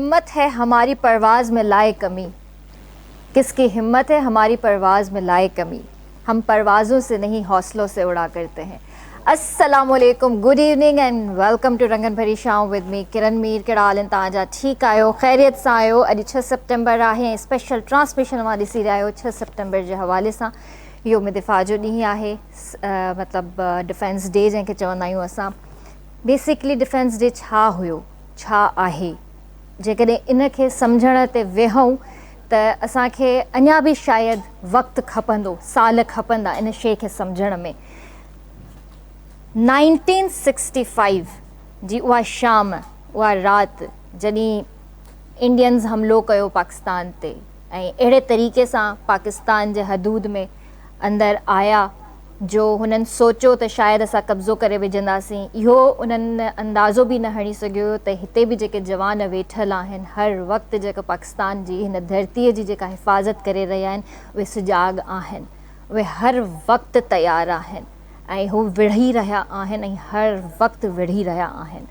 हिम्मत है हमारी परवाज़ में लाए कमी, किसकी हिम्मत है हमारी परवाज़ में लाए कमी, हम परवाज़ों से नहीं हौसलों से उड़ा करते हैं। अस्सलाम वालेकुम, good evening and welcome to रंगन भरी शाम विद मी किरण मीर। कहिड़ा हाल आहिनि तव्हांजा? ठीकु आहियो, ख़ैरियत सां आहियो? अॼु 6 सितंबर आहे, स्पेशल ट्रांसमिशन मां ॾिसी रहिया आहियो 6 सितंबर जे हवाले सां। योम दिफ़ा जो ॾींहुं आहे, मतिलबु डिफेंस डे जंहिंखे चवंदा आहियूं असां। बेसिकली डिफेंस डे छा हुयो, छा आहे, जेकॾहिं इन खे सम्झण ते वेहूं त असांखे अञा बि शायदि वक़्तु खपंदो, साल खपंदा इन शइ खे सम्झण में। 1965 जी उहा शाम, उहा राति जॾहिं इंडियंस हमिलो कयो पाकिस्तान ते ऐं अहिड़े तरीक़े सां पाकिस्तान जे हदूद में अंदरि आया जो हुननि सोचियो त शायदि असां कब्ज़ो करे विझंदासीं। इहो उन्हनि अंदाज़ो बि न हणी सघियो त हिते बि जेके जवान वेठल आहिनि हर वक़्तु जेका पाकिस्तान जी हिन धरतीअ जी जेका हिफ़ाज़त करे रहिया आहिनि उहे सुजाॻ आहिनि, उहे हर वक़्तु तयारु आहिनि ऐं हू विढ़ी रहिया आहिनि ऐं हर वक़्तु विढ़ी रहिया आहिनि।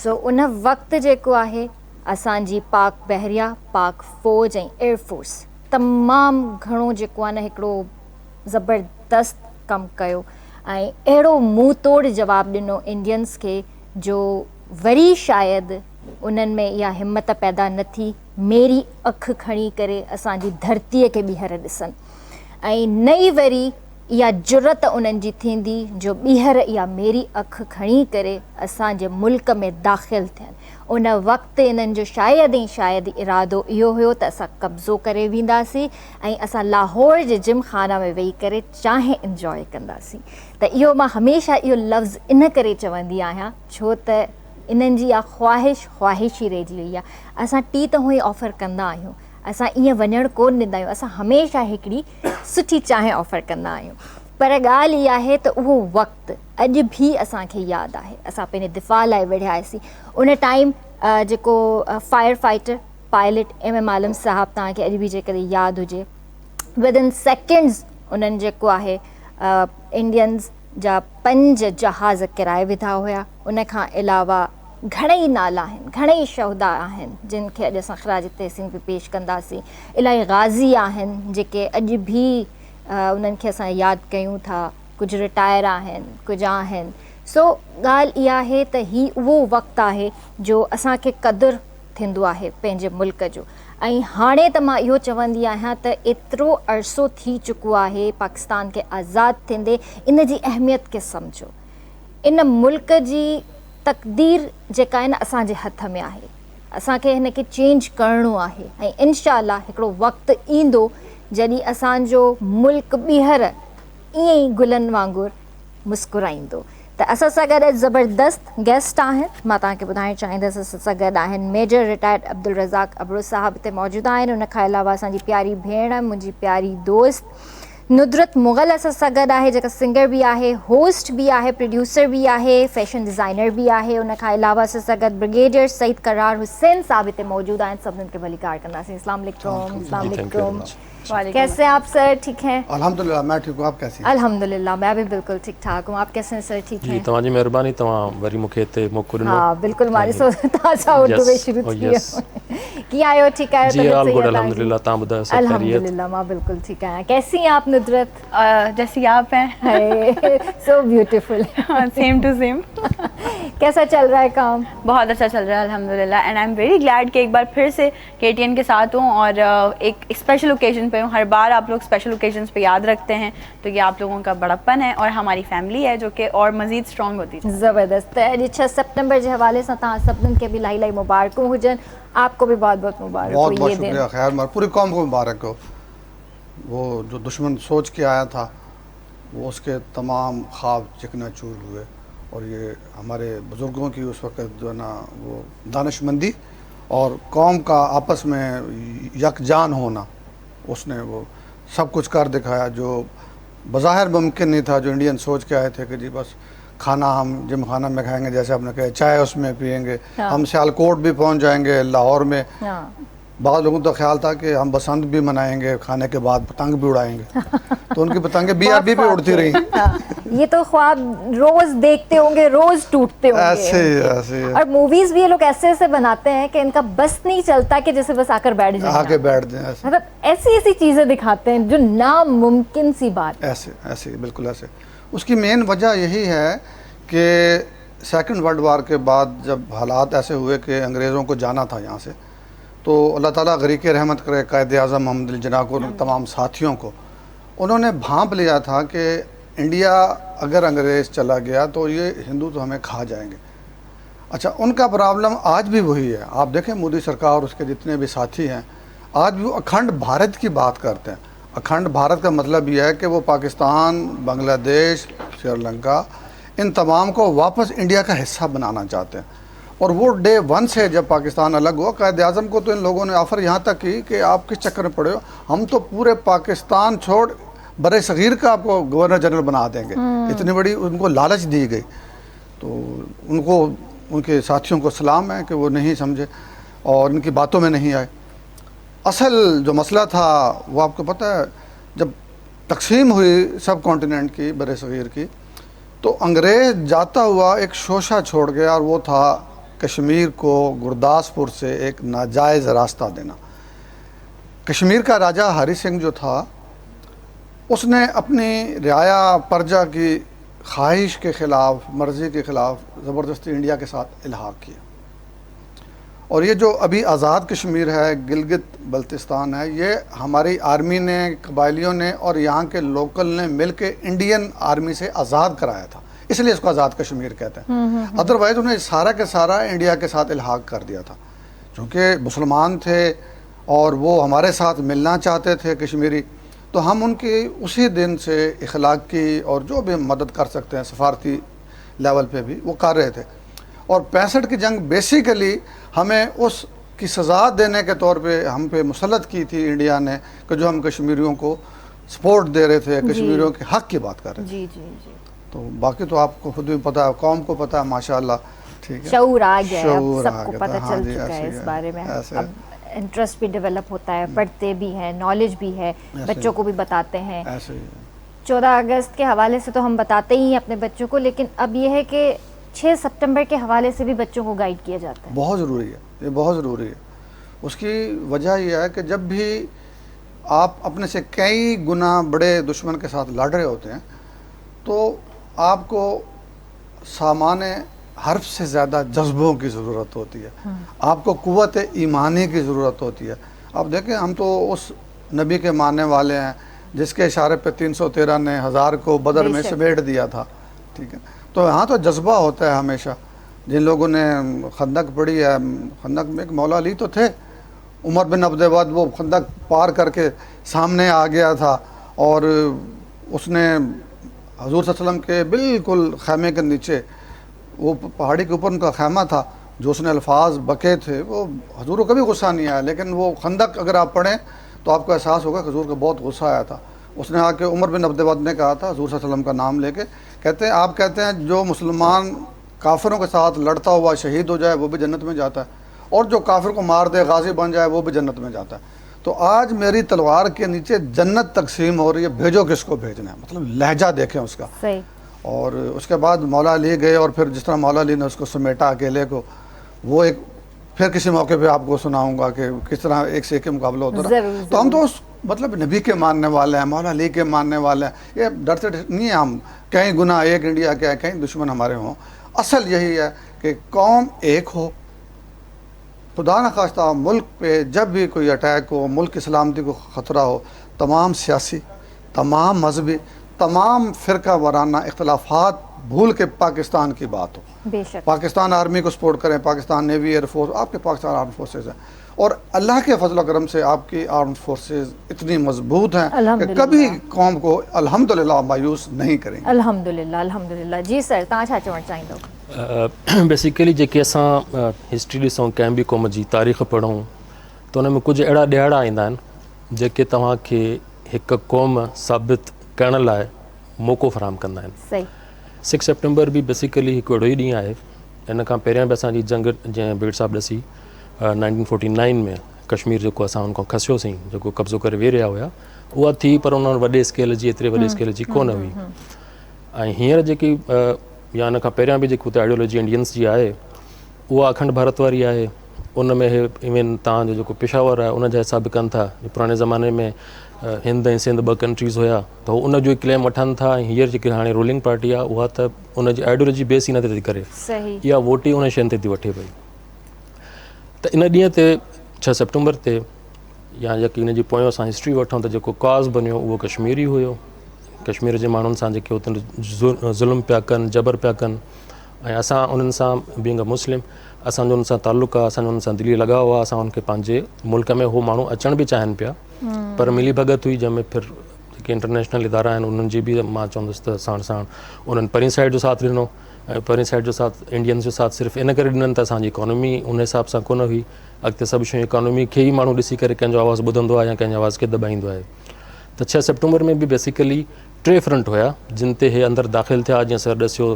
सो उन वक़्तु जेको आहे असांजी पाक बहरिया, पाक फ़ौज ऐं एयरफोर्स तमामु घणो जेको आहे न हिकिड़ो ज़बरदस्त कमु कयो ऐं अहिड़ो मुंहुं तोड़ जवाबु ॾिनो इंडियंस खे जो वरी शायदि उन्हनि में इहा हिमत पैदा न थी मेरी अखि खणी करे असांजी धरतीअ खे ॿीहर ॾिसनि ऐं नई वरी इहा जुरत उन्हनि जी थींदी जो ॿीहर इहा मेरी अखि खणी करे असांजे मुल्क में दाख़िल थियनि। उन वक़्तु इन्हनि जो शायदि इरादो इहो हुयो त असां कब्ज़ो करे वेंदासीं ऐं असां लाहौर जे जिम खाना में वेही करे चांहि इंजॉय कंदासीं। त इहो मां हमेशह इहो लफ़्ज़ इन करे चवंदी आहियां छो त इन्हनि जी इहा ख़्वाहिश ई रहिजी वई आहे। असां टी त हुई ऑफर कंदा आहियूं, असां ईअं वञणु कोन ॾींदा आहियूं, असां हमेशह हिकिड़ी सुठी चांहि ऑफर कंदा आहियूं। पर ॻाल्हि इहा आहे त उहो वक़्तु अॼु बि असांखे यादि आहे। असां पंहिंजे दिफ़ा लाइ विढ़ियासीं उन टाइम जेको फायर फाइटर पायलट MM आलम साहबु तव्हांखे अॼु बि जेकॾहिं यादि हुजे, विदिन सेकेंड्स उन्हनि जेको आहे इंडियंस जा 5 जहाज़ किराए विधा हुया। उन खां अलावा घणेई नाला आहिनि, घणेई शहदा आहिनि जिन खे अॼु असां ख़राज तहसीन बि पेश कंदासीं। इलाही गाज़ी आहिनि जेके अॼु बि उन्हनि खे असां यादि कयूं था, कुझु रिटायर आहिनि, कुझु आहिनि। सो ॻाल्हि इहा आहे त हीउ उहो वक़्तु आहे जो असांखे क़दुरु थींदो आहे पंहिंजे मुल्क जो। ऐं हाणे त मां इहो चवंदी आहियां त एतिरो अरिसो थी चुको आहे पाकिस्तान खे आज़ादु थींदे, इन जी अहमियत खे सम्झो। इन मुल्क जी तक़दीर जेका आहे न असांजे हथ में आहे, असांखे हिन खे चेंज करिणो आहे ऐं इंशाअल्लाह हिकिड़ो वक़्तु ईंदो जॾहिं असांजो मुल्क ॿीहर ईअं ई गुलनि वांगुरु मुस्कुराईंदो। त असां सां गॾु ज़बरदस्त गेस्ट आहिनि, मां तव्हांखे ॿुधाइणु चाहींदसि असां सां गॾु आहिनि मेजर रिटायर्ड अब्दुल रज़ाक अबरो साहिबु हिते मौजूदु आहिनि। उन खां अलावा असांजी प्यारी भेण, मुंहिंजी प्यारी दोस्त नुदरत मुग़ल असां सां गॾु आहे, जेका सिंगर बि आहे, होस्ट बि आहे, प्रोड्यूसर बि आहे, फैशन डिज़ाइनर बि आहे। उन खां अलावा असां सां गॾु ब्रिगेडियर सईद करार हुसैन साहिबु हिते मौजूदु आहिनि। सभिनीनि खे भली कार कंदासीं। अस्सलाम वालेकुम। कैसे आप सर? ठीक हैं अल्हम्दुलिल्लाह, मैं ठीक हूँ, आप कैसी हैं? अल्हम्दुलिल्लाह, मैं भी बिल्कुल ठीक ठाक हूँ। आप कैसे हैं सर? ठीक हैं? तव्हांजी महिरबानी, तव्हां वरी मूंखे हिते मौक़ो ॾिनो। हाँ बिल्कुल, मां ॾिसो तव्हां सां उर्दू में शुरू थी वियो। कीअं आहियो? ठीकु आहियो? जी ऑल गुड अल्हम्दुलिल्लाह, तव्हां ॿुधायो? सब खैरियत? अल्हम्दुलिल्लाह, मां बिल्कुल ठीक आहियां। कैसी हैं आप नुदरत? जैसी आप हैं। So beautiful. Same to same. कैसा चल रहा है काम? बहुत अच्छा चल रहा है अल्हम्दुलिल्लाह and I am very glad कि एक बार फिर से KTN के साथ हूँ और एक स्पेशल ओकेजन पे हूँ। हर बार आप लोग स्पेशल ओकेजन्स पे याद रखते हैं, तो ये आप लोगों का बड़प्पन है और हमारी फैमिली है जो कि और मज़ीद स्ट्रॉन्ग होती है। ज़बरदस्त। अॼु 6 सितंबर जे हवाले सां तव्हां सभिनीनि खे बि इलाही मुबारकूं हुजनि। आपको भी बहुत बहुत मुबारक हो। बहुत शुक्रिया, खैर पूरी कौम को मुबारक हो। वो जो दुश्मन सोच के आया था वो उसके तमाम ख्वाब चिकनाचूर हुए और ये हमारे बुज़ुर्गों की उस वक़्त जो है ना वो दानिशमंदी और कौम का आपस में यकजान होना, उसने वो सब कुछ कर दिखाया जो बज़ाहिर मुमकिन नहीं था। जो इंडियन सोच के आए थे कि जी बस खाना हम जिम खाना में खाएंगे, जैसे आपने कहा, चाय उसमें पिएंगे, हम सियालकोट भी पहुंच जाएंगे, लाहौर में बहुत लोगों का ख्याल था कि हम बसंत भी मनाएंगे, खाने के बाद पतंग भी उड़ाएंगे। तो उनकी पतंगें BRB पे उड़ती रही। ये तो ख्वाब रोज देखते होंगे, रोज टूटते होंगे। ऐसे और मूवीज भी ये लोग ऐसे ऐसे बनाते हैं कि इनका बस नहीं चलता कि जैसे बस आकर बैठ जाए, आके बैठ जाए। मतलब ऐसी ऐसी चीजें दिखाते हैं जो नामुमकिन सी बात। ऐसे बिल्कुल ऐसे। उसकी मेन वजह यही है कि सेकंड वर्ल्ड वार के बाद जब हालात ऐसे हुए कि अंग्रेज़ों को जाना था यहाँ से, तो अल्लाह ताला गरीक रहमत करे कायद आज़म मोहम्मद अली जिन्ना को, तमाम साथियों को, उन्होंने भांप लिया था कि इंडिया अगर अंग्रेज़ चला गया तो ये हिंदू तो हमें खा जाएंगे। अच्छा, उनका प्रॉब्लम आज भी वही है। आप देखें मोदी सरकार और उसके जितने भी साथी हैं, आज भी वो अखंड भारत की बात करते हैं। अखंड भारत का मतलब यह है कि वो पाकिस्तान, बांग्लादेश, श्रीलंका, इन तमाम को वापस इंडिया का हिस्सा बनाना चाहते हैं। और वो डे 1 से जब पाकिस्तान अलग हुआ, कायद आज़म को तो इन लोगों ने ऑफ़र यहाँ तक की कि आप किस चक्कर में पड़े हो, हम तो पूरे पाकिस्तान छोड़ बड़े सगीर का आपको गवर्नर जनरल बना देंगे। इतनी बड़ी उनको लालच दी गई। तो उनको, उनके साथियों को सलाम है कि वो नहीं समझे और इनकी बातों में नहीं आए। असल जो मसला था वो आपको पता है, जब तकसीम हुई सब कॉन्टिनेंट की, बड़े सगीर की, तो अंग्रेज़ जाता हुआ एक शोशा छोड़ गया और वो था कश्मीर को गुरदासपुर से एक नाजायज़ रास्ता देना। कश्मीर का राजा हरी सिंह जो था, उसने अपनी रियाया प्रजा की ख्वाहिश के ख़िलाफ़, मर्ज़ी के ख़िलाफ़ ज़बरदस्ती इंडिया के साथ इल्हाक़ किया। और ये जो अभी आज़ाद कश्मीर है, गिलगित बल्तिस्तान है, ये हमारी आर्मी ने, कबायलियों ने और यहाँ के लोकल ने मिल के इंडियन आर्मी से आज़ाद कराया था, इसलिए इसको आज़ाद कश्मीर कहते हैं। अदरवाइज़ उन्हें सारा के सारा इंडिया के साथ इल्हाक़ कर दिया था। चूँकि मुसलमान थे और वो हमारे साथ मिलना चाहते थे कश्मीरी, तो हम उनकी उसी दिन से इखलाक़ी और जो भी मदद कर सकते हैं सफारती लेवल पे भी वो कर रहे थे। और 65 की जंग बेसिकली हमें उसकी सज़ा देने के तौर पे हम पे मुसल्लत की थी इंडिया ने, कि जो हम कश्मीरियों को सपोर्ट दे रहे थे, कश्मीरियों के हक़ की बात कर रहे थे। जी। तो बाकी तो आपको खुद भी पता है, कौम को पता है माशाअल्लाह, ठीक है, शऊर आ गया है, शऊर आ सबको गया पता था। हाँ चल जी, चुका ऐसे है ही इस है, बारे में। ऐसे अब इंटरेस्ट भी डेवलप होता है, पढ़ते भी हैं, नॉलेज भी है, बच्चों को भी बताते हैं। ऐसे ही 14 अगस्त के हवाले से तो हम बताते ही हैं अपने बच्चों को, लेकिन अब ये है कि 6 सितंबर के हवाले से भी बच्चों को गाइड किया जाता है। बहुत ज़रूरी है, ये बहुत ज़रूरी है। उसकी वजह यह है कि जब भी आप अपने से कई गुना बड़े दुश्मन के साथ लड़ रहे होते हैं, तो आपको सामान्य हर्फ से ज़्यादा जज्बों की ज़रूरत होती है। आपको कुव्वत ईमानी की ज़रूरत होती है। अब देखें, हम तो उस नबी के मानने वाले हैं जिसके इशारे पे 313 ने 1000 को बदर में समेट दिया था, ठीक है। तो यहाँ तो जज्बा होता है हमेशा। जिन लोगों ने खंदक पढ़ी है, खंदक में एक मौला अली तो थे, उमर बिन अब्दुल वो खंदक पार करके सामने आ गया था और उसने हजूर सल्लल्लाहु अलैहि वसल्लम के बिल्कुल खैमे के नीचे, वो पहाड़ी के ऊपर उनका खैमा था, जो उसने अल्फाज बके थे, वो हजूर को कभी गुस्सा नहीं आया। लेकिन वो खंदक अगर आप पढ़ें तो आपको एहसास होगा हजूर को बहुत गुस्सा आया था। उसने आके उमर बिन अब्दुल ने कहा था, हजूर सल्लल्लाहु अलैहि वसल्लम का नाम लेके, कहते हैं, आप कहते हैं जो मुसलमान काफिरों के साथ लड़ता हुआ शहीद हो जाए वो भी जन्नत में जाता है, और जो काफिर को मार दे, गाजी बन जाए, वो भी जन्नत में जाता है। तो आज मेरी तलवार के नीचे जन्नत तकसीम हो रही है, भेजो किसको भेजना है। मतलब लहजा देखें उसका। सही। और उसके बाद मौला अली गए और फिर जिस तरह मौला अली ने उसको समेटा अकेले को, वो एक फिर किसी मौके पे आपको सुनाऊंगा कि किस तरह एक से एक के मुकाबला होता रहा। तो हम तो उस मतलब नबी के मानने वाले हैं, मौला अली के मानने वाले हैं। ये डरते नहीं है हम, कहीं गुना एक इंडिया के है, कहीं दुश्मन हमारे हों। असल यही है कि कौम एक हो। खुदा न खास्ता मुल्क पे जब भी कोई अटैक हो, मुल्क की सलामती को ख़तरा हो, तमाम सियासी, तमाम मजहबी, तमाम फ़िरका वाराना इख्तलाफात भूल के पाकिस्तान की बात हो। बेशक। पाकिस्तान आर्मी को सपोर्ट करें, पाकिस्तान नेवी, एयरफोर्स, आपके पाकिस्तान आर्म फोर्सेज हैं, और अल्लाह के फजल करम से आपकी आर्म फोर्सेज इतनी मजबूत हैं कि कभी कौम को अल्हम्दुलिल्लाह मायूस नहीं करेंगे। अल्हम्दुलिल्लाह, अल्हम्दुलिल्लाह। जी सर, तव्हां छा चवणु चाहींदो? बेसिकली जेके असां हिस्ट्री ॾिसूं, कंहिं बि क़ौम जी तारीख़ पढ़ूं, त उन में कुझु अहिड़ा ॾियारा ईंदा आहिनि जेके तव्हांखे हिकु क़ौम साबित करण लाइ मौक़ो फ़राहम कंदा आहिनि। सही। 6 सितंबर भी बेसिकली हिकु अहिड़ो ई ॾींहुं आहे। इन खां पहिरियां बि असांजी जंग, जंहिं बेड़ साहिबु ॾिसी 1949 में कश्मीर जेको असां उन खां खसियोसीं, जेको कब्ज़ो करे वेही रहिया हुआ, उहा थी, पर उन वॾे स्केल जी, एतिरे वॾे स्केल जी कोन हुई। ऐं हींअर जेकी या इन खां पहिरियां बि जेकी हुते आइडियोलॉजी इंडियंस जी आहे, उहा अखंड भारत वारी आहे। उन में इवन तव्हांजो जेको पेशावर आहे उन जा हिसाब कनि था। पुराणे ज़माने में हिंद ऐं सिंध 2 कंट्रीज़ हुया, त उन जो ई क्लेम वठनि था। ऐं हींअर जेकी हाणे रूलिंग पार्टी आहे, उहा त उन जी आइडियोलॉजी बेस ई नथी थी करे, इहा वोट ई उन शयुनि ते थी वठे पई। त इन ॾींहं ते 6 सेप्टेम्बर ते, या जेकी इन जी पोयों असां हिस्ट्री वठूं, त जेको काज़ बनियो उहो कश्मीर ई हुयो। कश्मीर जे माण्हुनि सां जेके हुते ज़ुल्म पिया कनि, जबर पिया कनि, ऐं असां उन्हनि सां बीइंग अ मुस्लिम, असांजो उन सां ताल्लुक़ु आहे, असांजो उन सां दिली लॻाव आहे। असां उनखे पंहिंजे मुल्क में उहो माण्हू अचण बि चाहिनि पिया, पर मिली भगत हुई, जंहिंमें फिर जेके इंटरनेशनल इदारा आहिनि उन्हनि जी बि मां चवंदुसि त साण साण उन्हनि परीं साइड जो साथ ॾिनो। ऐं परीं साइड जो साथ इंडियंस जो साथ सिर्फ़ु इन करे ॾिननि त असांजी इकोनॉमी उन हिसाब सां कोन हुई। अॻिते सभु शयूं इकोनॉमी खे ई माण्हू ॾिसी करे कंहिंजो आवाज़ु ॿुधंदो आहे या कंहिंजे आवाज़ खे दॿाईंदो आहे। त 6 सेप्टेम्बर में बि बेसिकली 3 फ्रंट हुया, जिन ते हे अंदरि दाख़िल थिया। जीअं सर ॾसियो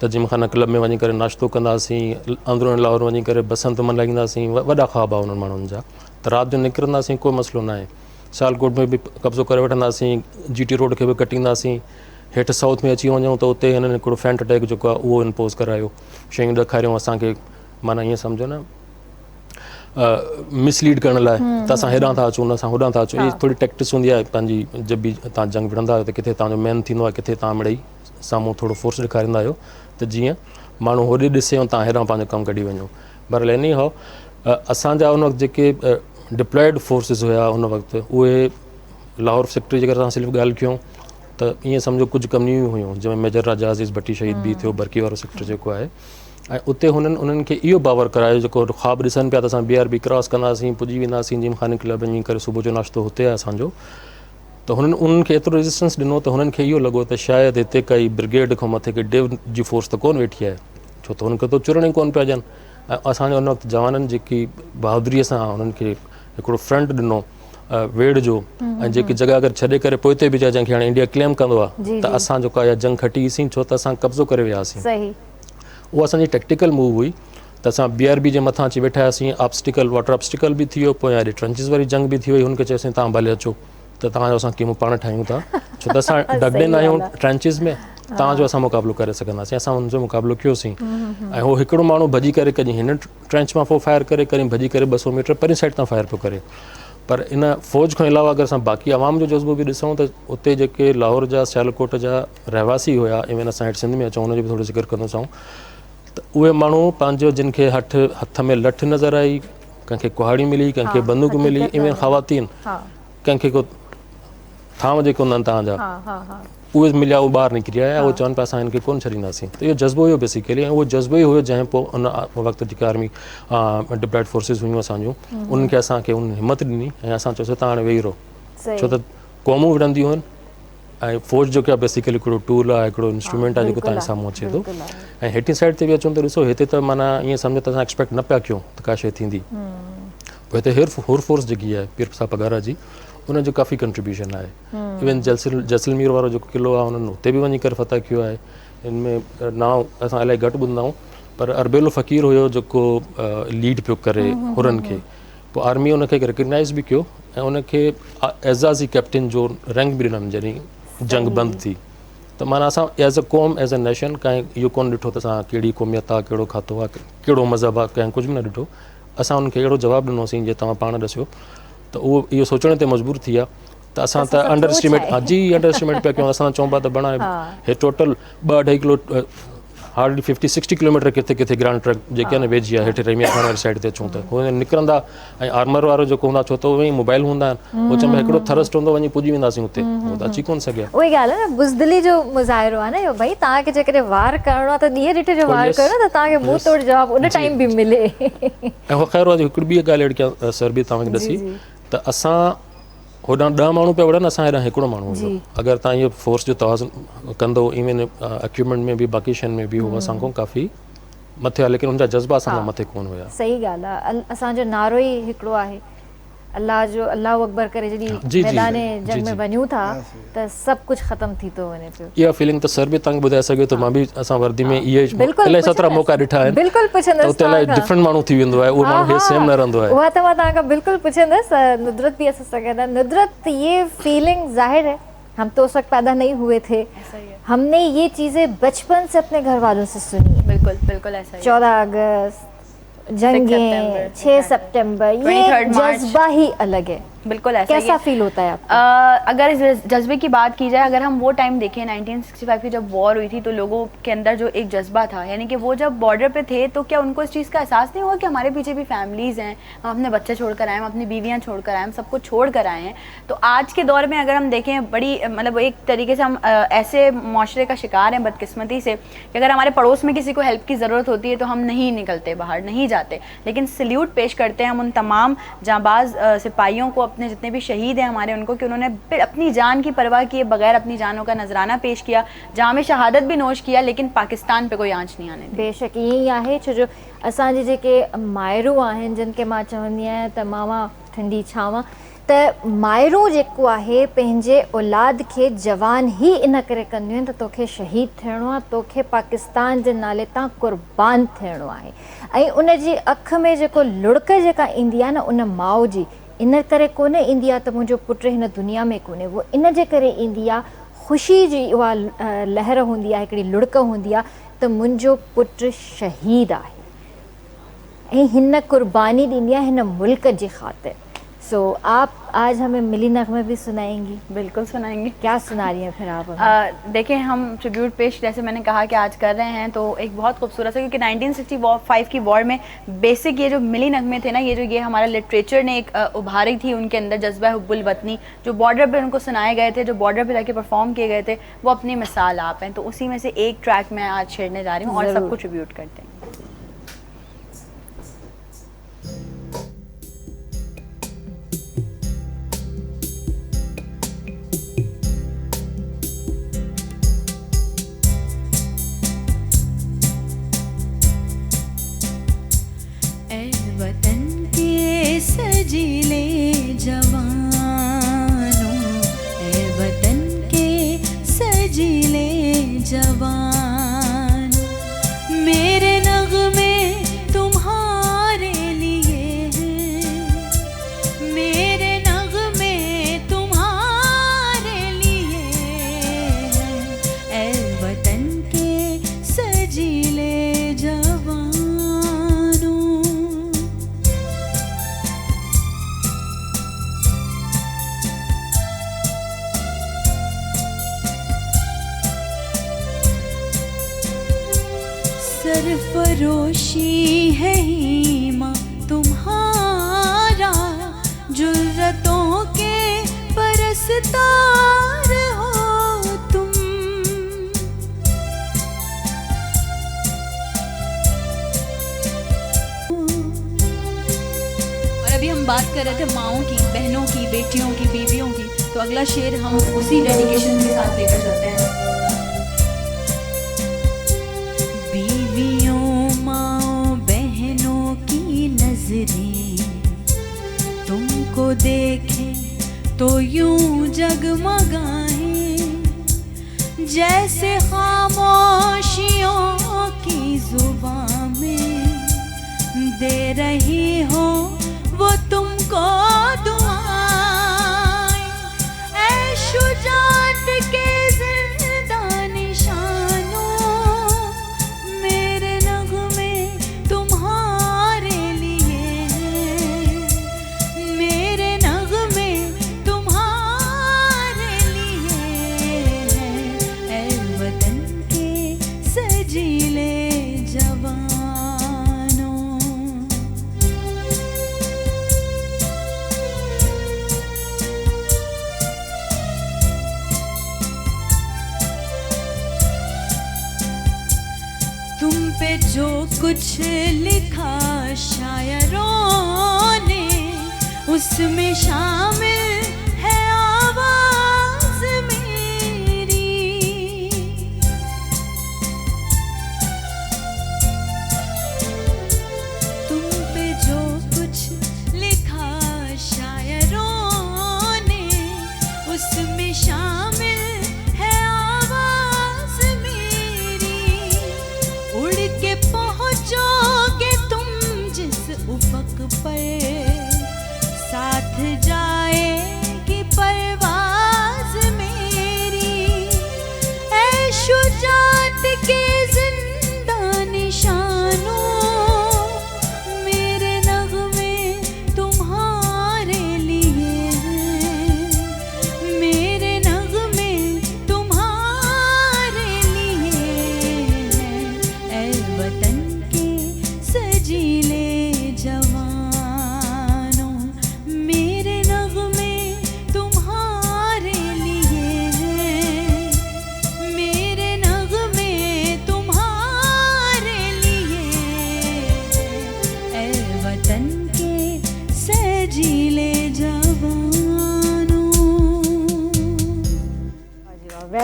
त जिमखाना क्लब में वञी करे नाश्तो कंदासीं, अंदरूं लाहौर वञी करे बसंत मल्हाईंदासीं, वॾा ख़्वाब आहे उन्हनि माण्हुनि जा। त राति जो निकिरंदासीं, कोई मसइलो न आहे। सियालकोट में बि कब्ज़ो करे वठंदासीं, GT रोड खे बि कटींदासीं। हेठि साउथ में अची वञूं त उते हिननि हिकिड़ो फैंट अटैक जेको आहे उहो इम्पोज़ करायो, शयूं ॾेखारियूं असांखे, माना ईअं सम्झो न मिसलीड करण लाइ, त असां हेॾां था अचूं, न असां होॾां था अचूं। इहा थोरी टैक्टिस हूंदी आहे पंहिंजी, जब बि तव्हां जंग विढ़ंदा आहियो त किथे तव्हांजो मैन थींदो आहे, किथे तव्हां मिड़ई साम्हूं थोरो फोर्स ॾेखारींदा आहियो, त जीअं माण्हू होॾे ॾिसे ऐं तव्हां हेॾां पंहिंजो कमु कढी वञो। बहरहाल एनी हाउ, असांजा उन वक़्तु जेके डिप्लॉयड फोर्सिस हुया उन वक़्तु, उहे लाहौर सेक्टर जी अगरि असां सिर्फ़ु ॻाल्हि कयूं त ईअं सम्झो कुझु कम्पनियूं हुयूं, जंहिंमें मेजर राजा अज़ीज़ भट्टी शहीद बि थियो, बरकी वारो सेक्टर जेको आहे। ऐं उते उन्हनि खे इहो बावर करायो, जेको ख़्वाबु ॾिसनि पिया त असां BRB क्रॉस कंदासीं, पुॼी वेंदासीं जिमखाने क्लब वञी करे, सुबुह जो नाश्तो हुते आहे असांजो। त उन्हनि खे एतिरो रेज़िस्टेंस ॾिनो त हुननि खे इहो लॻो त शायदि हिते काई ब्रिगेड खां मथे के डिव जी फोर्स त कोन वेठी आहे, छो त हुनखे त चुरण ई कोन पिया ॾियनि। ऐं असांजे उन वक़्तु जवाननि जेकी बहादुरीअ सां उन्हनि खे हिकिड़ो फ्रंट ॾिनो वेड़ जो, ऐं जेकी जॻह अगरि छॾे करे पोइ ते बि चाहे जंहिंखे हाणे इंडिया क्लेम कंदो आहे, त असां जेको आहे जंग खटीसीं, छो त असां कब्ज़ो करे वियासीं। उहा असांजी टैक्टिकल मूव हुई, त असां BRB जे मथां अची वेठा हुआसीं। ऑब्स्टिकल, वाटर ऑब्स्टिकल बि थी वियो, पोइ हेॾे ट्रंचिस वारी जंग बि थी वई। हुनखे चयोसीं तव्हां भले अचो, त तव्हांजो असां कीमो पाण ठाहियूं था, छो त असां डगडे न आहियूं ट्रंचिस में, तव्हांजो असां मुक़ाबिलो करे सघंदासीं। असां हुनजो मुक़ाबिलो कयोसीं, ऐं उहो हिकिड़ो माण्हू भॼी करे कॾहिं हिन ट्रंच मां पोइ फायर करे, कॾहिं भॼी करे 200 मीटर परे साइड तां फायर पियो करे। पर इन फ़ौज खां अलावा अगरि असां बाक़ी आवाम जो जज़्बो बि ॾिसूं त उते जेके लाहौर जा, सियालकोट जा रहवासी हुया, इवन असां हेठि सिंध में अचूं, हुनजो बि थोरो ज़िक्र कंदो चाहूं, त उहे माण्हू पंहिंजो जिन खे हथ में लठ नज़र आई, कंहिंखे कुहाड़ी मिली, कंहिंखे बंदूक मिली, इवन ख़वातीन, कंहिंखे को थांव जेके हूंदा आहिनि तव्हांजा, उहे मिलिया, उहे ॿाहिरि निकिरी आया, उहे चवनि पिया असां हिनखे कोन छॾींदासीं। त इहो जज़्बो हुयो बेसिकली, ऐं उहो जज़्बो ई हुयो जंहिं पोइ उन वक़्तु जेके आर्मी डिप्लॉयड फोर्सिस हुयूं असांजूं, उन्हनि खे असांखे उन हिमत ॾिनी, ऐं असां चयोसीं तव्हां हाणे वेही रहो, छो त क़ौमूं विढ़ंदियूं आहिनि, ऐं फ़ौज जेको आहे बेसिकली हिकिड़ो टूल आहे, हिकिड़ो इंस्ट्रूमेंट आहे जेको तव्हांजे साम्हूं अचे थो। ऐं हेठि साइड ते बि अचूं त ॾिसो, हिते त माना ईअं सम्झो त असां एक्सपेक्ट न पिया कयूं त का शइ थींदी। पोइ हिते होर फोर्स जेकी आहे पीर साहब पघारा जी, उनजो काफ़ी कंट्रीब्यूशन आहे। इवन जैसलमेर वारो जेको क़िलो आहे, उन्हनि हुते बि वञी करे फतह कयो आहे। इनमें नाव असां इलाही घटि ॿुधंदा आहियूं, पर अरबेलो फ़क़ीर हुयो जेको लीड पियो करे हुरनि खे। पोइ आर्मी उनखे रिकग्नाइज़ बि कयो, ऐं उनखे एज़ाज़ी कैप्टन जो रैंक बि ॾिनमि जॾहिं जंग बंदि थी। त माना असां एज़ अ क़ौम, एज़ अ नेशन, कंहिं इहो कोन ॾिठो त असां कहिड़ी क़ौमियत आहे, कहिड़ो खातो आहे, कहिड़ो मज़हब आहे, कंहिं कुझु बि न ॾिठो। असां उनखे अहिड़ो जवाबु ॾिनोसीं जीअं तव्हां पाण ॾिसो, त उहो इहो सोचण ते मजबूर थी विया त असां त अंडर एस्टिमेट पिया कयूं। असां चऊं पिया त बणा हे टोटल 2-2.5 किलो हार्डली 50-60 किलोमीटर किथे किथे ग्रांड ट्रक जेके आहे न वेझी आहे, हेठि रेमिया खान वारी साइड ते अचूं त उहे निकिरंदा, ऐं आर्मर वारो जेको हूंदा, छो त उहे ई मोबाइल हूंदा आहिनि, उहो चवंदा हिकिड़ो थरस्ट हूंदो, वञी पुॼी वेंदासीं हुते, उहो त अची कोन सघिया। उहा ॻाल्हि आहे न, बुज़दिली जो मुज़ाहिरो आहे न इहो, भई तव्हांखे जेकॾहिं वार करिणो आहे त ॾींहं ॾिठे जो वार कयो न, त तव्हांखे मुंहुं तोड़ जवाबु उन टाइम बि मिले। ऐं ख़ैर हिकिड़ी ॿी ॻाल्हि अहिड़ी सर बि तव्हांखे ॾसी, त असां होॾां 10 माण्हू पिया वड़नि, असां हेॾां हिकिड़ो माण्हू हुयो। अगरि तव्हां इहो फोर्स जो तवाज़ुन कंदो, इवन इक्विपमेंट में बि, बाक़ी शयुनि में बि, उहो असां खां काफ़ी मथे आहे, लेकिन हुनजा जज़्बा असां खां मथे कोन हुया। सही ॻाल्हि आहे। असांजो नारो ई हिकिड़ो आहे अल्लाह जो अल्लाह अकबर करे जी, जॾहिं जी, मैदाने जी, जंग में जी। वञूं था त सभु कुझु ख़तमु थी थो वञे पियो। इहा फीलिंग त सर बि तव्हांखे ॿुधाए सघे थो, मां बि असां वर्दी में इहे बिल्कुलु इलाही सतरा पुछंदसि, मौक़ा ॾिठा आहिनि, बिल्कुलु त पुछंदसि उते इलाही तव्हां खां। डिफरेंट माण्हू थी वेंदो आहे, उहो हाँ, माण्हू खे सेम न रहंदो आहे। उहा त मां तव्हां खां बिल्कुलु पुछंदसि। नुदरत भी असां सां गॾु आहे। नुदरत, ये फीलिंग जाहिर है हम तो उस वक्त पैदा नहीं हुए थे, ऐसा ही है, हमने ये चीज़ें बचपन से अपने घर वालों से सुनी है। बिल्कुल बिल्कुल ऐसा ही है। 14 अगस्त, जंगें, 6 सितंबर, ये 23rd मार्च। जज्बा ही अलग है। बिल्कुल ऐसा ही कैसा है। फील होता है आपको? अगर इस जज्बे की बात की जाए, अगर हम वो टाइम देखें 1965 की जब वॉर हुई थी, तो लोगों के अंदर जो एक जज्बा था, यानी कि वो जब बॉर्डर पे थे तो क्या उनको इस चीज़ का एहसास नहीं हुआ कि हमारे पीछे भी फैमिलीज़ हैं, हम अपने बच्चे छोड़ कर आए, हम अपनी बीवियाँ छोड़ कर आए, हम सबको छोड़ कर आए हैं। तो आज के दौर में अगर हम देखें, बड़ी मतलब एक तरीके से हम ऐसे माशरे का शिकार हैं बदकिस्मती से कि अगर हमारे पड़ोस में किसी को हेल्प की ज़रूरत होती है तो हम नहीं निकलते बाहर, नहीं जाते। लेकिन सल्यूट पेश करते हैं हम उन तमाम जांबाज सिपाहियों को, अपने जितने भी शहीद हैं हमारे, उनको, कि उन्होंने अपनी जान की परवाह किए बगैर अपनी जानों का नजराना पेश किया, जाम शहादत भी नोश किया, लेकिन पाकिस्तान पे कोई आंच नहीं आने दी। बेशक ईअं ई आहे, छो जो असांजे जेके माइरूं आहिनि, जिन खे मां चवंदी आहियां त मामा ठंडी छांव, त माइरूं जेको आहे पंहिंजे औलाद खे जवान ई इन करे कंदियूं आहिनि त तोखे शहीद थियणो आहे, तोखे पाकिस्तान जे नाले तां क़ुर्बान थियणो आहे। ऐं उन जी अखि में जेको लुड़क जेका ईंदी आहे न, उन माउ जी इन करे कोन ईंदी आहे त मुंहिंजो पुटु हिन दुनिया में कोन्हे, वो इन जे करे ईंदी आहे, ख़ुशी जी उहा लहर हूंदी आहे, हिकिड़ी लुड़क हूंदी आहे त मुंहिंजो पुटु शहीद आहे ऐं हिन क़ुर्बानी ॾिनी आहे हिन मुल्क जी ख़ातिर। सो आप आज हमें मिली नगमे भी सुनाएंगी? बिल्कुल सुनाएंगे। क्या सुना रही हैं फिर आप हमें? देखिए, हम ट्रिब्यूट पेश, जैसे मैंने कहा कि आज कर रहे हैं, तो एक बहुत खूबसूरत है, क्योंकि 1965 की वॉर में बेसिक ये जो मिली नगमे थे ना, ये हमारा लिटरेचर ने एक उभारी थी उनके अंदर, जज्बा हुब्बुल वतनी, जो बॉर्डर पे उनको सुनाए गए थे, जो बॉर्डर पे जाके परफॉर्म किए गए थे, वो अपनी मिसाल आप हैं। तो उसी में से एक ट्रैक मैं आज छेड़ने जा रही हूँ और सबको ट्रिब्यूट करते हैं। सजीले जवानों, ए वतन के सजीले जवान, मेरे नगमे तुम्हारे लिए हैं, मेरे नगमे तुम्हारे लिए हैं, ए वतन के सजीले जवान। सरफरोशी है ईमा तुम्हारा, जुर्रतों के परस्तार हो तुम, और अभी हम बात कर रहे थे माओं की, बहनों की, बेटियों की, बीवियों की, तो अगला शेर हम उसी डेडिकेशन के साथ लेकर चलते हैं। तुमको देखें तो यूं जगमगाएं, जैसे खामोशियों की जुबान में दे रही हो वो तुमको दुआएं, ऐ शुजाअत के जिंदा निशानों, मेरे नगमे तुम्हारे लिए हैं, मेरे नगमे तुम्हारे लिए हैं, ऐ वतन के सजीले जवानों। तुम पे जो कुछ लिखा शायरों ने, उसमें शामिल है आवाज मेरी, तुम पे जो कुछ लिखा शायरों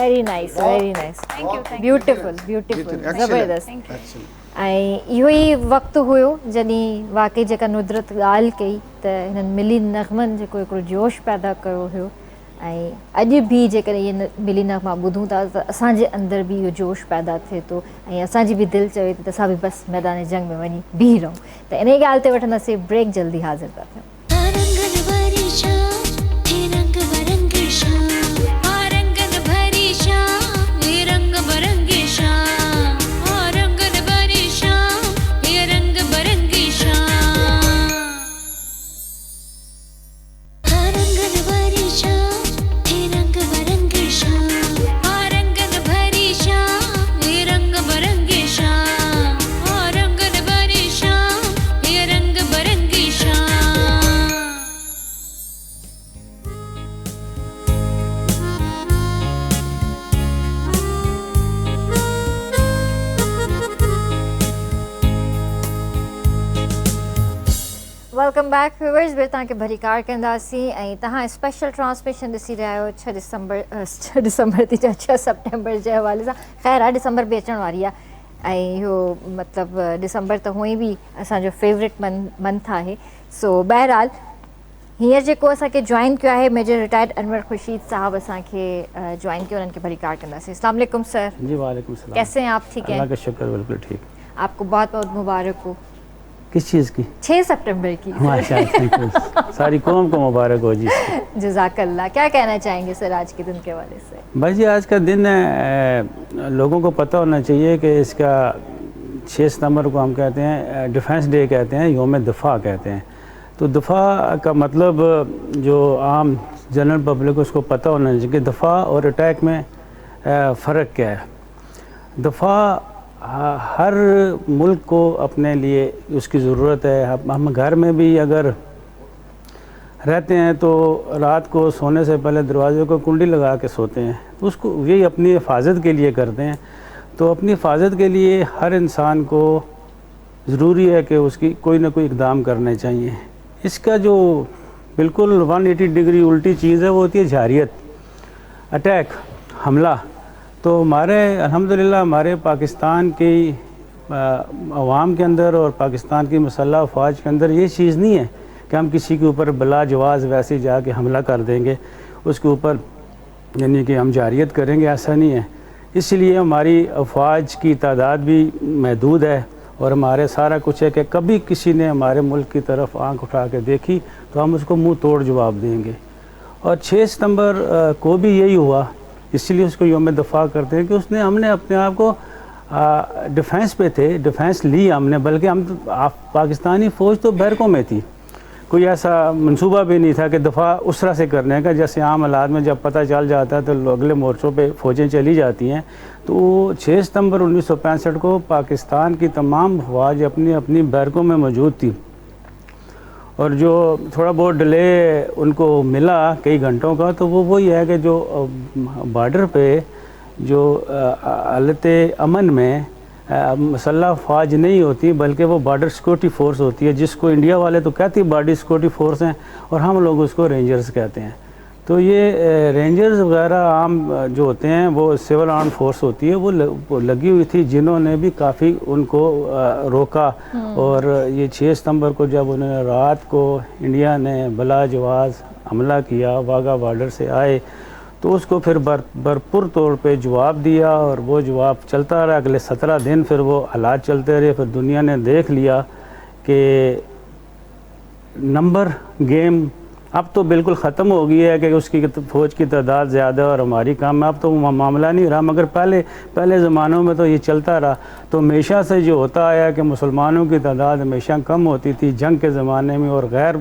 very nice, very nice, thank you beautiful, beautiful, ज़बरदस्त। एक्चुअली ऐं इहो ई वक़्तु हुयो जॾहिं वाक़ई जेका नुदरत ॻाल्हि कई त हिननि मिली नग़मनि जेको हिकिड़ो जोश पैदा कयो हुयो, ऐं अॼु बि जेकॾहिं इहे मिली नग़मा ॿुधूं था त असांजे अंदरि बि इहो जोश पैदा थिए थो ऐं असांजी बि दिलि चवे थी त असां बि बसि मैदान जंग में वञी बीह रहूं। त इन ई ॻाल्हि ते वठंदासीं ब्रेक, जल्दी हाज़िर था थियूं। वेलकम बैक व्यूअर्स, वे तव्हांखे भरीकार कंदासीं ऐं तव्हां स्पेशल ट्रांसमिशन ॾिसी रहिया आहियो 6 दिसंबर थी 6 सितंबर जे हवाले सां। ख़ैर आहे, दिसंबर बि अचण वारी आहे ऐं इहो मतिलबु दिसंबर त हुअं ई बि असांजो फेवरेट मंथ आहे। सो बहरहाल हींअर जेको असांखे जॉइन कयो आहे मेजर रिटायर्ड अनवर खुर्शीद साहब असांखे जॉइन कयो, उन्हनि खे भरीकार कंदासीं। अस्सलाम वालेकुम सर। जी वालेकुम सलाम। कैसे हैं आप? ठीक है, अल्लाह का शुक्र, बिल्कुल ठीक। आपको बहुत बहुत मुबारक हो। किस चीज़ की? 6 सितंबर की। माशाअल्लाह, सारी कौम को मुबारक हो जी। जज़ाकल्लाह। क्या कहना चाहेंगे सर आज के दिन के हवाले से? भाई जी, आज का दिन लोगों को पता होना चाहिए कि इसका 6 सितंबर को हम कहते हैं डिफेंस डे कहते हैं, यौम दिफा कहते हैं। तो दिफा का मतलब जो आम जनरल पब्लिक को उसको पता होना चाहिए कि दिफा और अटैक में फ़र्क क्या है। दिफा हर मुल्क को अपने लिए उसकी ज़रूरत है। हम घर में भी अगर रहते हैं तो रात को सोने से पहले दरवाजे को कुंडी लगा के सोते हैं, तो उसको यही अपनी हिफाजत के लिए करते हैं। तो अपनी हिफाजत के लिए हर इंसान को ज़रूरी है कि उसकी कोई ना कोई इक़दाम करने चाहिए। इसका जो बिल्कुल 180 डिग्री उल्टी चीज़ है वो होती है जारियत, अटैक, हमला। तो हमारे अल्हम्दुलिल्लाह हमारे पाकिस्तान की अवाम के अंदर और पाकिस्तान की मुसल्लह अफवाज के अंदर ये चीज़ नहीं है कि हम किसी के ऊपर बला जवाज़ वैसे जाके हमला कर देंगे, उसके ऊपर यानी कि हम जारियत करेंगे, ऐसा नहीं है। इसलिए हमारी अफवाज की तादाद भी महदूद है और हमारे सारा कुछ है कि कभी किसी ने हमारे मुल्क की तरफ आंख उठा के देखी तो हम उसको मुंह तोड़ जवाब देंगे। और 6 सितंबर को भी यही हुआ, इसलिए उसको यौम दफ़ा करते हैं कि उसने हमने अपने आप को डिफेंस पे थे, डिफेंस ली हमने, बल्कि हम तो पाकिस्तानी फ़ौज तो बैरकों में थी, कोई ऐसा मंसूबा भी नहीं था कि दफ़ा उस तरह से करने का। जैसे आम हालात में जब पता चल जाता है तो अगले मोर्चों पे फ़ौजें चली जाती हैं। तो 6 सितंबर 1965 को पाकिस्तान की तमाम अफवाज अपनी अपनी बैरकों में मौजूद थी और जो थोड़ा बहुत डिले उनको मिला कई घंटों का, तो वो वही है कि जो बॉर्डर पे जो हालत अमन में मसल्ला फ़ौज नहीं होती बल्कि वो बॉर्डर सिक्योरिटी फ़ोर्स होती है, जिसको इंडिया वाले तो कहती है बॉर्डर सिक्योरिटी फ़ोर्स हैं और हम लोग उसको रेंजर्स कहते हैं। तो ये रेंजर्स वगैरह आम जो होते हैं वो सिविल आर्म फोर्स होती है, वो लगी हुई थी, जिन्होंने भी काफ़ी उनको रोका। और ये 6 सितंबर को जब उन्होंने रात को इंडिया ने बला जवाज़ हमला किया, वाघा बॉर्डर से आए, तो उसको फिर भरपूर तौर पे जवाब दिया और वो जवाब चलता रहा। अगले 17 दिन फिर वो हालात चलते रहे। फिर दुनिया ने देख लिया कि नंबर गेम अब तो बिल्कुल ख़त्म हो गई है कि उसकी फ़ौज की तादाद ज़्यादा और हमारी कम है, अब तो मामला नहीं रहा। मगर पहले ज़मानों में तो ये चलता रहा। तो हमेशा से जो होता आया कि मुसलमानों की तादाद हमेशा कम होती थी जंग के ज़माने में, और गैर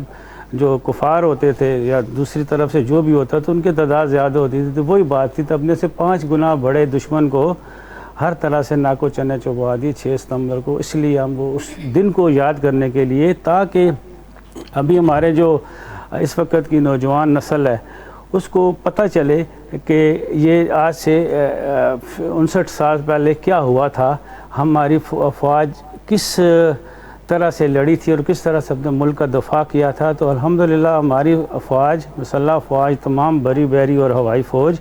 जो कुफार होते थे या दूसरी तरफ से जो भी होता तो उनकी तादाद ज़्यादा होती थी। तो वही बात थी, तो अपने से 5 गुना बड़े दुश्मन को हर तरह से नाको चने चुबा दी 6 सितंबर को। इसलिए हम वो उस दिन को याद करने के लिए, ताकि अभी हमारे जो इस वक्त की नौजवान नस्ल है उसको पता चले कि ये आज से 59 साल पहले क्या हुआ था, हमारी अफवाज किस तरह से लड़ी थी और किस तरह से अपने मुल्क का दफा किया था। तो अल्हम्दुलिल्लाह हमारी अफवाज, मुसल्लह अफवाज, तमाम बरी बहरी और हवाई फ़ौज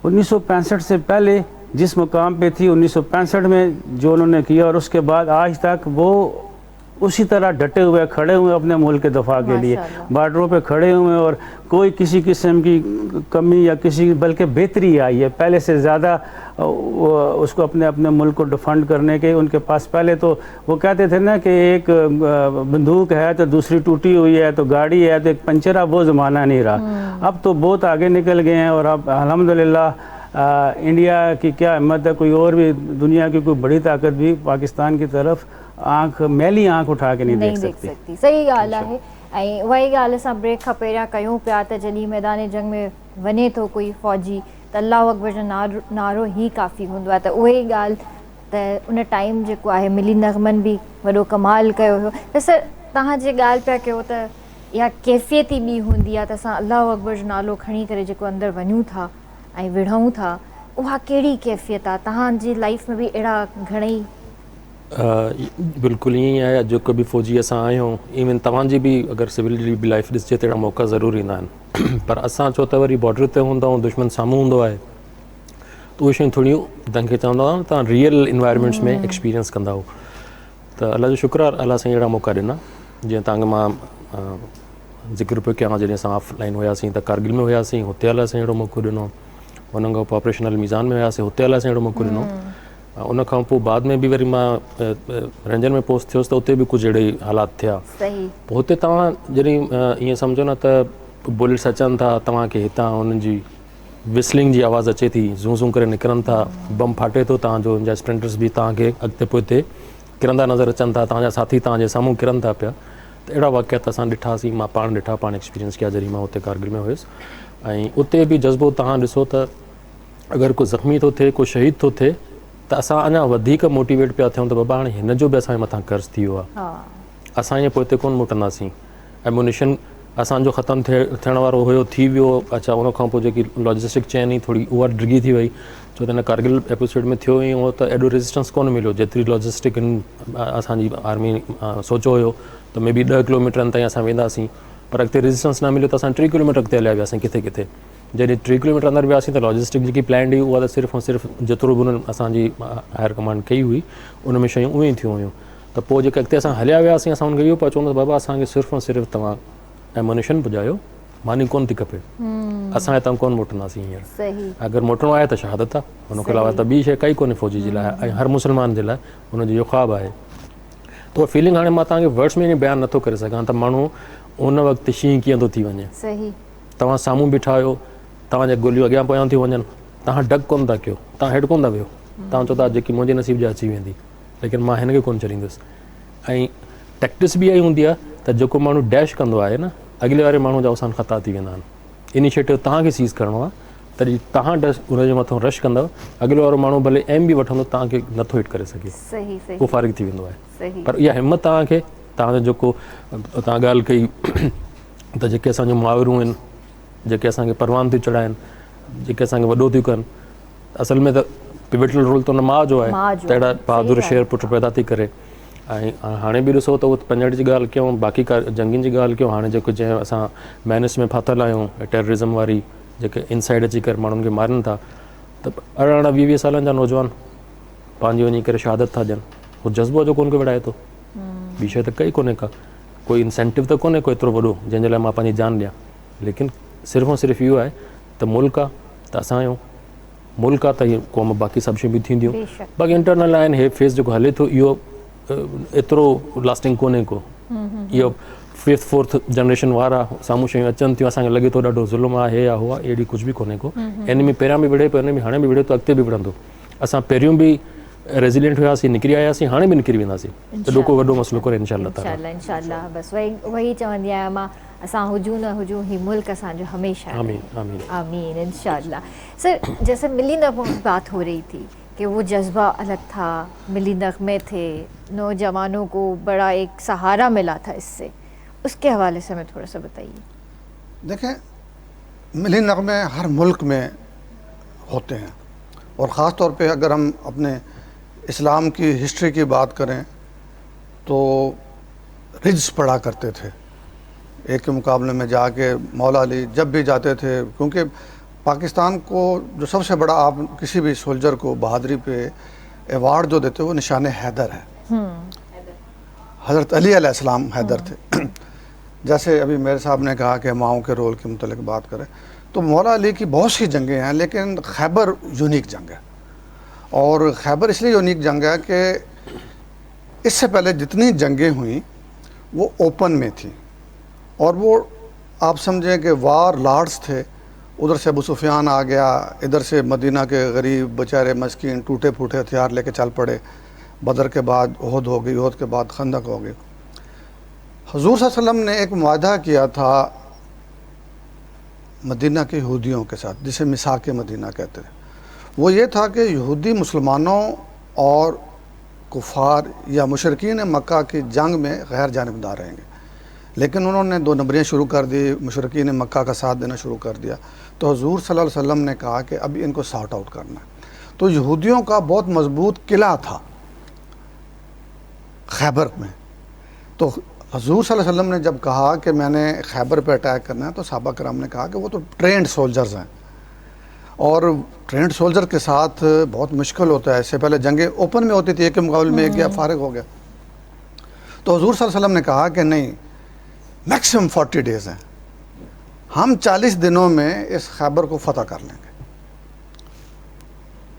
1965 से पहले जिस मुकाम पे थी 1965 में जो उन्होंने किया, और उसके बाद आज तक वो उसी तरह डटे हुए खड़े हुए अपने मुल्क के दफा के लिए, बॉर्डरों पे खड़े हुए हैं, और कोई किसी किस्म की कमी या किसी बल्कि बेहतरी आई है पहले से ज़्यादा उसको अपने अपने मुल्क को डिफेंड करने के। उनके पास पहले तो वो कहते थे ना कि एक बंदूक है तो दूसरी टूटी हुई है, तो गाड़ी है तो एक पंचर, अब वो ज़माना नहीं रहा। अब तो बहुत आगे निकल गए हैं, और अब अल्हम्दुलिल्लाह इंडिया की क्या हिम्मत है, कोई और भी दुनिया की कोई बड़ी ताकत भी पाकिस्तान की तरफ मैली आँख उठा के नहीं देख सकती। सही ॻाल्हि आहे। ऐं वही ॻाल्हि असां ब्रेक खां पहिरियां कयूं पिया त जॾहिं मैदान जंग में वञे थो कोई फ़ौजी त अल्लाहु अकबर जो नारो ई काफ़ी हूंदो आहे। त उहे ई ॻाल्हि त उन टाइम जेको आहे मिली नग़मनि बि वॾो कमाल कयो हुयो। त सर तव्हां जे ॻाल्हि पिया कयो त इहा कैफ़ियत ई ॿी हूंदी आहे त असां अल्लाहु अकबर जो नालो खणी करे जेको अंदरि वञूं था ऐं विढ़ूं था, उहा कहिड़ी कैफ़ियत आहे? तव्हांजी लाइफ में बि अहिड़ा घणेई बिल्कुलु ईअं ई आहे। जेको बि फ़ौजी असां आहियूं, इवन तव्हांजी बि अगरि सिविल जी बि लाइफ ॾिसजे त अहिड़ा मौक़ा ज़रूरु ईंदा आहिनि, पर असां छो त वरी बॉर्डर ते हूंदा आहियूं, दुश्मन साम्हूं हूंदो आहे, त उहे शयूं थोरियूं तव्हांखे चवंदा आहियूं तव्हां रियल इन्वायरमेंट्स में एक्सपीरियंस कंदा हो। त अलाह जो शुक्र आहे, अलाह साईं अहिड़ा मौक़ा ॾिना। जीअं तव्हांखे मां ज़िक्र पियो कयां, जॾहिं असां ऑफलाइन हुयासीं त कारगिल में हुयासीं, हुते अलाह साईं अहिड़ो मौक़ो ॾिनो। हुन खां पोइ ऑपरेशन अल मीज़ान में हुयासीं, हुते अलाह साईं अहिड़ो मौक़ो ॾिनो। उन खां पोइ बाद में बि वरी मां रंजन में पोस्ट थियुसि त उते बि कुझु अहिड़े हालात थिया। पोइ हुते तव्हां जॾहिं ईअं सम्झो न त बुलेट्स अचनि था, तव्हांखे हितां हुननि जी विस्लिंग जी आवाज़ अचे थी, ज़ू ज़ू करे निकिरनि था, बम फाटे थो, तव्हांजो जा स्प्रिंटर्स बि तव्हांखे अॻिते पोइते किरंदा नज़र अचनि था, तव्हांजा साथी तव्हांजे साम्हूं किरनि था पिया। त अहिड़ा वाक़ियात असां ॾिठासीं, मां पाण ॾिठा, पाण एक्सपीरियंस कया जॾहिं मां हुते कारगिल में हुयुसि। ऐं उते बि जज़्बो तव्हां ॾिसो त अगरि को ज़ख़्मी थो थिए, को शहीद थो थिए, त असां अञा वधीक मोटिवेट पिया थियूं त बाबा हाणे हिन जो बि असांजे मथां कर्ज़ु थी वियो आहे, असां ईअं पोइ हिते कोन मोटंदासीं। एम्यूनिशन असांजो ख़तमु थियण वारो हुयो, थी वियो। अच्छा, उन खां पोइ जेकी लॉजिस्टिक चेन ई थोरी उहा डिघी थी वई, छो त हिन कारगिल एपिसोड में थियो ई उहो त एॾो रेजिस्टेंस कोन मिलियो जेतिरी लॉजिस्टिक असांजी आर्मी सोचियो हुयो त मे बी 10 किलोमीटरनि ताईं असां वेंदासीं, पर अॻिते रेजिस्टेंस न मिलियो त असां 3 किलोमीटर अॻिते हलिया वियासीं किथे किथे। जॾहिं 3 किलोमीटर अंदरि वियासीं त लॉजिस्टिक जेकी प्लान हुई उहा त सिर्फ़ु ऐं सिर्फ़ु जेतिरो बि उन्हनि असांजी हायर कमांड कई हुई उन में शयूं उहे ई थियूं हुयूं। त पोइ जेके अॻिते असां हलिया वियासीं, असां हुनखे इहो पिया चवंदा बाबा असांखे सिर्फ़ु ऐं सिर्फ़ु तव्हां एम्यूनिशन पुॼायो, मानी कोन थी खपे, असां हितां कोन मोटंदासीं हींअर। अगरि मोटणो आहे त शहादत आहे, हुनखे अलावा त ॿी शइ काई कोन्हे फ़ौजी जे लाइ, ऐं हर मुस्लमान जे लाइ हुनजो इहो ख़्वाबु आहे। त उहा फीलिंग हाणे मां तव्हांखे वर्ड्स में ईअं बयानु नथो करे सघां त माण्हू उन वक़्तु शींहं कीअं थो थी वञे। तव्हां साम्हूं बीठा आहियो, तव्हांजे गोलियूं अॻियां पोयां थियूं वञनि, तव्हां डक कोन था कयो, तव्हां हेठि कोन था वियो, तव्हां चओ था जेकी मुंहिंजे नसीब जा अची वेंदी, लेकिन मां हिन खे कोन छॾींदुसि। ऐं टैक्टिस बि इहा ई हूंदी आहे त जेको माण्हू डैश कंदो आहे न, अॻिले वारे माण्हू जा असां ख़ता थी वेंदा आहिनि। इनिशिएटिव तव्हांखे सीज़ करिणो आहे, तॾहिं तव्हां उनजे मथां रश कंदव, अॻिलो वारो माण्हू भले एम बि वठंदो तव्हांखे नथो हिट करे सघे, उहो फारिग थी वेंदो आहे। पर इहा हिमत तव्हांखे, तव्हांजो जेको तव्हां ॻाल्हि कई त जेके असांजो मुहावरूं आहिनि, जेके असांखे परवान थियूं चढ़ाइनि, जेके असांखे वॾो थियूं कनि, असल में त पिविटल रोल त हुन माउ जो आहे, त अहिड़ा बहादुर शेर पुट पैदा थी करे। ऐं हाणे बि ॾिसो त उहो 65 जी ॻाल्हि कयूं, बाक़ी जंगियुनि जी ॻाल्हि कयूं, हाणे जेको जंहिं असां मैनस में फाथल आहियूं, टेररिज़म वारी जेके इनसाइड अची करे माण्हुनि खे मारनि था, त 18-20 सालनि जा नौजवान पंहिंजी वञी करे शहादत था ॾियनि, उहो जज़्बो जो कोन खे विढ़ाए थो, ॿी शइ त कई कोन्हे का, कोई इंसेंटिव त कोन्हे को एतिरो वॾो जंहिंजे लाइ मां पंहिंजी जान ॾियां, लेकिन सिर्फ़ु ऐं सिर्फ़ु इहो आहे त मुल्क आहे त असां आहियूं, मुल्क आहे त इहे क़ौम बाक़ी सभु शयूं बि थींदियूं, बाक़ी इंटरनल आहिनि, हे फेस जेको हले थो इहो एतिरो लास्टिंग कोन्हे को। इहो 5th 4th जनरेशन वारा साम्हूं शयूं अचनि थियूं, असांखे लॻे थो ॾाढो ज़ुल्म आहे, हे आहे हो आहे, अहिड़ी कुझु बि कोन्हे को। एनिमी पहिरियां बि विढ़े पियो, एनिमी हाणे बि विढ़े थो, अॻिते बि विढ़ंदो। असां पहिरियों बि रेज़िलिएंट हुआसीं, निकिरी आयासीं, हाणे बि निकिरी वेंदासीं, एॾो को वॾो मसइलो कोन्हे इंशाअल्लाह। बसि वही चवंदी आहियां मां, असां हुजूं न हुजूं, ही मुल्क असांजो हमेशह। आमीन इंशाअल्लाह। सर, जैसे मिली नग़मे बात हो रही थी कि वो जज्बा अलग था, मिली नग़मे थे, नौजवानों को बड़ा एक सहारा मिला था इससे, उसके हवाले से हमें थोड़ा सा बताइए। देखें, मिली नग़मे हर मुल्क में होते हैं, और ख़ास तौर पे अगर हम अपने इस्लाम की हिस्ट्री की बात करें तो रिज्स पढ़ा करते थे, एक के मुकाबले में जाके मौला अली जब भी जाते थे, क्योंकि पाकिस्तान को जो सबसे बड़ा आप किसी भी सोल्जर को बहादुरी पे अवार्ड जो देते हो वो निशान हैदर है। हज़रत अली अलैहिस्सलाम हैदर थे। जैसे अभी मेरे साहब ने कहा कि माओ के रोल के मुतल्लिक बात करें तो मौला अली की बहुत सी जंगें हैं, लेकिन खैबर यूनिक जंग है। और खैबर इसलिए यूनिक जंग है कि इससे पहले जितनी जंगें हुई वो ओपन में थी, और वो आप समझें कि वार लॉर्ड्स थे। उधर से अबू सुफियान आ गया, इधर से मदीना के गरीब बेचारे मस्कीन टूटे फूटे हथियार लेके चल पड़े। बदर के बाद ओहद हो गई, ओहद के बाद खंदक हो गई। हुजूर सल्लल्लाहु अलैहि वसल्लम ने एक मुआहदा किया था मदीना के यहूदियों के साथ, जिसे मिसाक मदीना कहते थे। वो ये था कि यहूदी मुसलमानों और कुफार या मुशरकीन मक्का की जंग में गैर जानिबदार रहेंगे, लेकिन उन्होंने दो नंबरियाँ शुरू कर दी, मुशरकीन मक्का का साथ देना शुरू कर दिया। तो हुजूर सल्लल्लाहु अलैहि वसल्लम ने कहा कि अभी इनको सॉर्ट आउट करना है। तो यहूदियों का बहुत मजबूत किला था खैबर में। तो हुजूर सल्लल्लाहु अलैहि वसल्लम ने जब कहा कि मैंने खैबर पे अटैक करना है, तो सहाबा कराम ने कहा कि वो तो ट्रेंड सोल्जर्स हैं, और ट्रेंड सोल्जर के साथ बहुत मुश्किल होता है। इससे पहले जंगें ओपन में होती थी, एक के मुकाबले में एक गया फारिग हो गया। तो हुजूर सल्लल्लाहु अलैहि वसल्लम ने कहा कि नहीं, मैक्सिमम 40 डेज़ हैं, हम 40 दिनों में इस खैबर को फतह कर लेंगे।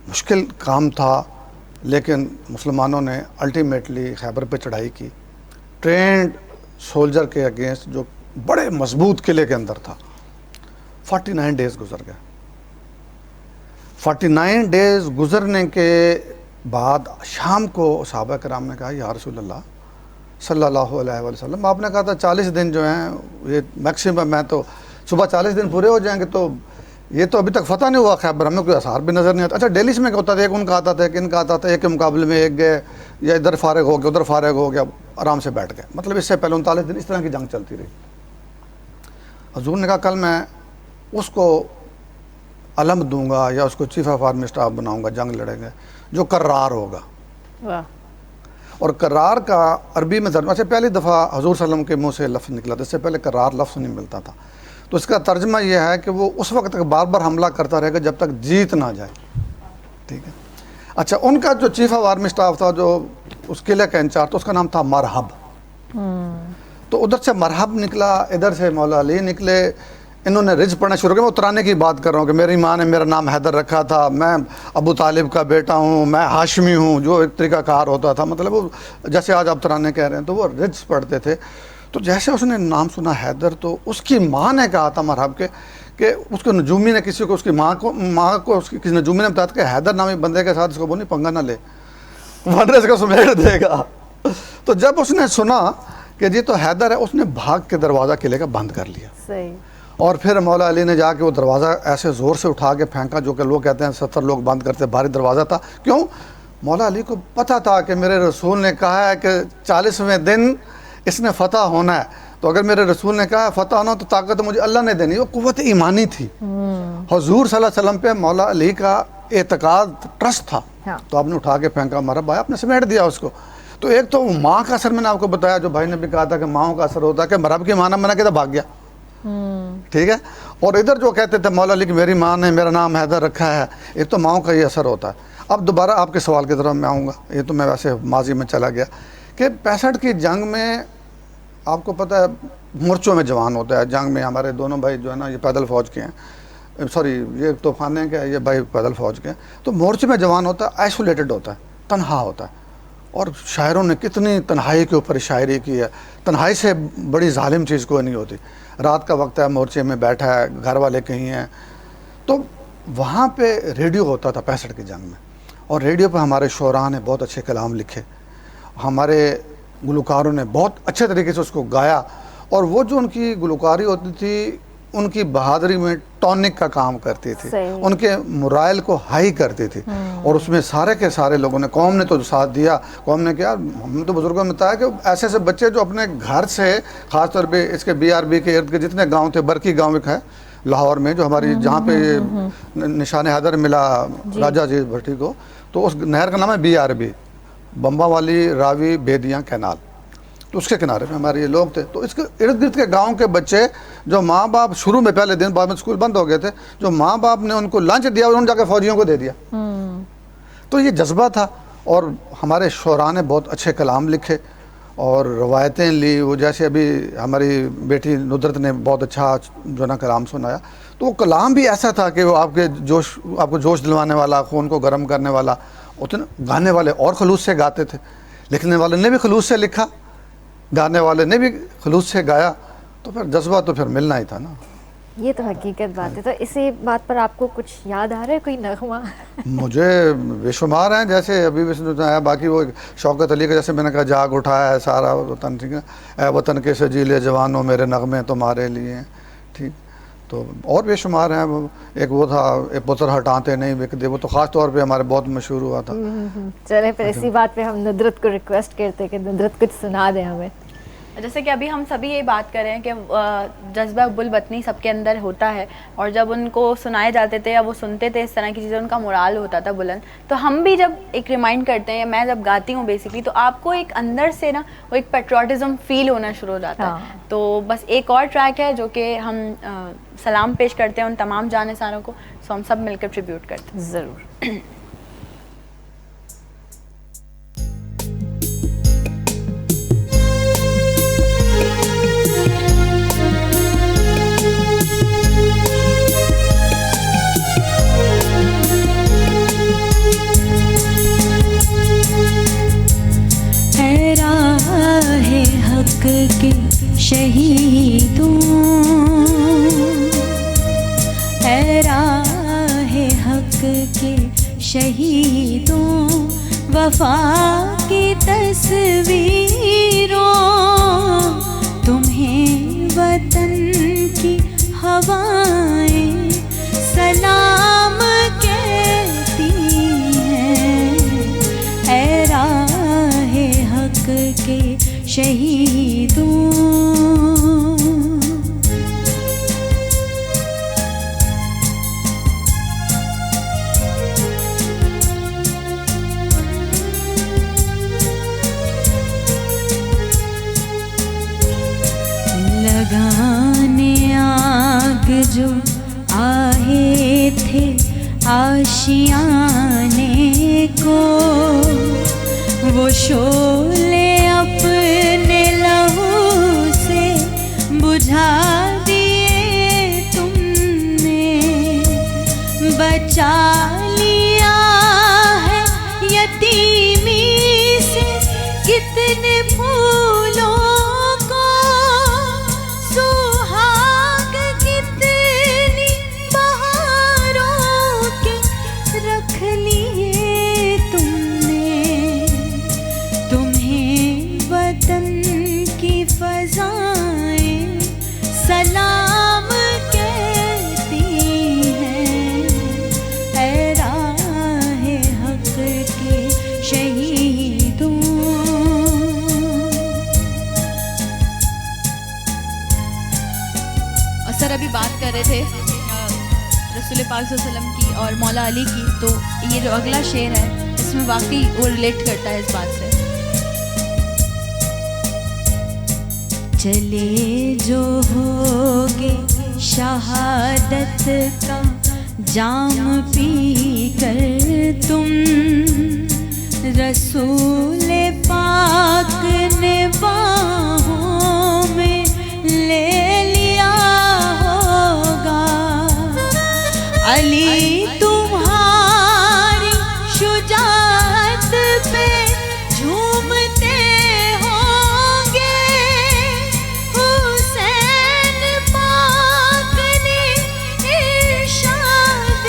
मुश्किल काम था, लेकिन मुसलमानों ने अल्टीमेटली खैबर पे चढ़ाई की, ट्रेंड सोल्जर के अगेंस्ट जो बड़े मजबूत किले के अंदर था। 49 डेज़ गुजर गए। 49 डेज़ गुजरने के बाद शाम को सहाबा कराम ने कहा, या रसूल अल्लाह सल्लल्लाहु अलैहि वसल्लम, आपने कहा था 40 दिन जो हैं ये मैक्सिमम है, तो सुबह 40 दिन पूरे हो जाएंगे, तो ये तो अभी तक फतह नहीं हुआ खैबर, हमें कोई आसार भी नज़र नहीं आता। अच्छा, दिल्ली में क्या होता था, एक उनका आता था, एक इनका आता था, एक के मुकाबले में एक गए, या इधर फारिग हो गया, उधर फारिग हो गया, आराम से बैठ गए। मतलब इससे पहले 39 दिन इस तरह की जंग चलती रही। हुजूर ने कहा कल मैं उसको अलम दूंगा या उसको चीफ ऑफ आर्मी स्टाफ बनाऊंगा, जंग लड़ेंगे, जो कर्रार होगा। वाह। और करार का अरबी में तर्जमा से पहली दफ़ा हुजूर सल्लम के मुंह से लफ्ज़ निकला था, इससे पहले करार लफ्ज़ नहीं मिलता था। तो इसका तर्जमा यह है कि वो उस वक्त तक बार बार हमला करता रहेगा जब तक जीत ना जाए। ठीक है। अच्छा, उनका जो चीफ ऑफ आर्मी स्टाफ था, जो उस किले का इंचार्ज, तो उसका नाम था मरहब। तो उधर से मरहब निकला, इधर से मौला अली निकले। इन्होंने रिज पढ़ना शुरू किया। मैं उतराने की बात कर रहा हूँ कि मेरी माँ ने मेरा नाम हैदर रखा था, मैं अबू तालिब का बेटा हूँ, मैं हाशमी हूँ, जो एक तरीक़ाकार होता था। मतलब वो जैसे आज आप तराने कह रहे हैं, तो वो रिज पढ़ते थे। तो जैसे उसने नाम सुना हैदर, तो उसकी माँ ने कहा था मरहब के कि उसको नजूमी ने किसी को, उसकी माँ को उसकी किसी नजूमी ने बताया कि हैदर नामी बंदे के साथ इसको बोली पंगा ना ले, वरना इसको समेट देगा। तो जब उसने सुना कि जी तो हैदर है, उसने भाग के दरवाज़ा किले का बंद कर लिया। सही। और फिर मौला अली ने जाके वो दरवाज़ा ऐसे ज़ोर से उठा के फेंका, जो कि लोग कहते हैं 70 लोग बंद करते, भारी दरवाज़ा था। क्यों? मौला अली को पता था कि मेरे रसूल ने कहा है कि 40वें दिन इसने फ़तह होना है, तो अगर मेरे रसूल ने कहा है फ़तह होना, तो ताकत मुझे अल्लाह ने देनी। वो कुव्वत ईमानी थी। हुजूर सल्लल्लाहु अलैहि वसल्लम पे मौला अली का एतकाद, ट्रस्ट था। हाँ। तो आपने उठा के फेंका, मरहब भाई, आपने समेट दिया उसको। तो एक तो माँ का असर मैंने आपको बताया, जो भाई ने भी कहा था कि माँओं का असर होता है, कि मरहब की माँ ने मना किया, भाग गया। ठीक है। और इधर जो कहते थे मौला अली की मेरी माँ ने मेरा नाम हैदर रखा है, एक तो माँओं का ये असर होता है। अब दोबारा आपके सवाल की तरफ मैं आऊँगा, ये तो मैं वैसे माजी में चला गया कि 65 की जंग में आपको पता है मोर्चों में जवान होता है। जंग में हमारे दोनों भाई जो है ना, ये पैदल फौज के हैं, सॉरी ये तूफाने के, ये भाई पैदल फौज के हैं। तो मोर्चे में जवान होता है, आइसोलेटेड होता है, तन्हा होता है। और शायरों ने कितनी तन्हाई के ऊपर शायरी की है। तन्हाई से बड़ी जालिम चीज़ कोई नहीं होती। रात का वक्त है, मोर्चे में बैठा है, घर वाले कहीं हैं, तो वहाँ पे रेडियो होता था 65 की जंग में। और रेडियो पे हमारे शोरा ने बहुत अच्छे कलाम लिखे, हमारे गुलकारों ने बहुत अच्छे तरीके से उसको गाया। और वो जो उनकी गुलकारी होती थी, उनकी बहादुरी में टॉनिक का काम करती थी, उनके मुराइल को हाई करती थी। और उसमें सारे के सारे लोगों ने, कौम ने तो साथ दिया। कौम ने क्या, हमने तो बुजुर्गों ने बताया कि ऐसे ऐसे बच्चे जो अपने घर से, ख़ासतौर पे इसके BRB के इर्द के जितने गांव थे, बरकी गांव एक है लाहौर में, जो हमारी जहाँ पे निशान हैदर मिला राजा जी भट्टी को, तो उस नहर का नाम है BRB, बम्बा वाली रावी बेदियाँ कैनाल। तो उसके किनारे पे हमारे ये लोग थे। तो इसके इर्द गिर्द के गांव के बच्चे जो माँ बाप शुरू में पहले दिन बाद में स्कूल बंद हो गए थे, जो माँ बाप ने उनको लंच दिया उन्होंने जाकर फौजियों को दे दिया। तो ये जज्बा था। और हमारे शोरा ने बहुत अच्छे कलाम लिखे और रवायतें ली। वो जैसे अभी हमारी बेटी नुदरत ने बहुत अच्छा जो ना कलाम सुनाया, तो वो कलाम भी ऐसा था कि वो आपको जोश दिलवाने वाला, खून को गर्म करने वाला। उतने गाने वाले और खलूस से गाते थे, लिखने वाले ने भी खलूस से लिखा, गाने वाले ने भी खलूस से गाया, तो फिर जज्बा तो फिर मिलना ही था ना। ये तो हकीकत बात है। तो इसी बात पर आपको कुछ याद आ रहा है, कोई नगमा? मुझे बेशुमार हैं, जैसे अभी भी सुनाया। बाकी वो शौकत अली का जैसे मैंने कहा, जाग उठाया है सारा वतन, ठीक है, ए वतन के सजीले जवानों मेरे नगमे तुम्हारे लिए हैं, ठीक। तो और बेशुमार हैं। एक वो था, एक पुत्र हटाते नहीं बिकते, वो तो ख़ास तौर पे हमारे बहुत मशहूर हुआ था। चले फिर इसी बात पे हम नुदरत को रिक्वेस्ट करते हैं कि नुदरत कुछ सुना दें हमें। जैसे कि अभी हम सभी ये बात कर रहे हैं कि जज्बा बुलबतनी सबके अंदर होता है, और जब उनको सुनाए जाते थे या वो सुनते थे इस तरह की चीज़ें, उनका मोराल होता था बुलंद। तो हम भी जब एक रिमाइंड करते हैं, मैं जब गाती हूँ बेसिकली, तो आपको एक अंदर से ना वो एक पेट्रोटिज़म फील होना शुरू हो जाता है। तो बस एक और ट्रैक है जो कि हम सलाम पेश करते हैं उन तमाम जानिसारों को, सो हम सब मिलकर ट्रिब्यूट करते हैं। ज़रूर। हक के शहीदों, ऐ राहे हक के शहीदों, वफा की तस्वीरों, तुम्हें वतन की हवाएं सलाम कहती हैं। ऐ राहे हक के शहीदों, लगाने आग जो आए थे आशियाने को, वो शोले अपने लहू से बुझा दिए तुमने। बचा लिया है यतीमी से कितने फूलों को, सुहाग कितनी बहारों के रख लिए तुमने। तुम्हें वतन की फज़ाएं सलाम कहती हैं। ऐ राहे हक के शहीदों, और सर अभी बात कर रहे थे रसूल पाक सल्लल्लाहु अलैहि वसल्लम की और मौला अली की, तो ये जो अगला शेर है इसमें वाकई वो रिलेट करता है इस बात से। चले जो होगे शहादत का जाम पी कर तुम, रसूल पाक ने बाहों में ले लिया होगा। अली तुम्हारी शुजाअत पे झूमते होंगे, हुसैन पाक ने इरशाद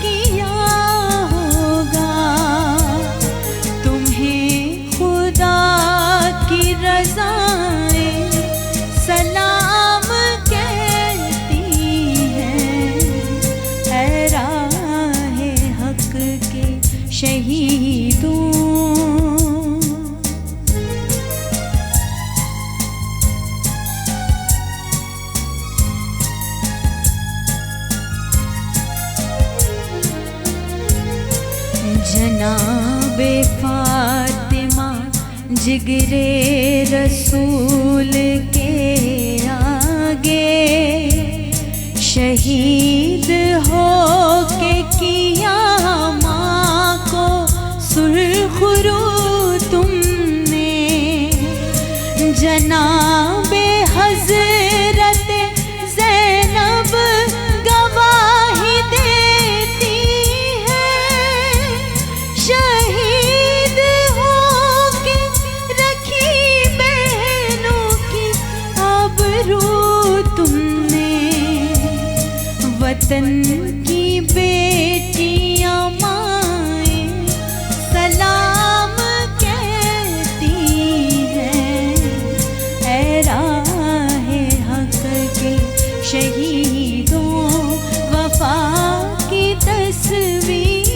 किया होगा। तुम्हें खुदा की रज़ाएं सलाम कहती हैं। ऐ राहे हक के शहीदों, जनाबे फातिमा जिगरे रसूल के आगे शहीद हो के किया माँ को सुरखरू तुमने जनाबे हजरत ज़ैनब गवाही देती है शहीद हो के रखी बहनों की आबरू तुमने वतन की बेटियां माएं सलाम कहती हैं ऐ राहे हक के शहीदों वफा की तस्वीरों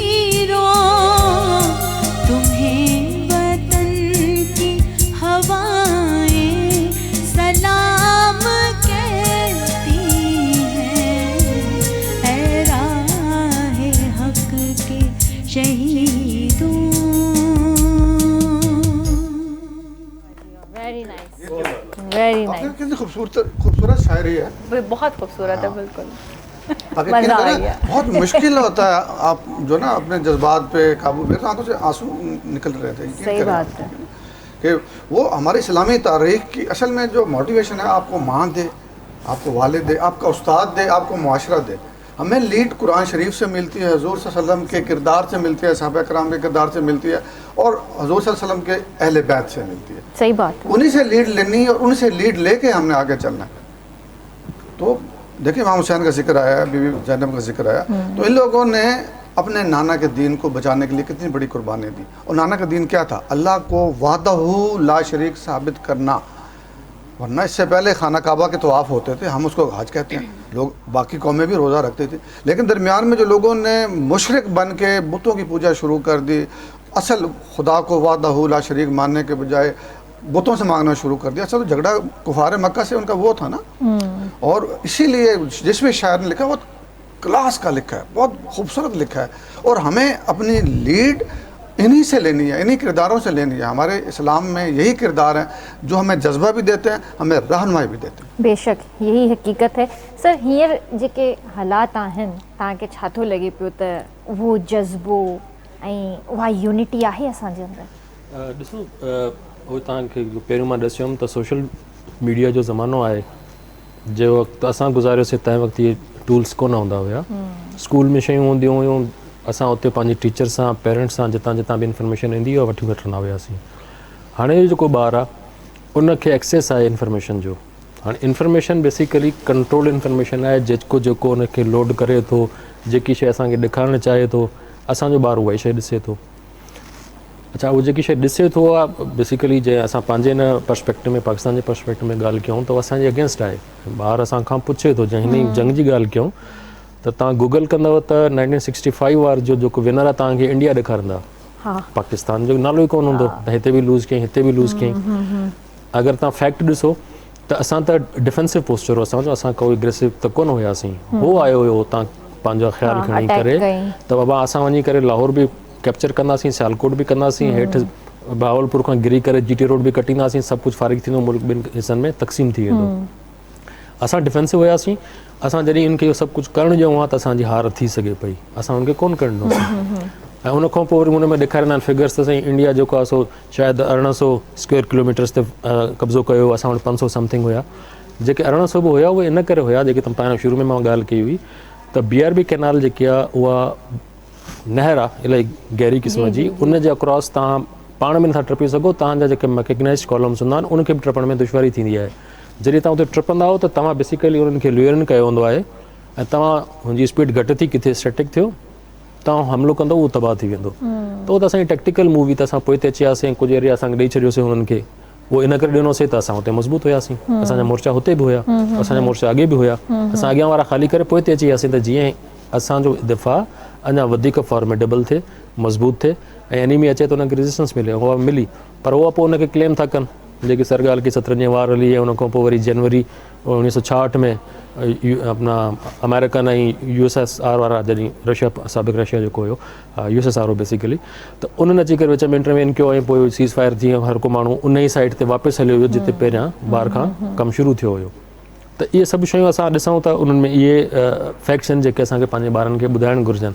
तुम्हें वतन की हवाएं सलाम कहती हैं ऐ राहे हक के शहीदों। वेरी नाइस, वेरी आपने नाइस। कितनी खूबसूरत शायरी है। बहुत खूबसूरत है, बिल्कुल। बाकी मज़ा कहते आ हैं ना, गया। बहुत मुश्किल होता है आप जो ना अपने जज्बात पे काबू, मेरे आंखों से आंसू निकल रहे थे। यकीन सही करें बात है। कि वो हमारी इस्लामी तारीख की असल में जो मोटिवेशन है, आपको माँ दे, आपको वालिद दे, आपका उस्ताद दे, आपको मुआशरा दे। हमें लीड कुरान शरीफ से मिलती है, हुज़ूर सल्लल्लाहु अलैहि वसल्लम के किरदार से मिलती है, सहाबा कराम के किरदार से मिलती है, और हुज़ूर सल्लल्लाहु अलैहि वसल्लम के अहले बैत से मिलती है। सही बात है। उन्हीं से लीड लेनी है और उन्हीं से लीड लेके हमने आगे चलना है। तो देखिए इमाम हुसैन का जिक्र आया, बीबी ज़ैनब का जिक्र आया, तो इन लोगों ने अपने नाना के दीन को बचाने के लिए कितनी बड़ी कुर्बानी दी। और नाना का दीन क्या था? अल्लाह को वाहदहू ला शरीक साबित करना। वरना इससे पहले खाना काबा के तवाफ़ होते थे, हम उसको हज कहते हैं, लोग बाकी कौमें भी रोज़ा रखते थे, लेकिन दरमियान में जो लोगों ने मुशरिक बन के बुतों की पूजा शुरू कर दी, असल खुदा को वाहदहू ला शरीक मानने के बजाय बुतों से मांगना शुरू कर दिया। असल झगड़ा कुफार मक्का से उनका वो था ना। और इसीलिए जिसमें शायर ने लिखा बहुत क्लास का लिखा है, बहुत खूबसूरत लिखा है, और हमें अपनी लीड इन्हीं से लेनी है, इन्हीं किरदारों से लेनी है। हमारे इस्लाम में यही किरदार हैं जो हमें जज्बा भी देते हैं, हमें रहनुमाई भी देते हैं। बेशक यही हकीकत है। सर हींअर जेके हालात आहिनि तव्हांखे छा थो लॻे पियो त उहो जज़्बो ऐं उहा यूनिटी आहे असांजे अंदरि? ॾिसो, उहो तव्हांखे पहिरियों मां ॾसियुमि त सोशल मीडिया जो ज़मानो आहे। जंहिं वक़्तु असां गुज़ारियोसीं तंहिं वक़्तु इहे टूल्स कोन हूंदा हुया। स्कूल में शयूं हूंदियूं हुयूं, असां उते पंहिंजे टीचर सां, पेरेंट्स सां, जितां जितां बि इंफॉर्मेशन ईंदी हुई वठी वठंदा हुआसीं। हाणे जेको ॿारु आहे उनखे एक्सेस आहे इंफॉर्मेशन जो। हाणे इंफॉर्मेशन बेसिकली कंट्रोल इंफॉर्मेशन आहे, जेको जेको उनखे लोड करे थो, जेकी शइ असांखे ॾेखारणु चाहे थो, असांजो ॿारु उहा ई शइ ॾिसे थो। अच्छा, उहो जेकी शइ ॾिसे थो आहे बेसिकली जे असां पंहिंजे हिन पर्सपेक्टिव में, पाकिस्तान जे पर्सपेक्टिव में ॻाल्हि कयूं त असांजे अगेंस्ट आहे। ॿारु असांखां पुछे थो, जंहिं हिन जंग जी ॻाल्हि कयूं त तव्हां गूगल कंदव त 1965 वार जो जेको विनर आहे तव्हांखे इंडिया ॾेखारींदा। पाकिस्तान जो नालो ई कोन हूंदो त हिते बि लूज़ कयईं, हिते बि लूज़ कयईं। अगरि तव्हां फैक्ट ॾिसो त असां त डिफेंसिव पोस्चर हो असांजो, असां कोई एग्रेसिव त कोन हुयासीं। हो आयो हुयो हुतां पंहिंजो ख़्यालु खणी करे त बाबा असां वञी करे लाहौर बि कैप्चर कंदासीं, सियालकोट बि कंदासीं, हेठि बहावलपुर खां गिरी करे GT रोड बि कटींदासीं, सभु कुझु फारिग थींदो, मुल्क ॿिनि हिसनि में तक़सीम थी वेंदो। असां डिफेंसिव हुयासीं। असां जॾहिं इनखे इहो सभु कुझु करणु ॾियूं त असांजी हार थी सघे पई, असां उनखे कोन करणु ॾिनोसीं। ऐं उनखां पोइ वरी हुन में ॾेखारींदा आहिनि फिगर्स त साईं इंडिया जेको आहे सो शायदि 1800 स्क्वेयर किलोमीटर्स ते कब्ज़ो कयो, असां वटि 500 समथिंग हुया। जेके 1800 बि हुया उहे इन करे हुया, जेके तव्हां पहिरियों शुरू में मां ॻाल्हि कई हुई त BRB कैनाल जेकी आहे उहा नहर आहे इलाही गहरी क़िस्म जी, उन जे अक्रॉस तव्हां पाण में नथा टपी सघो, तव्हांजा जेके मैकेनाइज़्ड कॉलम्स हूंदा आहिनि उनखे बि टपण में दुश्वारी थींदी आहे। जॾहिं तव्हां उते टपंदा हो त तव्हां बेसिकली उन्हनि खे ल्यूरन कयो हूंदो आहे ऐं तव्हां हुनजी स्पीड घटि थी, किथे स्टैटिक थियो, तव्हां हमिलो कंदो उहो तबाह थी वेंदो। त उहो त असांजी टैक्टिकल मूवी त असां पोइ ते अची वियासीं, कुझु एरिया असांखे ॾेई छॾियोसीं हुननि खे, उहो इन करे ॾिनोसीं त असां हुते मज़बूत हुयासीं। असांजा मोर्चा हुते बि हुया, असांजा मोर्चा अॻे बि हुया, असां अॻियां वारा ख़ाली करे पोइ ते अची वियासीं त जीअं असांजो दिफ़ा अञा वधीक फॉर्मेडेबल थिए, मज़बूत थिए ऐं एनिमी अचे त हुनखे रेजिस्टेंस मिले। उहा मिली, पर उहा पोइ हुनखे क्लेम था कनि जेकी सरगाल की 17 वार हली है, उन खां पोइ वरी जनवरी 1966 में अपना अमेरिकन ऐं USSR वारा जॾहिं रशिया साबिक़ रशिया जेको हुयो USSR हो बेसिकली, त उन्हनि अची करे विच में इंटरवेन कयो ऐं पोइ सीज़ फायर थी हर को माण्हू उन ई साइड ते वापसि हलियो हुयो जिते पहिरियां ॿार खां कमु शुरू थियो हुयो। त इहे सभु शयूं असां ॾिसूं था, उन्हनि में इहे फैक्ट्स आहिनि जेके असांखे पंहिंजे ॿारनि खे ॿुधाइणु घुरिजनि।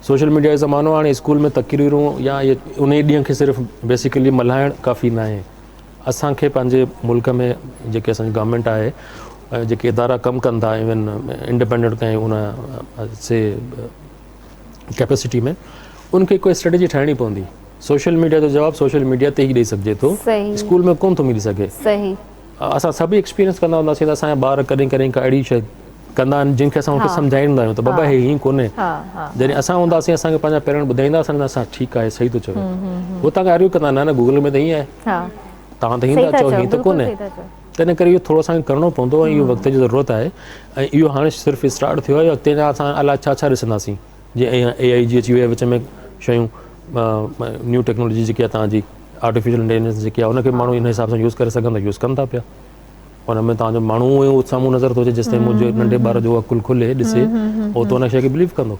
सोशल मीडिया जो ज़मानो हाणे स्कूल में तक़रीरूं या इहे उन ई ॾींहं खे सिर्फ़ु बेसिकली मल्हाइणु काफ़ी न आहे। असांखे पंहिंजे मुल्क में जेके असांजी गवर्नमेंट आहे, जेके इदारा कमु कनि था इवन इंडिपेंडेंट कंहिं उन से कैपेसिटी में, उनखे कोई स्ट्रेटजी ठाहिणी पवंदी। सोशल मीडिया जो जवाबु सोशल मीडिया ते ई ॾेई सघिजे थो, स्कूल में कोन थो मिली सघे। सही। असां सभु एक्सपीरियंस कंदा हूंदासीं त असांजा ॿार कॾहिं कॾहिं का अहिड़ी शइ कंदा आहिनि जिनखे असां उनखे सम्झाईंदा आहियूं त बाबा हे हीअं कोन्हे। जॾहिं असां हूंदासीं असांखे पंहिंजा पेरेंट ॿुधाईंदा असां असां ठीकु आहे, सही थो चओ, उहो तव्हांखे आर्ग्यू कंदा न गूगल में त हीअं आहे, तव्हां त हीअं था चओ, हीअं त कोन्हे। त इन करे इहो थोरो असांखे करिणो पवंदो ऐं इहो वक़्त जी ज़रूरत आहे। ऐं इहो हाणे सिर्फ़ु स्टार्ट थियो आहे, अॻिते जा असां अलाए छा छा ॾिसंदासीं। जीअं AI जी अची वई आहे विच में शयूं, न्यू टेक्नोलॉजी जेकी आहे तव्हांजी आर्टिफिशियल इंटेलिजेंस जेकी आहे, उनखे माण्हू इन हिसाब सां यूज़ करे सघनि था, यूज़ कनि था पिया। हुन में तव्हांजो माण्हू हुयो साम्हूं नज़र थो अचे, जेसिताईं मुंहिंजे नंढे ॿार जो अकुलु खुले ॾिसे उहो त उन शइ खे बिलीव कंदो।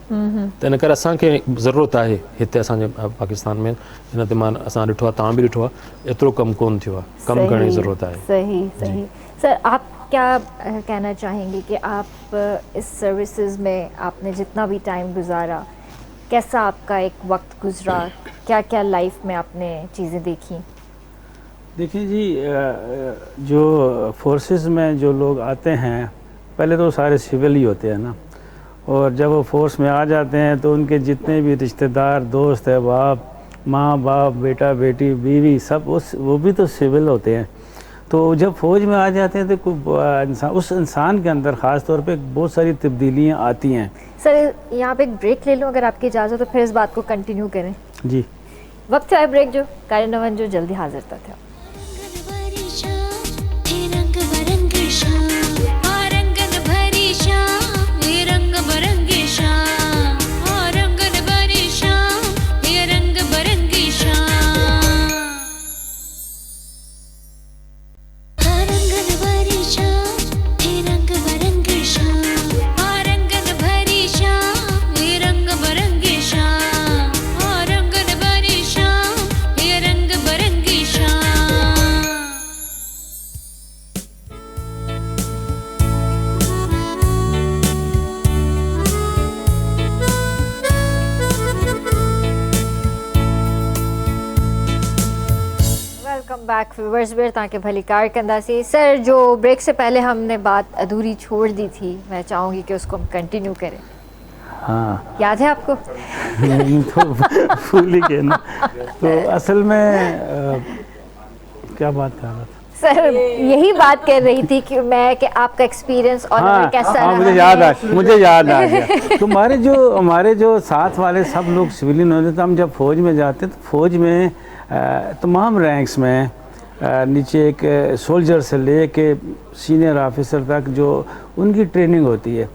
त इन करे असांखे ज़रूरत आहे हिते असांजे पाकिस्तान में, हिन ते मां असां ॾिठो आहे, तव्हां बि ॾिठो आहे, एतिरो कमु कोन थियो आहे, कमु करण जी ज़रूरत आहे। सही सही। सर आप क्या कहना चाहेंगे कि आप इस सर्विसेज में आपने जितना भी टाइम गुजारा, कैसा आपका एक वक्त गुजरा, क्या क्या लाइफ में आपने चीज़ें देखी? देखिए जी, जो फोर्सेस में जो लोग आते हैं पहले तो सारे सिविल ही होते हैं ना, और जब वो फोर्स में आ जाते हैं तो उनके जितने भी रिश्तेदार, दोस्त है, बाप माँ बाप, बेटा बेटी, बीवी, सब वो भी तो सिविल होते हैं। तो जब फ़ौज में आ जाते हैं तो उस इंसान के अंदर ख़ास तौर पे बहुत सारी तब्दीलियाँ आती हैं। सर यहाँ पे एक ब्रेक ले लूँ अगर आपकी इजाज़त, तो फिर इस बात को कंटिन्यू करें। जी, वक्त है ब्रेक जो कार्यान्वयन जो जल्दी हाजिर था। बैक व्यूअर्स बेर ताकि भली कार कंदासी। सर जो ब्रेक से पहले हमने बात अधूरी छोड़ दी थी, मैं चाहूँगी कि उसको हम कंटिन्यू करें। हाँ, याद है आपको? नहीं तो भूल ही गए ना। तो असल में क्या बात कर रहा था सर? यही बात कर रही थी कि मैं कि आपका एक्सपीरियंस और कैसा रहा। मुझे याद आ गया। तो हमारे जो साथ वाले सब लोग सिविलियन होते थे, हम जब फौज में जाते तो फौज में तमाम रैंक्स में नीचे एक सोल्जर से ले के सीनियर ऑफिसर तक जो उनकी ट्रेनिंग होती है,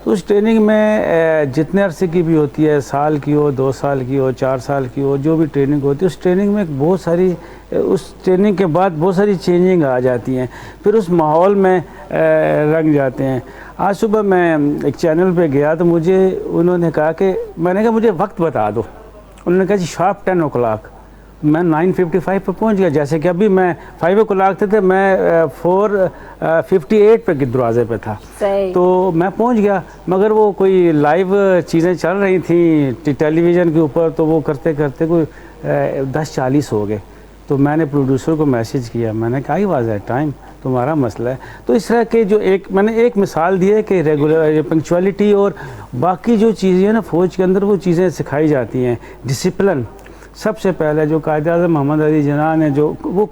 तो उस ट्रेनिंग में जितने अरसे की भी होती है, साल की हो, 2 साल की हो, 4 साल की हो, जो भी ट्रेनिंग होती है, उस ट्रेनिंग में बहुत सारी, उस ट्रेनिंग के बाद बहुत सारी चेंजिंग आ जाती हैं, फिर उस माहौल में रंग जाते हैं। आज सुबह मैं एक चैनल पे गया तो मुझे उन्होंने कहा कि, मैंने कहा मुझे वक्त बता दो। उन्होंने कहा जी शार्प 10 o'clock। मैं 9:55 पे पहुंच गया, जैसे कि अभी मैं 5 o'clock थे मैं 4:58 पे दरवाजे पे था, तो मैं पहुंच गया। मगर वो कोई लाइव चीज़ें चल रही थी टेलीविज़न के ऊपर, तो वो करते करते कोई 10:40 हो गए। तो मैंने प्रोड्यूसर को मैसेज किया, मैंने कहा ही वाज़ है टाइम, तुम्हारा मसला है। तो इस तरह के जो मैंने एक मिसाल दी है कि रेगुलर पंक्चुअलिटी और बाकी जो चीज़ें हैं ना फ़ौज के अंदर, वो चीज़ें सिखाई जाती हैं। डिसिप्लिन सबसे पहले जो कायद-ए-आज़म मोहम्मद अली जिन्ना ने जो वो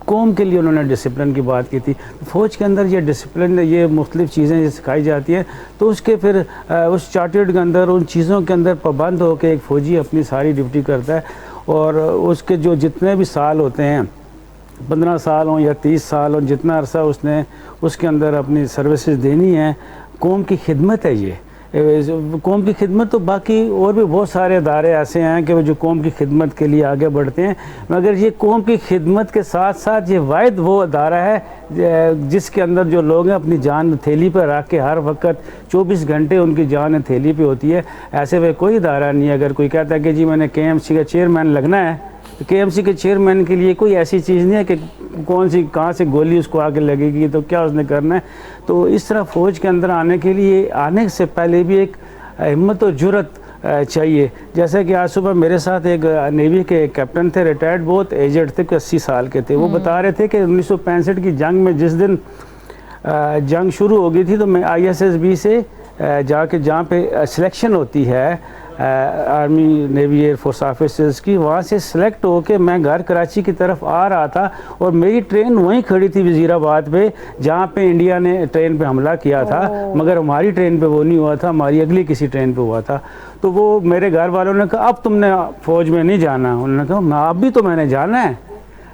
कौम के लिए उन्होंने डिसिप्लिन की बात की थी, फ़ौज के अंदर ये डिसिप्लिन, ये मुख्तलिफ़ चीज़ें ये सिखाई जाती हैं। तो उसके फिर उस चार्टर्ड के अंदर उन चीज़ों के अंदर पाबंद होकर एक फ़ौजी अपनी सारी ड्यूटी करता है, और उसके जो जितने भी साल होते हैं, 15 साल हों या 30 साल हों, जितना अरसा उसने उसके अंदर अपनी सर्विसेज देनी है, कौम की खिदमत है ये। कौम की खिदमत तो बाकी और भी बहुत सारे अदारे ऐसे हैं कि वो जो कौम की खिदमत के लिए आगे बढ़ते हैं, मगर ये कौम की खिदमत के साथ साथ ये वाहिद वो अदारा है जिसके अंदर जो लोग हैं अपनी जान हथेली पर रख के हर वक्त 24 घंटे उनकी जान हथेली पे होती है। ऐसे वे कोई अदारा नहीं है। अगर कोई कहता है कि जी मैंने KMC का चेयरमैन लगना है, तो KMC के चेयरमैन के लिए कोई ऐसी चीज़ नहीं है कि कौन सी कहाँ से गोली उसको आगे लगेगी तो क्या उसने करना है। तो इस तरह फ़ौज के अंदर आने के लिए, आने से पहले भी एक हिम्मत और जुर्रत चाहिए। जैसे कि आज सुबह मेरे साथ एक नेवी के कैप्टन थे, रिटायर्ड, बहुत एजड थे, 80 साल के थे। वो बता रहे थे कि 1965 की जंग में जिस दिन जंग शुरू हो गई थी तो मैं ISSB से जाके जहाँ पे सिलेक्शन होती है आर्मी नेवी एयरफोर्स ऑफिसर्स की, वहाँ से सिलेक्ट होके मैं घर कराची की तरफ आ रहा था और मेरी ट्रेन वहीं खड़ी थी वज़ीराबाद पे जहाँ पे इंडिया ने ट्रेन पे हमला किया था, मगर हमारी ट्रेन पे वो नहीं हुआ था, हमारी अगली किसी ट्रेन पे हुआ था। तो वो मेरे घर वालों ने कहा अब तुमने फ़ौज में नहीं जाना। उन्होंने कहा अब भी तो मैंने जाना है।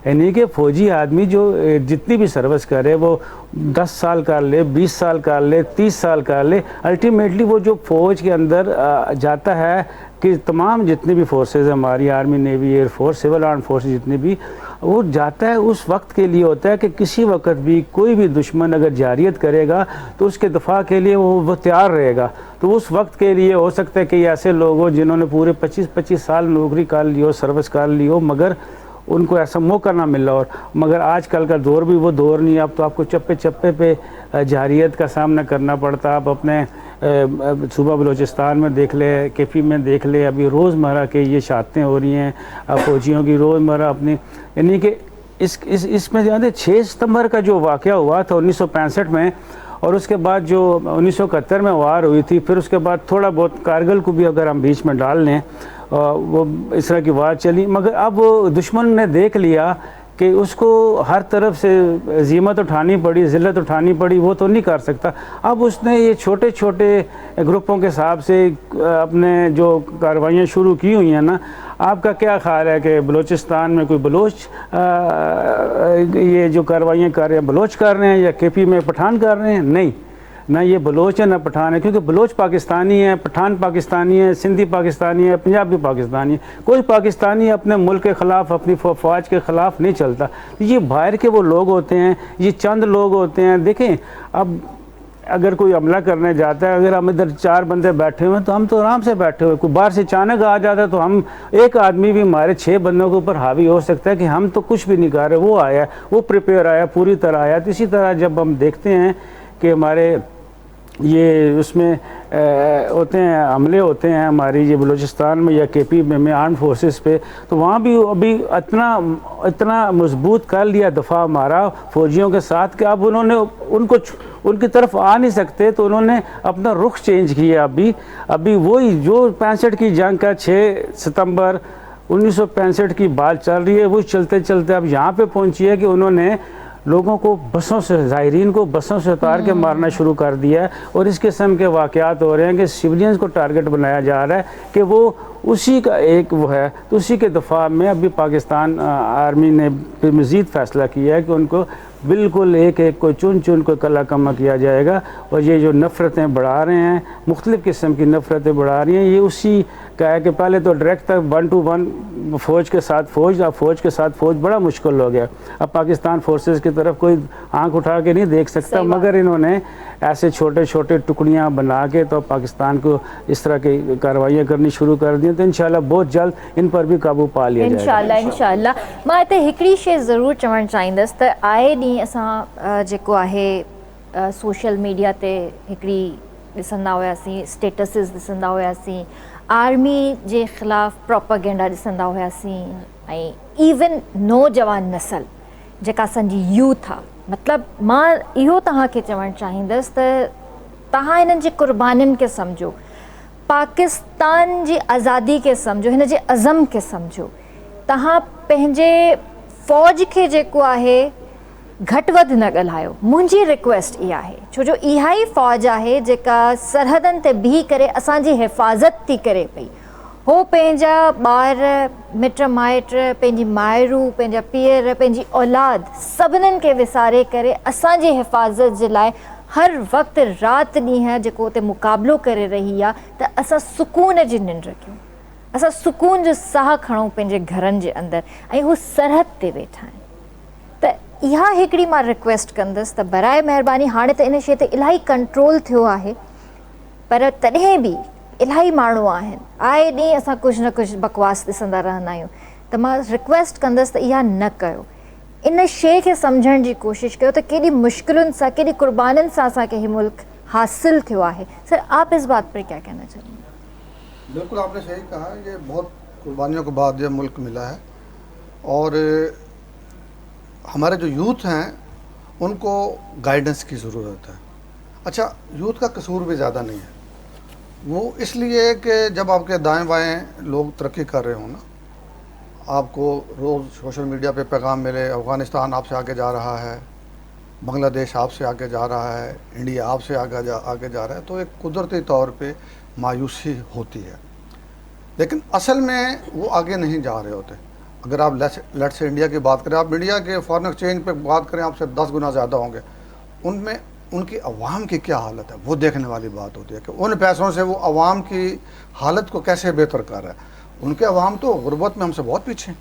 यानी कि फ़ौजी आदमी जो जितनी भी सर्विस करे वो 10 साल कर ले, 20 साल कर ले, 30 साल कर ले, अल्टीमेटली वो जो फ़ौज के अंदर जाता है कि तमाम जितनी भी फोर्सेस हमारी army navy air force civil arm force जितनी भी, वो जाता है उस वक्त के लिए होता है कि किसी वक्त भी कोई भी दुश्मन अगर जारियत करेगा तो उसके दफा के लिए वो तैयार रहेगा। तो उस वक्त के लिए हो सकता है कि ऐसे लोग हो जिन्होंने पूरे 25-25 साल नौकरी कर ली हो, सर्विस कर ली हो, मगर उनको ऐसा मौका ना मिला। और मगर आजकल का दौर भी वो दौर नहीं है। अब तो आपको चप्पे चप्पे पे जारियत का सामना करना पड़ता। आप अपने सूबा बलूचिस्तान में देख ले, KP में देख ले, अभी रोज़मर्रा के ये शादतें हो रही हैं फ़ौजियों की रोज़मर्रा अपनी। यानी कि इसमें जानते 6 सितंबर का जो वाक़या हुआ था 1965 में, और उसके बाद जो 1971 में वार हुई थी, फिर उसके बाद थोड़ा बहुत कारगिल को भी अगर हम बीच में डाल लें, वो इस तरह की वार चली। मगर अब दुश्मन ने देख लिया कि उसको हर तरफ से ज़ीमत उठानी पड़ी, ज़िल्लत उठानी पड़ी, वो तो नहीं कर सकता। अब उसने ये छोटे छोटे ग्रुपों के हिसाब से अपने जो कार्रवाइयाँ शुरू की हुई हैं ना। आपका क्या ख्याल है कि बलूचिस्तान में कोई बलोच ये जो कार्रवाइयाँ कर रहे हैं बलोच कर रहे हैं या KP में पठान कर रहे हैं? नहीं, ना ये बलोच है ना पठान है, क्योंकि बलोच पाकिस्तानी है, पठान पाकिस्तानी है, सिंधी पाकिस्तानी है, पंजाबी पाकिस्तानी है। कोई पाकिस्तानी अपने मुल्क के ख़िलाफ़, अपनी फ़ौज के ख़िलाफ़ नहीं चलता। ये बाहर के वो लोग होते हैं, ये चंद लोग होते हैं। देखें, अब अगर कोई हमला करने जाता है, अगर हम इधर 4 बंदे बैठे हुए हैं तो हम तो आराम से बैठे हुए, कोई बाहर से अचानक आ जाता है तो हम एक आदमी भी हमारे 6 बंदों के ऊपर हावी हो सकता है कि हम तो कुछ भी नहीं कर रहे, वो आया, वो प्रिपेयर आया, पूरी तरह आया। तो इसी तरह जब हम देखते हैं कि हमारे ये उसमें होते हैं, हमले होते हैं हमारी ये बलूचिस्तान में या KP में आर्म फोर्सेस पे, तो वहाँ भी अभी इतना मजबूत कर लिया दफ़ा हमारा फ़ौजियों के साथ कि अब उन्होंने उनकी तरफ आ नहीं सकते, तो उन्होंने अपना रुख चेंज किया। अभी वही जो 65 की जंग का 6 सितंबर 1965 की बात चल रही है, वो चलते चलते अब यहाँ पे पहुँची है कि उन्होंने लोगों को बसों से, ज़ायरीन को बसों से उतार के मारना शुरू कर दिया है। और इस किस्म के वाक़यात हो रहे हैं कि सिविलियंस को टारगेट बनाया जा रहा है कि वो उसी का एक वो है। तो उसी के दफ़ा में अभी पाकिस्तान आर्मी ने फिर मज़ीद फ़ैसला किया है कि उनको बिल्कुल एक एक को चुन को कला कमा किया जाएगा। और ये जो नफ़रतें बढ़ा रहे हैं, मुख्तलिफ़ किस्म की नफ़रतें बढ़ा रही हैं, ये उसी का है कि पहले तो डायरेक्ट तक 1 to 1 फ़ौज के साथ फ़ौज, अब फ़ौज के साथ फ़ौज बड़ा मुश्किल हो गया। अब पाकिस्तान फोर्सेस की तरफ कोई आंख उठा के नहीं देख सकता, मगर इन्होंने ऐसे छोटे छोटे टुकड़ियाँ बना के तो पाकिस्तान को इस तरह की कार्रवाइयाँ करनी शुरू कर दी। तो इंशाल्लाह बहुत जल्द इन पर भी काबू पा लिया जाएगा। इंशाल्लाह। मां हिते हिकिड़ी शइ ज़रूरु चवणु चाहींदसि त आए ॾींहुं असां जेको आहे सोशल मीडिया ते हिकिड़ी ॾिसंदा हुआसीं, स्टेटसिस ॾिसंदा हुआसीं, आर्मी जे ख़िलाफ़ प्रोपेगेंडा ॾिसंदा हुआसीं, ऐं इवन नौजवान नसल जेका असांजी यूथ आहे। मतिलबु मां इहो तव्हांखे चवणु चाहींदसि त तव्हां हिननि जे क़ुर्बानीनि खे सम्झो, पाकिस्तान जी आज़ादी खे सम्झो, हिन जे अज़म खे सम्झो। तव्हां पंहिंजे फ़ौज खे जेको आहे घटि वधि न ॻाल्हायो। मुंहिंजी रिक्वेस्ट इहा आहे, छो जो इहा ई फ़ौज आहे जेका सरहदनि ते बीह करे असांजी हिफ़ाज़त थी करे पई। हो पंहिंजा ॿार, मिट माइट, पंहिंजी माइरूं, पंहिंजा पीअर, पंहिंजी औलाद सभिनीनि खे विसारे करे असांजी हिफ़ाज़त जे लाइ हर वक्त रात ॾींहुं है जेको उते मुक़ाबिलो करे रही आहे त असां सुकून जी निंड कयूं, असां सुकून जो साह खणूं पंहिंजे घरनि जे अंदरि, ऐं हू सरहद ते वेठा आहिनि। त इहा हिकिड़ी मां रिक्वेस्ट कंदसि त बराए महिरबानी, हाणे त इन शइ ते इलाही कंट्रोल थियो आहे, पर तॾहिं बि इलाही माण्हू आहिनि, आए ॾींहुं असां कुझु न कुझु बकवास ॾिसंदा रहंदा आहियूं। त मां रिक्वेस्ट कंदसि त इहा न कयो, इन शइ खे सम्झण जी कोशिशि कयो त केॾी मुश्किलुनि सां, केॾी क़ुर्बानियुनि सां असांखे हीउ मुल्क हासिल थियो आहे। सर, आप इस बात पर क्या कहना चाहेंगे? बिल्कुल आपने सही कहा, ये बहुत कुर्बानियों के बाद ये मुल्क मिला है, और हमारे जो यूथ हैं उनको गाइडेंस की ज़रूरत है। अच्छा, यूथ का कसूर भी ज़्यादा नहीं है, वो इसलिए कि जब आपके दाएं बाएं लोग तरक्की कर रहे हो ना, आपको रोज़ सोशल मीडिया पे पैगाम मिले, अफ़गानिस्तान आपसे आगे जा रहा है, बांग्लादेश आपसे आगे जा रहा है, इंडिया आपसे आगे जा रहा है, तो एक कुदरती तौर पे मायूसी होती है। लेकिन असल में वो आगे नहीं जा रहे होते। अगर आप लेट्स से इंडिया की बात करें, आप इंडिया के फॉरेन एक्सचेंज पे बात करें, आपसे 10 गुना ज़्यादा होंगे। उनमें उनकी अवाम की क्या हालत है वो देखने वाली बात होती है कि उन पैसों से वो अवाम की हालत को कैसे बेहतर कर रहा है। उनके अवाम तो गुर्बत में हमसे बहुत पीछे हैं।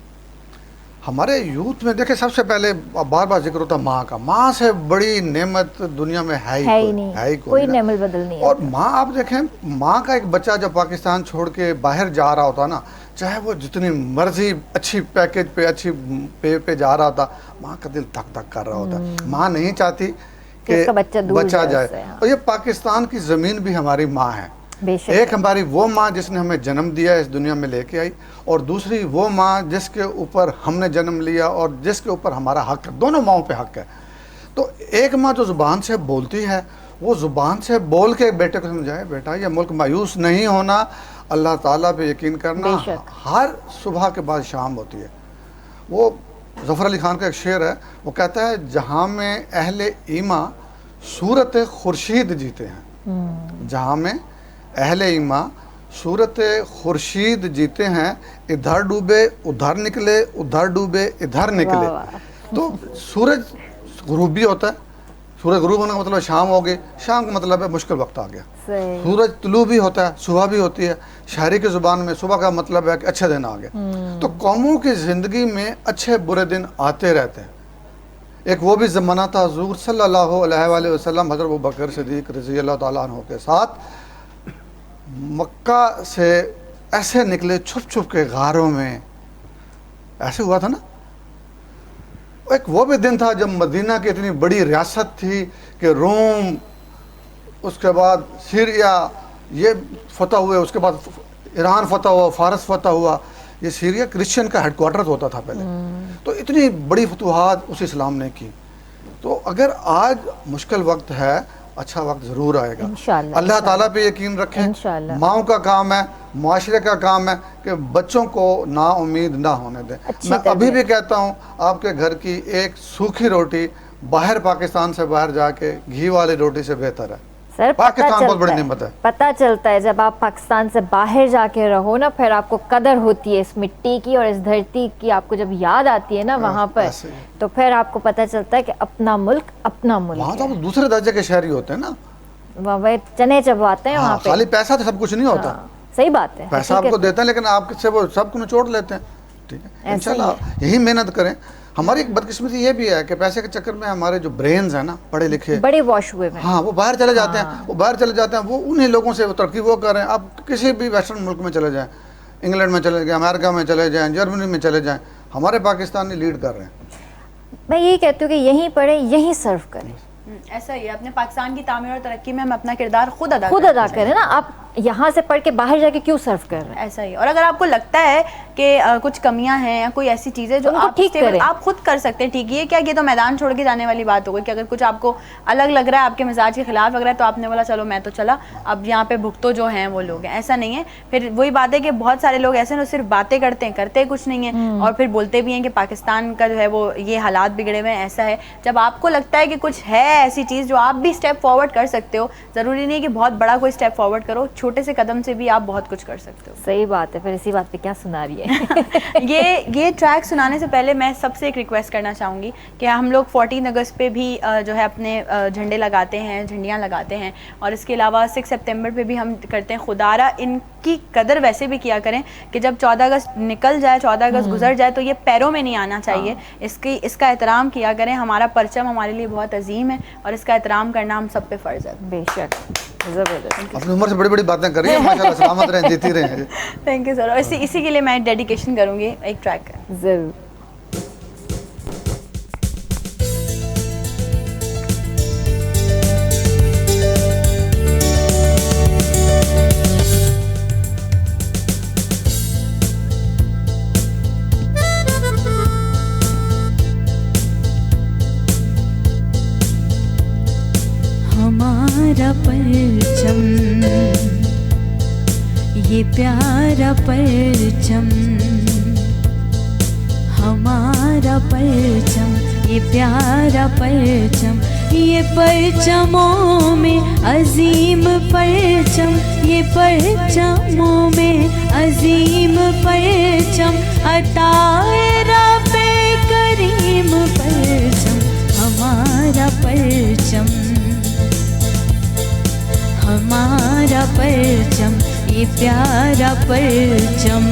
हमारे यूथ में देखें, सबसे पहले बार बार जिक्र होता है माँ का। माँ से बड़ी नेमत दुनिया में है ही नहीं, कोई नेमत बदल नहीं है। और माँ, आप देखें, माँ का एक बच्चा जब पाकिस्तान छोड़ के बाहर जा रहा होता ना, चाहे वो जितनी मर्जी अच्छी पैकेज पे, अच्छी पे जा रहा था, माँ का दिल धक धक कर रहा होता। माँ नहीं चाहती कि बच्चा जाए। और ये पाकिस्तान की ज़मीन भी हमारी माँ है। एक हमारी वो माँ जिसने हमें जन्म दिया, इस दुनिया में लेके आई, और दूसरी वो माँ जिसके ऊपर हमने जन्म लिया और जिसके ऊपर हमारा हक है। दोनों माँओं पे हक है। तो एक माँ जो ज़ुबान से बोलती है, वो ज़ुबान से बोल के बेटे को समझाए, बेटा ये मुल्क मायूस नहीं होना, अल्लाह ताला पे यकीन करना, हर सुबह के बाद शाम होती है। वो ज़फ़र अली ख़ान का एक शेर है, वो कहता है, जहाँ में अहले ईमा सूरत खुर्शीद जीते हैं, जहाँ में अहले ईमा सूरत खुर्शीद जीते हैं, इधर डूबे उधर निकले, उधर डूबे इधर निकले। तो सूरज गुरूब भी होता है, सूरज गुरूब होने का मतलब शाम हो गई, शाम का मतलब है मुश्किल वक्त आ गया। सूरज तुलू भी होता है, सुबह भी होती है। शायरी की ज़ुबान में सुबह का मतलब है कि अच्छे दिन आ गए। तो कौमों की ज़िंदगी में अच्छे बुरे दिन आते रहते हैं। एक वो भी ज़माना था हुज़ूर सल्लल्लाहु अलैहि वसल्लम हज़रत अबू बकर सिद्दीक़ रज़ी अल्लाह ताला अन्हु के साथ मक्का से ऐसे निकले छुप छुप के गारों में, ऐसे हुआ था ना। एक वो भी दिन था जब मदीना की इतनी बड़ी रियासत थी कि रोम, उसके बाद सीरिया ये फतह हुए, उसके बाद ईरान फतह हुआ, फारस फतह हुआ। ये सीरिया क्रिश्चियन का हेडक्वार्टर होता था पहले। तो इतनी बड़ी फतवाहत उस इस्लाम ने की। तो अगर आज मुश्किल वक्त है, अच्छा वक्त ज़रूर आएगा। अल्लाह ताला पे यकीन रखें। माओं का काम है, मुआशरे का काम है कि बच्चों को ना उम्मीद ना होने दें। मैं अभी भी कहता हूँ, आपके घर की एक सूखी रोटी बाहर पाकिस्तान से बाहर जाके घी वाली रोटी से बेहतर है। सर, पाकिस्तान बहुत बड़ी नेमत है। पता चलता है जब आप पाकिस्तान से बाहर जाके रहो ना, फिर आपको कदर होती है इस मिट्टी की और इस धरती की। आपको जब याद आती है ना वहाँ पर, तो फिर आपको पता चलता है कि अपना मुल्क अपना मुल्क। वहाँ तो दूसरे दर्जे के शहरी होते हैं ना, वह चने चबवाते हैं वहाँ पे। खाली पैसा तो सब कुछ नहीं होता। सही बात है, पैसा आपको देते हैं, लेकिन आपसे वो सब कुछ निचोड़ लेते हैं। ठीक है, इंशाल्लाह यही मेहनत करें। हमारी एक बदकिस्मती ये भी है कि पैसे के चक्कर में हमारे जो ब्रेन्स हैं ना, पढ़े लिखे, बड़े वॉश हुए हैं, हाँ, वो बाहर चले जाते हैं। वो बाहर चले जाते हैं, वो उन्हीं लोगों से तरक्की वो कर रहे हैं। आप किसी भी वेस्टर्न मुल्क में चले जाएं, इंग्लैंड में चले जाएं, अमेरिका में चले जाएं, जर्मनी में चले जाएं, हमारे पाकिस्तानी लीड कर रहे हैं। मैं यही कहती हूँ कि यहीं पढ़े, यहीं सर्व करें। ऐसा ही है, अपने पाकिस्तान की तामीर और तरक्की में हम अपना किरदार खुद अदा करें ना। आप यहाँ से पढ़ के बाहर जाके क्यों सर्व कर रहे हैं? ऐसा ही। और अगर आपको लगता है कि कुछ कमियां हैं या कोई ऐसी चीज़ें जो आप ठीक करें, आप खुद कर सकते हैं। ठीक, ये क्या, ये तो मैदान छोड़ के जाने वाली बात हो गई कि अगर कुछ आपको अलग लग रहा है, आपके मिजाज के खिलाफ लग रहा है, तो आपने बोला चलो मैं तो चला, अब यहाँ पे भुगतो जो हैं वो लोग हैं। ऐसा नहीं है। फिर वही बात है कि बहुत सारे लोग ऐसे ना सिर्फ बातें करते हैं, करते कुछ नहीं है, और फिर बोलते भी हैं कि पाकिस्तान का जो है वो ये हालात बिगड़े हुए हैं। ऐसा है, जब आपको लगता है कि कुछ है ऐसी चीज़ जो आप भी स्टेप फॉरवर्ड कर सकते हो, ज़रूरी नहीं है कि बहुत बड़ा कोई स्टेप फॉरवर्ड करो, छोटे से कदम से भी आप बहुत कुछ कर सकते हो। सही बात है। फिर इसी बात पे क्या सुना रही है? ये ट्रैक सुनाने से पहले मैं सबसे एक रिक्वेस्ट करना चाहूँगी कि हम लोग 14 अगस्त पे भी जो है अपने झंडे लगाते हैं, झंडियाँ लगाते हैं, और इसके अलावा 6 सितंबर पे भी हम करते हैं। खुदारा इनकी कदर वैसे भी किया करें कि जब 14 अगस्त निकल जाए, 14 अगस्त गुजर जाए तो ये पैरों में नहीं आना चाहिए। इसका एहतराम किया करें। हमारा परचम हमारे लिए बहुत अजीम है और इसका एहतराम करना हम सब पे फ़र्ज़ है। बेशक, ज़बरदस्त। अपनी उम्र से बड़ी बड़ी बातें कर रही है, माशाल्लाह, सलामत रहें, जीती रहें। Thank you sir. और इसी के लिए मैं डेडिकेशन करूँगी एक ट्रैक का। ज़रूर। हमारा परचम, ये प्यारा परचम, हमारा परचम, ये प्यारा परचम, ये परचमों में अजीम परचम, ये परचमों में अजीम परचम, अताए रब्बे करीम परचम, हमारा परचम, हमारा परचम, ये प्यारा परचम।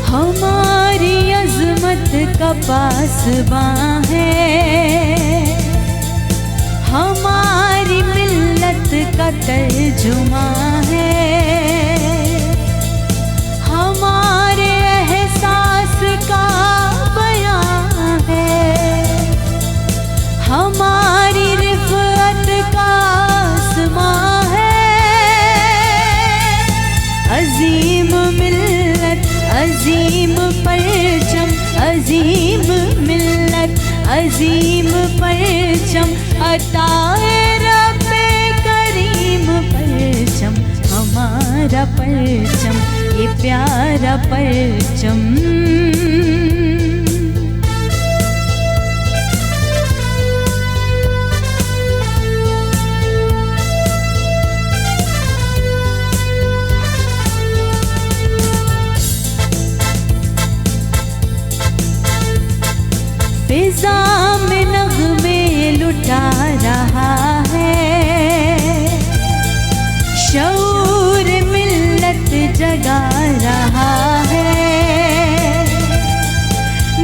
हमारी अज़मत का पासबां है, हमारी मिल्लत का तर्जुमा है, हमारे एहसास का बयां है, हमारी रिफ़अत का आसमां है। अजीम मिल्लत, अजीम परचम, अजीम मिल्लत, अजीम परचम, अताए रब्बे करीम परचम, हमारा परचम, ये प्यारा परचम। फिज़ा में नग़्मे लुटा रहा है, शऊर मिल्लत जगा रहा है,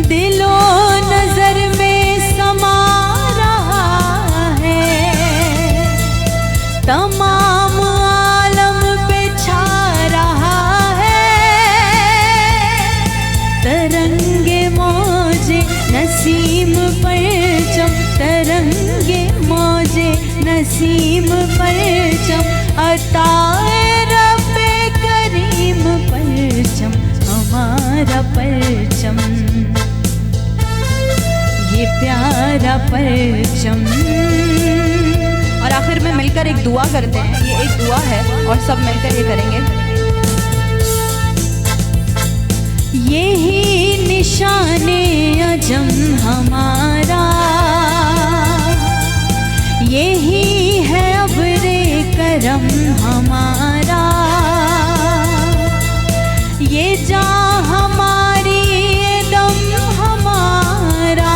दिलो नज़र में समा रहा है, तमाम आलम पे छा रहा है। तरंगे मौजे नसीम परचम, तरंगे मौजे नसीम परचम, अताए रब्बे करीम परचम, हमारा परचम, ये प्यारा परचम। और आखिर में मिलकर एक दुआ करते हैं। ये एक दुआ है और सब मिलकर ये करेंगे। यही निशाने अजम हमारा, यही है अब्रे करम हमारा, ये जान हमारी, ये दम हमारा,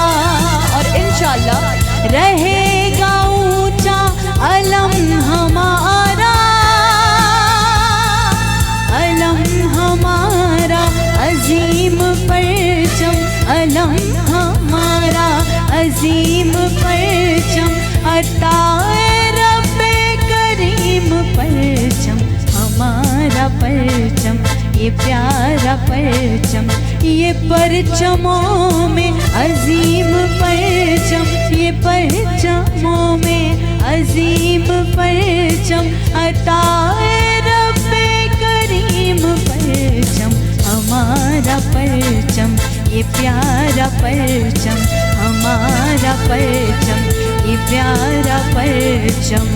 और इंशाअल्लाह रहेगा ऊंचा अलम हमारा, अलम हमारा, अजीम परचम, अलम हमारा, अजीम परचम, अताए रब्बे करीम परचम, हमारा परचम, ये प्यारा परचम, ये परचमों में अजीम परचम, ये परचमों में अजीम परचम, अताए रब्बे करीम परचम, हमारा परचम, ये प्यारा परचम, हमारा परचम, ये प्यारा परचम।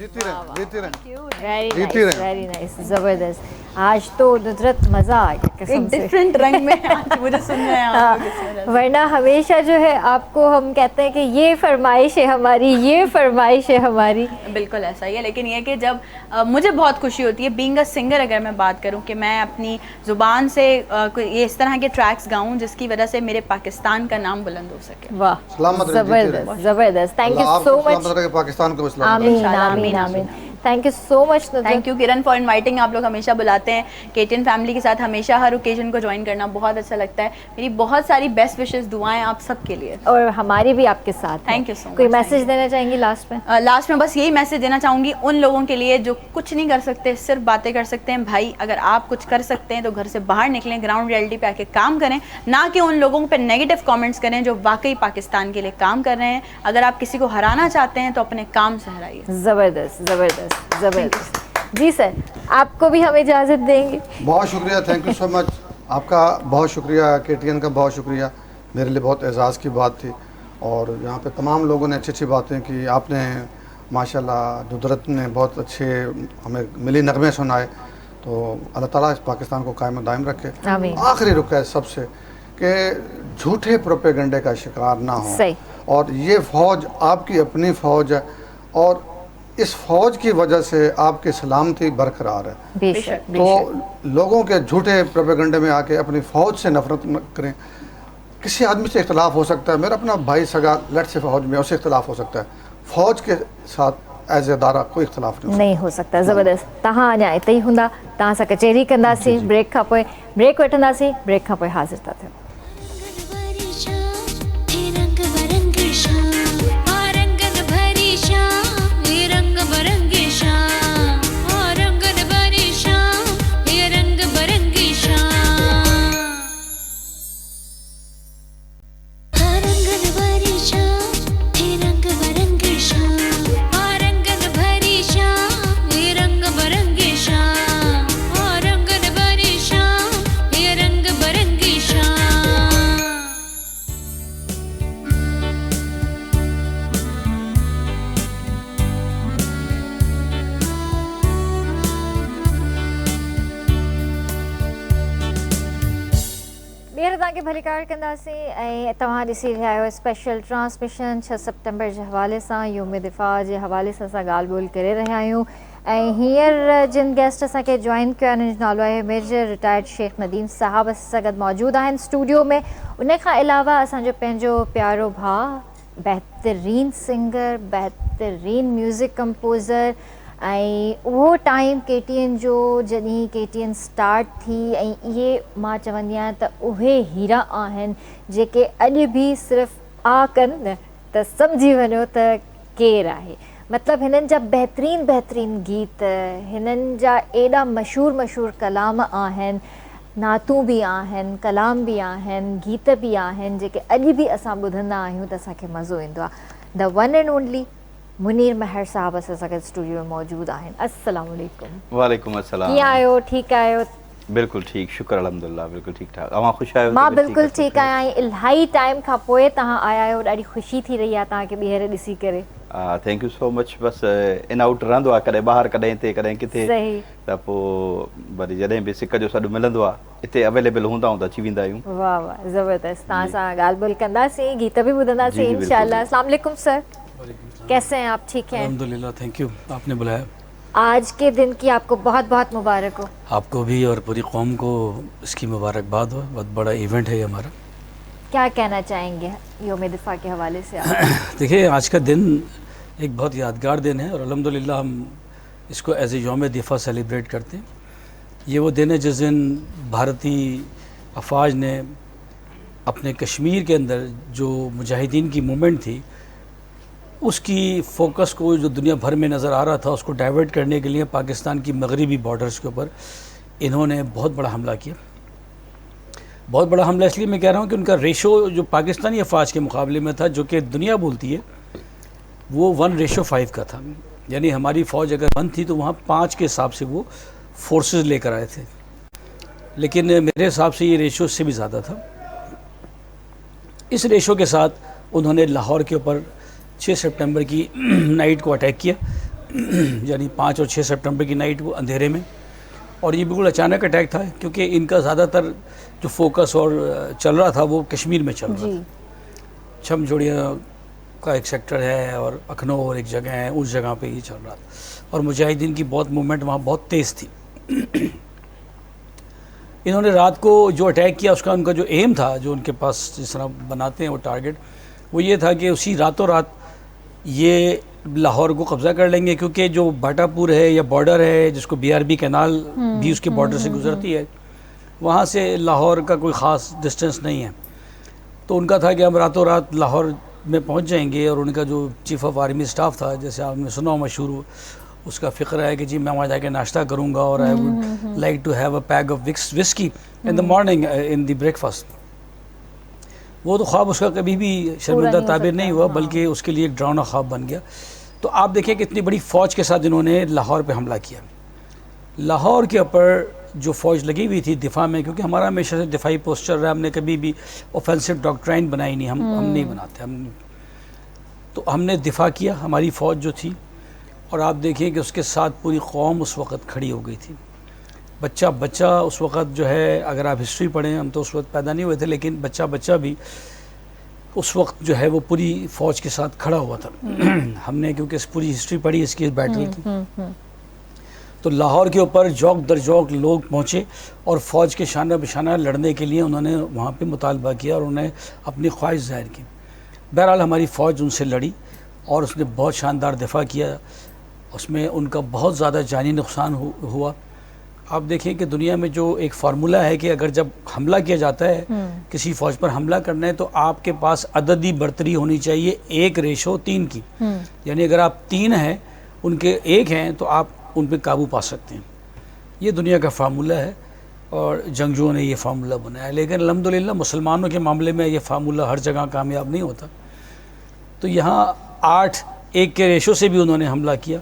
जीती रहे, जीती रहे। वेरी जीती नाइस, रहे। वेरी नाइस, जबरदस्त। आज तो नुसरत मजा आ गया कसम एक से। डिफरेंट रंग में आज मुझे सुनना है आप लोग इस वजह से। वरना हमेशा जो है आपको हम कहते हैं कि ये फरमाइश है हमारी, ये फरमाइश है हमारी। बिल्कुल ऐसा ही है, लेकिन ये कि जब मुझे बहुत खुशी होती है बीइंग अ सिंगर, अगर मैं बात करूं कि मैं अपनी ज़ुबान से ये इस तरह के ट्रैक्स गाऊं जिसकी वजह से मेरे पाकिस्तान का नाम बुलंद हो सके। वाह, सलामत रहे, जीती रहे। जबरदस्त जबरदस्त। थैंक यू अल्लाह सो आपको मच। सलामत रखे, पाकिस्तान को भी सलामत रखे। आमीन इंशाल्लाह, आमीन आमीन, आमीन। Thank you so much Nusrat. Thank you Kiran for inviting. आप लोग हमेशा बुलाते हैं, केटीएन फैमिली के साथ हमेशा हर ओकेजन को ज्वाइन करना बहुत अच्छा लगता है। मेरी बहुत सारी बेस्ट विशेस दुआएं आप सबके लिए, और हमारी भी आपके साथ है। Thank you so much, कोई thank मैसेज you. देना चाहेंगी लास्ट में? लास्ट में बस यही मैसेज देना चाहूँगी उन लोगों के लिए जो कुछ नहीं कर सकते, सिर्फ बातें कर सकते हैं। भाई अगर आप कुछ कर सकते हैं तो घर से बाहर निकलें, ग्राउंड रियलिटी पे आके काम करें, ना कि उन लोगों पे नेगेटिव कमेंट्स करें जो वाकई पाकिस्तान के लिए काम कर रहे हैं। अगर आप किसी को हराना चाहते हैं तो अपने काम से हराइए। जबरदस्त जबरदस्त जबरदस्त। जी सर, आपको भी हम इजाज़त देंगे। बहुत शुक्रिया, थैंक यू सो मच। आपका बहुत शुक्रिया, केटीएन का बहुत शुक्रिया। मेरे लिए बहुत एजाज़ की बात थी और यहाँ पे तमाम लोगों ने अच्छी अच्छी बातें की। आपने माशाल्लाह नुसरत ने बहुत अच्छे हमें मिली नगमे सुनाए। तो अल्लाह ताला इस पाकिस्तान को कायम दायम रखे। आमीन। आखिरी रुख है सबसे कि झूठे प्रोपेगेंडे का शिकार ना हो। सही। और ये फ़ौज आपकी अपनी फ़ौज है और इस फ़ौज की वजह से आपकी सलामती बरकरार है। बेशक तो बेशक। लोगों के झूठे प्रोपेगेंडे में आके अपनी फ़ौज से नफरत न करें। किसी आदमी से इख्तलाफ हो सकता है, मेरा अपना भाई सगा लट से फ़ौज में, उससे इख्तलाफ हो सकता है। फ़ौज के साथ एज इदारा कोई इख्तलाफ नहीं हो सकता। ज़बरदस्त। तव्हां अञा हिते ई हूंदा, तव्हां सां कचहरी कंदासीं। ब्रेक खां पोइ ब्रेक वठंदासीं, ब्रेक खां पोइ हाज़िर था थियूं। रंग बरंगी शाम, रंगन भरी शाम, रंग बरंगी शाम, रंगन भरी शाम, रंग बरंगी शाम, रंगन भरी शाम, रंग बरंगी शाम, रंगन भरी शाम, रंग बरंगी शाम, रंगन भरी शाम, रंग बरंगी शाम। ॿीहर तव्हांखे भलीकार कंदासीं ऐं तव्हां ॾिसी रहिया आहियो स्पेशल ट्रांसमिशन 6 सितंबर जे हवाले सां योम दिफ़ा जे हवाले सां असां ॻाल्हि ॿोल करे रहिया आहियूं। ऐं हींअर जिन गेस्ट असांखे जॉइन कयो आहे उन्हनि जो नालो आहे मेजर रिटायर्ड शेख नदीम साहब असां सां गॾु मौजूदु आहिनि स्टूडियो में। उन खां अलावा असांजो पंहिंजो प्यारो भाउ, बहितरीन सिंगर, बहितरीन म्यूज़िक कंपोज़र, ऐं उहो टाइम केटीएन जो जॾहिं केटीएन स्टार्ट थी ऐं इहे मां चवंदी आहियां त उहे हीरा आहिनि जेके अॼु बि सिर्फ़ु आ कनि न त सम्झी वञो त केरु आहे। मतिलबु हिननि जा बहितरीन बहितरीन गीत, हिननि जा एॾा मशहूरु मशहूरु कलाम आहिनि, नातूं बि आहिनि, कलाम बि आहिनि, गीत बि आहिनि जेके अॼु बि असां ॿुधंदा आहियूं त असांखे मज़ो ईंदो आहे। The one and only Munir Mehar साहब असां सां गॾु स्टूडियो में मौजूदु आहिनि। अस्सलाम वालेकुम। वालेकुम अस्सलाम। कीअं आहियो? ठीकु आहियो? बिल्कुल ठीक, शुक्र अल्हम्दुलिल्लाह, बिल्कुल ठीक ठाक। अवां खुश आयो? मां बिल्कुल ठीक आहियां। ऐं इलाही टाइम खां पोइ तव्हां आया आहियो, ॾाढी ख़ुशी थी रही आहे तव्हांखे ॿीहर ॾिसी करे। Thank you so much. बस इन आउट रहंदो आहे, कॾहिं ॿाहिरि कॾहिं हिते कॾहिं किथे। सही। त पोइ वरी जॾहिं बि सिक जो सॾु मिलंदो आहे हिते अवेलेबल हूंदा आहियूं त अची वेंदा आहियूं। वाह वाह, ज़बरदस्त। तव्हां सां ॻाल्हि ॿोल कंदासीं, गीत बि ॿुधंदासीं जी, बिल्कुल। इंशाल्लाह। अस्सलाम वालेकुम सर, कैसे हैं आप? ठीक हैं? अल्हम्दुलिल्लाह, थैंक यू, आपने बुलाया। आज के दिन की आपको बहुत बहुत मुबारक हो। आपको भी और पूरी कौम को इसकी मुबारकबाद हो। बहुत बड़ा इवेंट है ये हमारा। क्या कहना चाहेंगे योम दिफ़ा के हवाले से आप? देखिए, आज का दिन एक बहुत यादगार दिन है और अल्हम्दुलिल्लाह हम इसको एज ए योम दिफ़ा सेलिब्रेट करते हैं। ये वो दिन है जिस दिन भारतीय अफवाज ने अपने कश्मीर के अंदर जो मुजाहिदीन की मूवमेंट थी उसकी फोकस को जो दुनिया भर में नज़र आ रहा था उसको डाइवर्ट करने के लिए पाकिस्तान की मगरिबी बॉर्डर्स के ऊपर इन्होंने बहुत बड़ा हमला किया। बहुत बड़ा हमला इसलिए मैं कह रहा हूँ कि उनका रेशो जो पाकिस्तानी अफवाज के मुकाबले में था, जो कि दुनिया बोलती है, वो 1:5 का था। यानी हमारी फ़ौज अगर 1 थी तो वहाँ 5 के हिसाब से वो फोर्सेस लेकर आए थे, लेकिन मेरे हिसाब से ये रेशो से भी ज़्यादा था। इस रेशो के साथ उन्होंने लाहौर के ऊपर 6 सितंबर की नाइट को अटैक किया यानी 5 और 6 सितंबर की नाइट वो अंधेरे में, और ये बिल्कुल अचानक अटैक था क्योंकि इनका ज़्यादातर जो फोकस और चल रहा था वो कश्मीर में चल रहा था। छमझोड़िया का एक सेक्टर है और अखनौर एक जगह है, उस जगह पे ये चल रहा था और मुजाहिदीन की बहुत मूवमेंट वहाँ बहुत तेज़ थी। इन्होंने रात को जो अटैक किया उसका उनका जो एम था, जो उनके पास जिस तरह बनाते हैं वो टारगेट, वो ये था कि उसी रातों रात ये लाहौर को कब्ज़ा कर लेंगे, क्योंकि जो भाटापुर है या बॉर्डर है जिसको BRB कैनाल भी उसके बॉर्डर से गुजरती है, वहाँ से लाहौर का कोई ख़ास डिस्टेंस नहीं है। तो उनका था कि हम रातों रात लाहौर में पहुँच जाएंगे, और उनका जो चीफ़ ऑफ आर्मी स्टाफ था, जैसे आपने सुना हो मशहूर, उसका फ़िक्र है कि जी मैं वहाँ जाके नाश्ता करूँगा और I would like to have a pack of whisky in the morning in the breakfast. वो तो ख्वाब उसका कभी भी शर्मिंदा ताबिर नहीं हुआ, बल्कि उसके लिए एक डरावना ख्वाब बन गया। तो आप देखिए कि इतनी बड़ी फ़ौज के साथ इन्होंने लाहौर पे हमला किया। लाहौर के ऊपर जो फ़ौज लगी हुई थी दिफा में, क्योंकि हमारा हमेशा से दिफाई पोस्चर रहा, हमने कभी भी ऑफेंसिव डॉक्ट्राइन बनाई नहीं, हम नहीं बनाते हम। तो हमने दिफा किया, हमारी फ़ौज जो थी, और आप देखिए कि उसके साथ पूरी कौम उस वक़्त खड़ी हो गई थी। बच्चा बच्चा उस वक़्त जो है, अगर आप हिस्ट्री पढ़ें, हम तो उस वक्त पैदा नहीं हुए थे, लेकिन बच्चा बच्चा भी उस वक्त जो है वो पूरी फ़ौज के साथ खड़ा हुआ था। हमने क्योंकि इस पूरी हिस्ट्री पढ़ी इसकी, इस बैटल की। तो लाहौर के ऊपर जौक दर जौक लोग पहुँचे और फ़ौज के शाना बशाना लड़ने के लिए उन्होंने वहाँ पे मुतालबा किया और उन्हें अपनी ख्वाहिश ज़ाहिर की। बहरहाल हमारी फ़ौज उनसे लड़ी और उसने बहुत शानदार दिफा किया, उसमें उनका बहुत ज़्यादा जानी नुकसान हुआ। आप देखें कि दुनिया में जो एक फार्मूला है कि अगर जब हमला किया जाता है, किसी फ़ौज पर हमला करना है, तो आपके पास अददी बर्तरी होनी चाहिए 1:3 की। यानी अगर आप 3 हैं, उनके 1 हैं, तो आप उन पर काबू पा सकते हैं। ये दुनिया का फार्मूला है और जंगजुओं ने ये फार्मूला बनाया। लेकिन अल्हम्दुलिल्लाह मुसलमानों के मामले में ये फार्मूला हर जगह कामयाब नहीं होता। तो यहाँ 8-1 के रेशो से भी उन्होंने हमला किया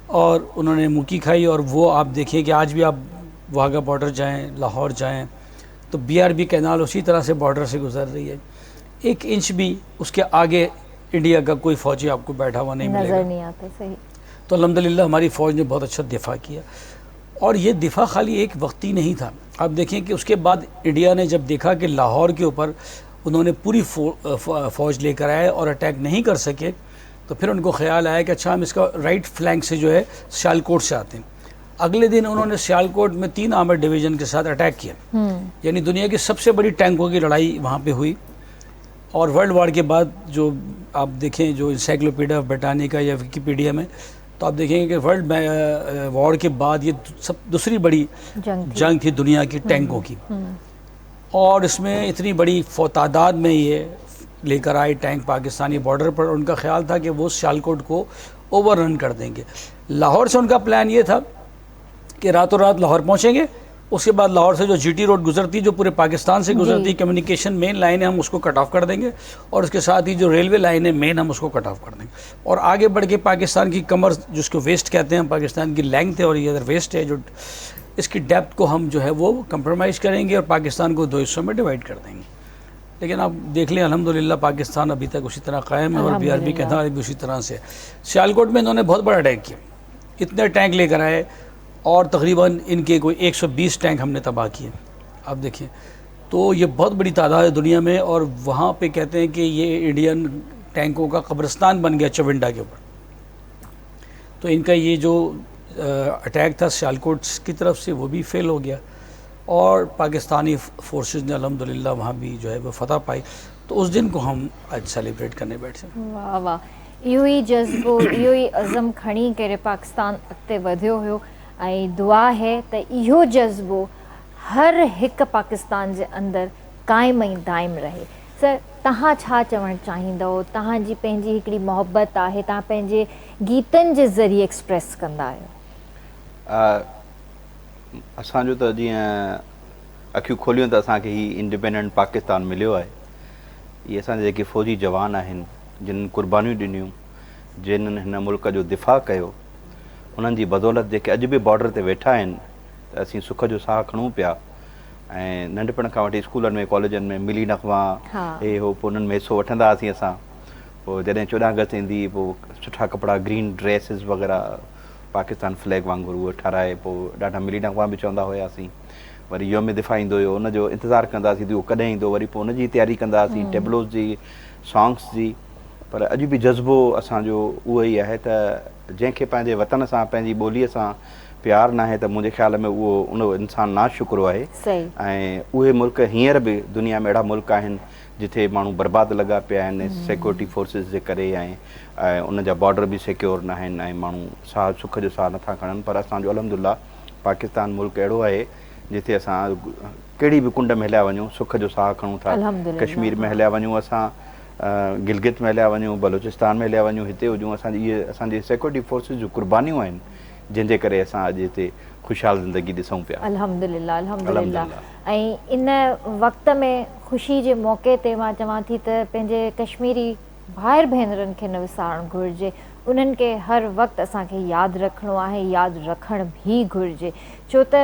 और उन्होंने मुक्की खाई। और वो आप देखिए कि आज भी आप वाघा बॉर्डर जाएं, लाहौर जाएं, तो BRB कैनाल उसी तरह से बॉर्डर से गुजर रही है। 1 इंच भी उसके आगे इंडिया का कोई फ़ौजी आपको बैठा हुआ नहीं मिलेगा, नज़र नहीं आता। सही। तो अल्हम्दुलिल्लाह हमारी फ़ौज ने बहुत अच्छा दिफा किया। और ये दिफा खाली एक वक्ती नहीं था। आप देखें कि उसके बाद इंडिया ने जब देखा कि लाहौर के ऊपर उन्होंने पूरी फ़ौज लेकर आए और अटैक नहीं कर सके, तो फिर उनको ख्याल आया कि अच्छा हम इसका राइट फ्लैंक से जो है सियालकोट से आते हैं। अगले दिन उन्होंने सियालकोट में 3 आर्मर डिवीज़न के साथ अटैक किया। यानी दुनिया की सबसे बड़ी टैंकों की लड़ाई वहाँ पे हुई। और वर्ल्ड वार के बाद जो आप देखें, जो इंसाइक्लोपीडिया ब्रिटानिका या विकीपीडिया में, तो आप देखेंगे कि वर्ल्ड वॉर के बाद ये सब दूसरी बड़ी जंग थी दुनिया की टैंकों की। और इसमें इतनी बड़ी तादाद में ये लेकर आए टैंक पाकिस्तानी बॉर्डर पर। उनका ख्याल था कि वो सियालकोट को ओवररन कर देंगे। लाहौर से उनका प्लान ये था कि रातों रात लाहौर पहुंचेंगे, उसके बाद लाहौर से जो GT रोड गुजरती, जो पूरे पाकिस्तान से गुजरती कम्युनिकेशन मेन लाइन है, हम उसको कट ऑफ कर देंगे, और उसके साथ ही जो रेलवे लाइन है मेन, हम उसको कट ऑफ कर देंगे। और आगे बढ़ के पाकिस्तान की कमर, जिसको वेस्ट कहते हैं, पाकिस्तान की लेंथ है और ये अदर वेस्ट है, जो इसकी डेप्थ को हम जो है वो कंप्रोमाइज़ करेंगे और पाकिस्तान को 2 हिस्सों में डिवाइड कर देंगे। लेकिन आप देख लें अल्हम्दुलिल्लाह पाकिस्तान अभी तक उसी तरह कायम है और BRB के अंदर भी उसी तरह से। सियालकोट में इन्होंने बहुत बड़ा अटैक किया, इतने टैंक लेकर आए और तकरीबन इनके कोई 120 टैंक हमने तबाह किए। आप देखिए, तो ये बहुत बड़ी तादाद है दुनिया में। और वहाँ पे कहते हैं कि ये इंडियन टैंकों का कब्रिस्तान बन गया चविंडा के ऊपर। तो इनका ये जो अटैक था सियालकोट की तरफ से, वो भी फेल हो गया और पाकिस्तानी फोर्सेस ने अल्हम्दुलिल्लाह वहाँ भी जो है वो फतह पाई। तो उस दिन को हम आज सेलिब्रेट करने बैठे। वाह वाह, इहो ई जज़्बो, इहो ई अज़म खणी करे पाकिस्तान अॻिते वधियो हुयो। ऐं दुआ है त इहो जज़्बो हर हिकु पाकिस्तान जे अंदरि क़ाइम ऐं दाइम रहे। सर, तव्हां छा चवणु चाहींदव? तव्हांजी पंहिंजी हिकिड़ी मोहबत आहे, तव्हां पंहिंजे गीतनि जे ज़रिए एक्सप्रेस कंदा आहियो। असांजो त जीअं अखियूं खोलियूं त असांखे ही इंडिपेंडेंट पाकिस्तान मिलियो आहे। इहे असांजा जेके फ़ौजी जवान आहिनि, जिन कुर्बानियूं ॾिनियूं, जिन्हनि हिन मुल्क जो दिफ़ा कयो, उन्हनि जी बदौलत जेके अॼु बि बॉर्डर ते वेठा आहिनि, त असीं सुख जो साह खणूं पिया। ऐं नंढपण खां वठी स्कूलनि में, कॉलेजनि में मिली नगमा हे हो, पोइ उन्हनि में हिसो वठंदा हुआसीं असां। पोइ जॾहिं 14 अगस्त ईंदी पोइ सुठा कपिड़ा ग्रीन ड्रेसिस वग़ैरह पाकिस्तान फ्लैग वांगुरु उहो ठाराए पोइ ॾाढा मिली नगमा बि चवंदा हुआसीं। वरी योम दिफ़ा ईंदो हुयो, उनजो इंतज़ारु कंदासीं उहो कॾहिं ईंदो, वरी पोइ उनजी तयारी कंदासीं टेबलोस जी, सॉन्ग्स जी। पर अॼु बि जज़्बो असांजो उहो ई आहे त जंहिंखे पंहिंजे वतन सां पंहिंजी ॿोलीअ सां प्यारु न आहे त मुंहिंजे ख़्याल में उहो उन इंसानु नाशुक्रो आहे। ऐं उहे मुल्क हींअर बि दुनिया में अहिड़ा मुल्क आहिनि जिथे माण्हू बर्बाद लॻा पिया आहिनि सिक्योरिटी फोर्सिस जे करे, ऐं उन जा बॉर्डर बि सिक्योर न आहिनि ऐं माण्हू साह सुख जो साह नथा खणनि। पर असांजो अल्हम्दुलिल्लाह पाकिस्तान मुल्क अहिड़ो आहे जिथे असां कहिड़ी बि कुंड में हलिया वञूं सुख जो साह खणूं था। कश्मीर में हलिया वञूं असां, गिलगित में हलिया वञूं, बलूचिस्तान में हलिया वञूं, हिते हुजूं, असांजी इहे असांजे सिक्योरिटी फोर्सिस जूं कुर्बानियूं आहिनि जंहिंजे करे असां अॼु हिते ख़ुशहाल ज़िंदगी ॾिसूं पिया। अल्हम्दुलिल्लाह अल्हम्दुलिल्लाह। ऐं इन वक़्त में ख़ुशी जे मौक़े ते मां चवां थी त पंहिंजे कश्मीरी भाइर भेनरनि खे न विसारणु घुरिजे, उन्हनि खे हर वक़्तु असांखे यादि रखिणो आहे, यादि रखणु बि घुरिजे, छो त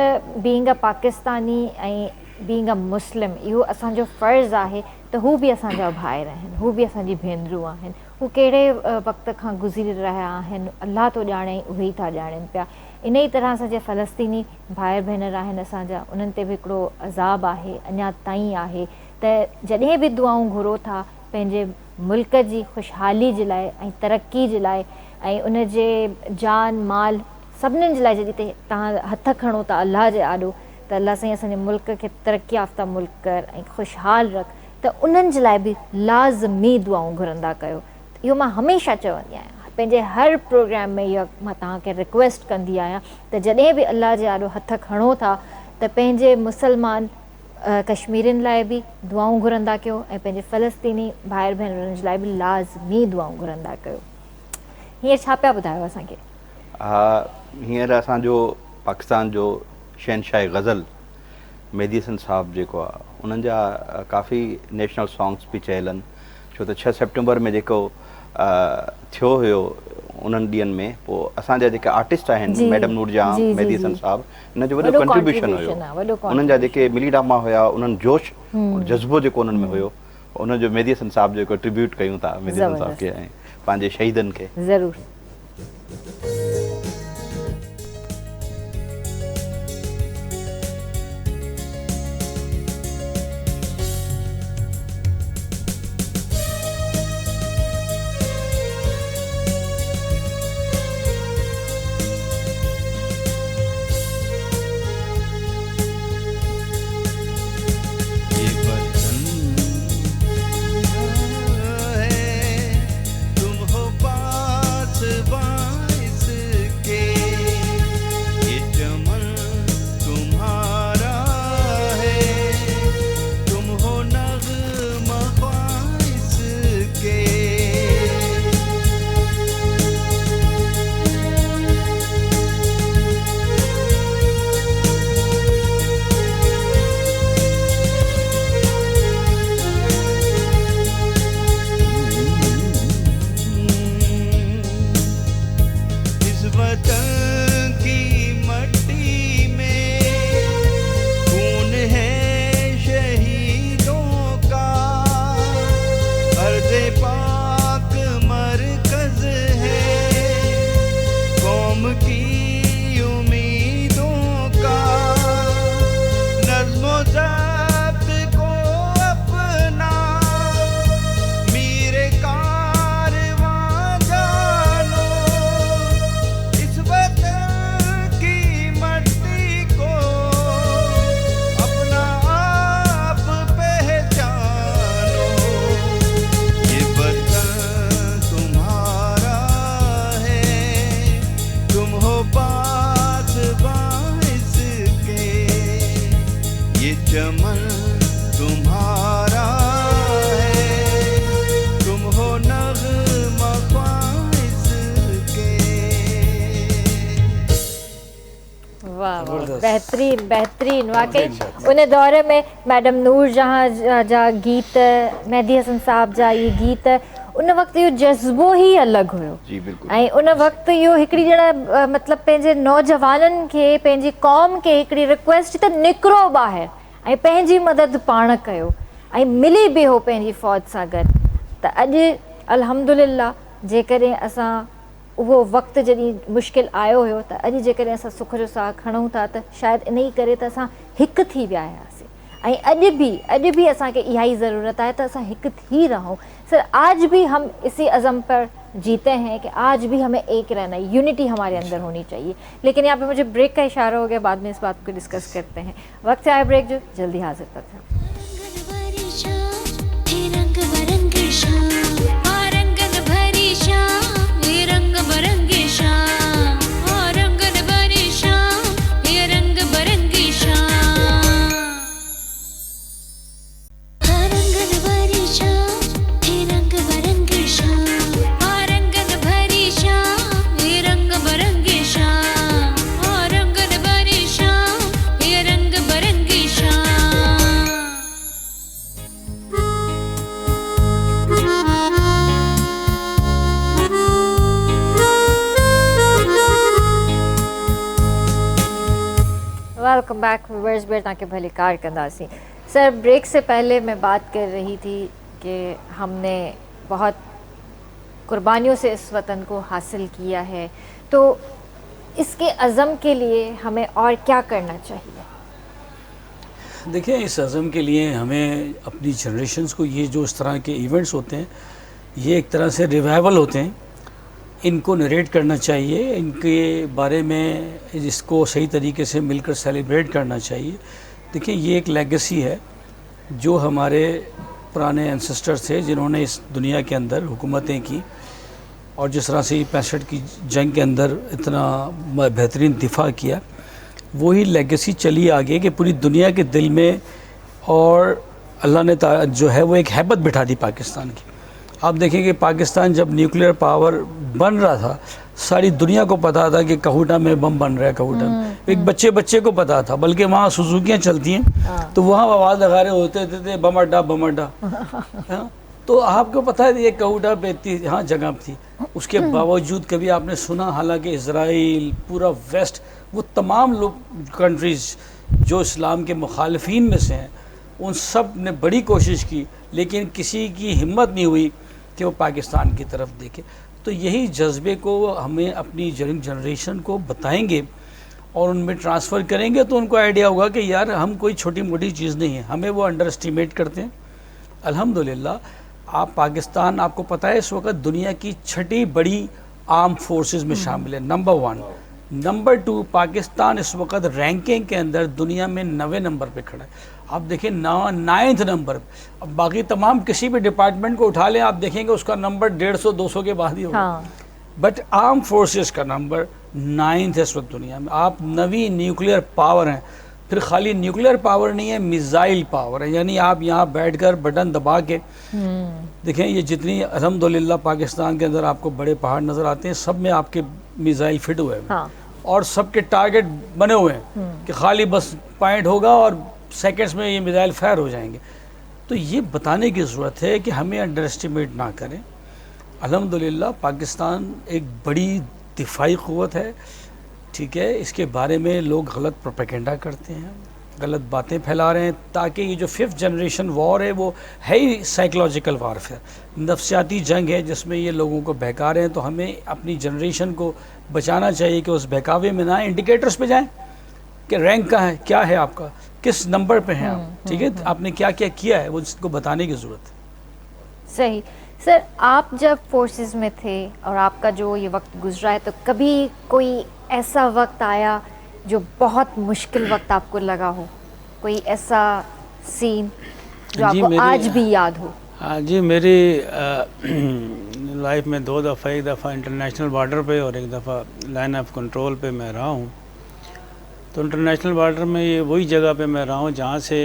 बीइंग अ पाकिस्तानी ऐं बीइंग अ मुस्लिम इहो असांजो फ़र्ज़ु आहे त हू बि असांजा भाइर आहिनि, हू बि असांजी भेनरूं आहिनि। हू कहिड़े वक़्त खां गुज़री रहिया आहिनि अल्लाह थो ॼाणे, उहे ई था ॼाणनि पिया। इन ई तरह सां जे फ़लस्तीनी भाइर भेनर आहिनि असांजा, उन्हनि ते बि हिकिड़ो अज़ाब आहे, अञा ताईं आहे। त जॾहिं बि दुआऊं घुरो था पंहिंजे मुल्क जी ख़ुशहाली जे लाइ ऐं तरक़ी जे लाइ ऐं उन जे जान माल सभिनीनि जे लाइ, जॾहिं तव्हां हथ खणो था अलाह जे आॾो त अलाह साईं असांजे मुल्क खे तरक़ी याफ़्ता मुल्क कर ऐं ख़ुशहाल रख, त उन्हनि जे लाइ बि लाज़मी दुआऊं घुरंदा कयो। इहो मां हमेशह चवंदी आहियां, पंहिंजे हर प्रोग्राम में इहा मां तव्हांखे रिक्वेस्ट कंदी आहियां त जॾहिं बि अलाह जे आॾो हथ खणो था त पंहिंजे मुसलमान कश्मीरियुनि लाइ बि दुआऊं घुरंदा कयो ऐं पंहिंजे फ़लस्तीनी भाइर भेनरुनि जे लाइ बि लाज़मी दुआऊं घुरंदा कयो। हींअर छा पिया ॿुधायो असांखे? हा, हींअर असांजो पाकिस्तान जो शहनशाह ग़ज़ल मेहदी हसन साहब जेको आहे उन्हनि जा काफ़ी नेशनल सॉन्ग्स बि चयल आहिनि, छो त 6 सेप्टेम्बर में जेको थियो हुयो उन्हनि ॾींहंनि में, पोइ असांजा जेके आर्टिस्ट आहिनि मैडम नूरजहां, मेहदी हसन साहब, हिन जो वॾो कंट्रीब्यूशन हुयो। उन्हनि जा जेके मिली ड्रामा हुया, उन्हनि जोश जज़्बो जेको उन्हनि में हुयो, उनजो मेहदी हसन साहब जेको ट्रिब्यूट कयूं था मेहदी हसन साहब खे ऐं पंहिंजे शहीदनि खे। ज़रूरु। बेहतरीन बेहतरीन वाकई उन दौर में मैडम नूरजहां जा गीत, मेहदी हसन साहब जा ये गीत, उन वक़्तु इहो जज़्बो ई अलॻि हुयो। जी बिल्कुलु। ऐं उन वक़्तु इहो हिकिड़ी ॼणा मतिलबु पंहिंजे नौजवाननि खे, पंहिंजी क़ौम खे हिकिड़ी रिक्वेस्ट त निकिरो ॿाहिरि ऐं पंहिंजी मदद पाण कयो ऐं मिली बि हो पंहिंजी फ़ौज सां गॾु। त अॼु अल्हम्दुलिल्लाह जेकॾहिं असां उहो वक़्तु जॾहिं मुश्किल आयो हुयो त अॼु जेकॾहिं असां सुख जो साह खणूं था त शायदि इन ई करे त असां हिकु थी विया हुआसीं ऐं अॼु बि असांखे इहा ई ज़रूरत है तो असां हिकु थी रहूं। सर आज भी हम इसी अज़म पर जीते हैं कि आज भी हमें एक रहना है, यूनिटी हमारे अंदर होनी चाहिए। लेकिन यहाँ पे मुझे ब्रेक का इशारा हो गया, बाद में इस बात को डिस्कस करते हैं। वक्त से आया ब्रेक, जो जल्दी हाजिर करते हैं। वेलकम बैक व्यूअर्स, बेटा के भली कार कंदासी। सर ब्रेक से पहले मैं बात कर रही थी कि हमने बहुत कुर्बानियों से इस वतन को हासिल किया है, तो इसके अज़म के लिए हमें और क्या करना चाहिए? देखिए, इस अज़म के लिए हमें अपनी जनरेशन्स को, ये जो इस तरह के इवेंट्स होते हैं ये एक तरह से रिवाइवल होते हैं, इनको नरेट करना चाहिए, इनके बारे में इसको सही तरीके से मिलकर सेलिब्रेट करना चाहिए। देखिए, ये एक लेगेसी है जो हमारे पुराने एंसेस्टर्स थे जिन्होंने इस दुनिया के अंदर हुकूमतें की, और जिस तरह से 65 की जंग के अंदर इतना बेहतरीन दिफा किया, वही लेगेसी चली आगे कि पूरी दुनिया के दिल में, और अल्लाह ने जो है वो एक हैबत बिठा दी पाकिस्तान की। आप देखें कि पाकिस्तान जब न्यूक्लियर पावर बन रहा था, सारी दुनिया को पता था कि कहूटा में बम बन रहा है, कहूटा में एक बच्चे को पता था, बल्कि वहाँ सुजुकियाँ चलती हैं तो वहाँ आवाज़ लगा रहे होते थे बम अड्डा। तो आपको पता है ये कहूटा पे हाँ जगह थी, उसके बावजूद कभी आपने सुना? हालांकि इज़राइल, पूरा वेस्ट, वो तमाम लोग कंट्रीज़ जो इस्लाम के मुखालिफिन में से हैं, उन सब ने बड़ी कोशिश की, लेकिन किसी की हिम्मत नहीं हुई कि वो पाकिस्तान की तरफ देखे। तो यही जज्बे को हमें अपनी जनरेशन को बताएंगे और उनमें ट्रांसफ़र करेंगे तो उनको आइडिया होगा कि यार हम कोई छोटी मोटी चीज़ नहीं है, हमें वो अंडर एस्टिमेट करते हैं। अल्हम्दुलिल्लाह आप पाकिस्तान, आपको पता है इस वक्त दुनिया की 6ठी बड़ी आर्म फोर्सेस में शामिल है, नंबर 1। नंबर 2, पाकिस्तान इस वक्त रैंकिंग के अंदर दुनिया में 9वें नंबर पे खड़ा है। आप देखें 9th नंबर। अब बाकी तमाम किसी भी डिपार्टमेंट को उठा लें, आप देखेंगे उसका नंबर 150-200 के बाद ही होगा। बट आर्म फोर्सेस का नंबर 9th है इस वक्त दुनिया में। आप 9वीं न्यूक्लियर पावर हैं, फिर खाली न्यूक्लियर पावर नहीं है, मिसाइल पावर है। यानी आप यहाँ बैठकर बटन दबा के देखें, ये जितनी अल्हम्दुलिल्लाह पाकिस्तान के अंदर आपको बड़े पहाड़ नज़र आते हैं, सब में आपके मिसाइल फिट हुए हैं और सबके टारगेट बने हुए हैं कि खाली बस पॉइंट होगा और सेकंड्स में ये मिसाइल फायर हो जाएंगे। तो ये बताने की ज़रूरत है कि हमें अंडर एस्टिमेट ना करें। अल्हम्दुलिल्लाह पाकिस्तान एक बड़ी दिफाई क़ुव्वत है, ठीक है। इसके बारे में लोग गलत प्रोपेगेंडा करते हैं, गलत बातें फैला रहे हैं, ताकि ये जो 5th जनरेशन वॉर है वो है ही साइकोलॉजिकल वारफेयर, नफ्सियाती जंग है जिसमें ये लोगों को बहका रहे हैं। तो हमें अपनी जनरेशन को बचाना चाहिए कि उस बहकावे में ना, इंडिकेटर्स पे जाएं कि रैंक कहाँ है, क्या है आपका, किस नंबर पे हैं आप, ठीक है, आपने क्या क्या किया है, वो जिसको बताने की ज़रूरत है। सही। सर आप जब फोर्सेस में थे और आपका जो ये वक्त गुजरा है, तो कभी कोई ऐसा वक्त आया जो बहुत मुश्किल वक्त आपको लगा हो, कोई ऐसा सीन जो आपको आज भी याद हो? हाँ जी, मेरी लाइफ में 2 दफ़ा, एक दफ़ा इंटरनेशनल बॉर्डर पे और एक दफ़ा लाइन ऑफ कंट्रोल पे मैं रहा हूँ। तो इंटरनेशनल बॉर्डर में ये वही जगह पे मैं रहा हूँ जहाँ से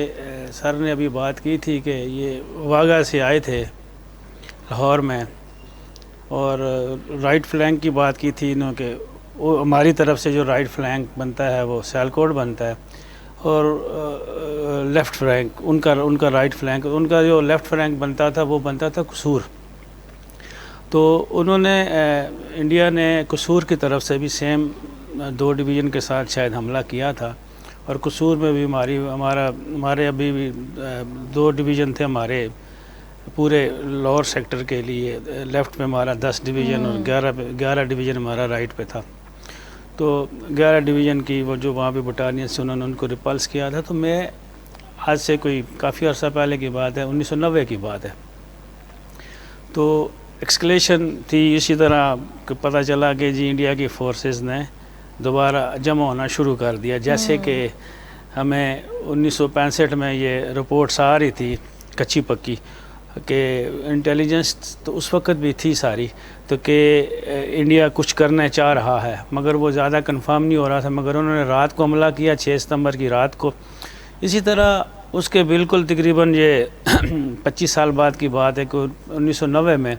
सर ने अभी बात की थी कि ये वाघा से आए थे लाहौर में, और राइट फ्लैंक की बात की थी इन्हों के, वो हमारी तरफ से जो राइट फ्लैंक बनता है वो सियालकोट बनता है, और लेफ़्ट फ्लैंक उनका राइट फ्लैंक, उनका जो लेफ़्ट फ्लैंक बनता था वो बनता था कसूर। तो उन्होंने इंडिया ने कसूर की तरफ से भी सेम 2 डिवीज़न के साथ शायद हमला किया था, और कसूर में भी हमारे अभी भी 2 डिवीज़न थे हमारे पूरे लोअर सेक्टर के लिए लेफ़्ट में हमारा 10 डिवीज़न और 11 डिवीज़न हमारा राइट पे था। तो 11 डिवीज़न की वो जो वहाँ पे बटालियन से उन्होंने उनको रिपल्स किया था। तो मैं आज से कोई काफ़ी अर्सा पहले की बात है, 1990 की बात है। तो एक्सकलेशन थी, इसी तरह पता चला कि जी इंडिया की फोर्सेस ने दोबारा जमा होना शुरू कर दिया। जैसे कि हमें 1965 में ये रिपोर्ट्स आ रही थी कच्ची पक्की कि इंटेलिजेंस तो उस वक्त भी थी सारी, तो कि इंडिया कुछ करना चाह रहा है, मगर वो ज़्यादा कंफर्म नहीं हो रहा था। मगर उन्होंने रात को हमला किया, 6 सितंबर की रात को। इसी तरह उसके बिल्कुल तकरीबन ये 25 साल बाद की बात है कि 1990 में